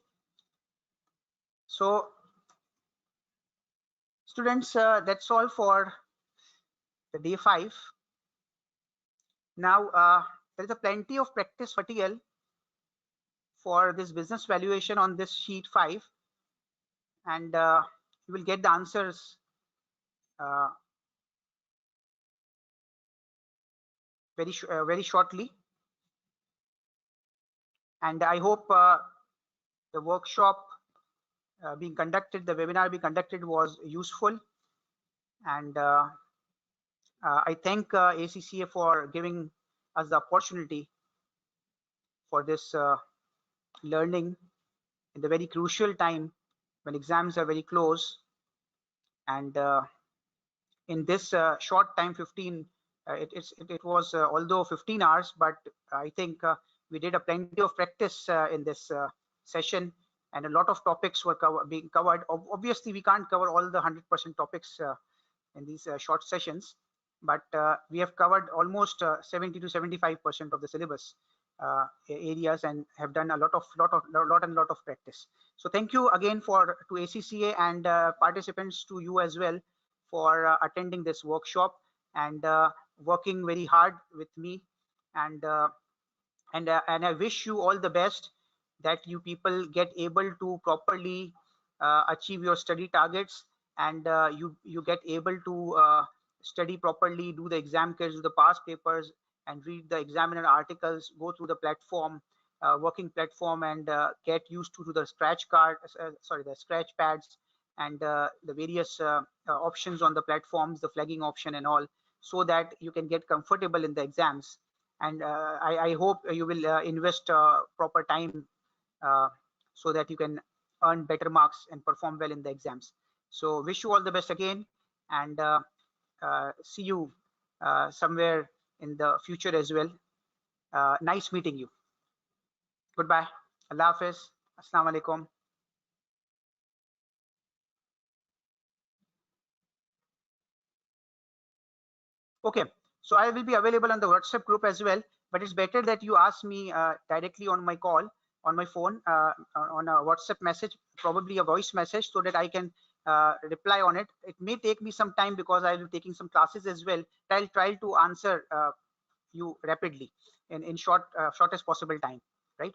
S1: So students, that's all for the day 5. Now there is a plenty of practice material for this business valuation on this sheet 5, and you will get the answers uh, very shortly. And I hope the workshop being conducted, the webinar being conducted was useful. And I thank ACCA for giving us the opportunity for this learning in the very crucial time when exams are very close. And in this short time, 15, it was although 15 hours, but I think we did a plenty of practice in this session, and a lot of topics were being covered. Obviously, we can't cover all the 100% topics in these short sessions, but we have covered almost 70 to 75% of the syllabus areas, and have done a lot of practice. So thank you again to ACCA and participants, to you as well, for attending this workshop and working very hard with me. And and I wish you all the best, that you people get able to properly achieve your study targets, and you get able to study properly, do the exam quiz, do the past papers, and read the examiner articles, go through the platform, working platform, and get used to the the scratch pads, and the various options on the platforms, the flagging option and all, so that you can get comfortable in the exams. And I hope you will invest proper time so that you can earn better marks and perform well in the exams. So wish you all the best again, and see you somewhere in the future as well. Nice meeting you. Goodbye. Allah Hafiz. Assalamu alaikum. Okay, so I will be available on the WhatsApp group as well, but it's better that you ask me directly on my call, on my phone, on a WhatsApp message, probably a voice message, so that I can reply on it. It may take me some time because I will be taking some classes as well. I'll try to answer you rapidly in shortest possible time, right?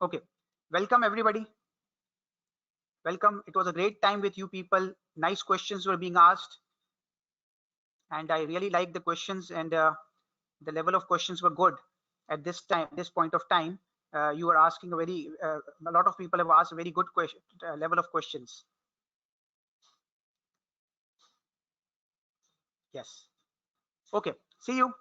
S1: Okay, welcome everybody. Welcome. It was a great time with you people. Nice questions were being asked, and I really like the questions, and the level of questions were good at this point of time. You were asking a lot of people have asked a very good level of questions. Yes. Okay, see you.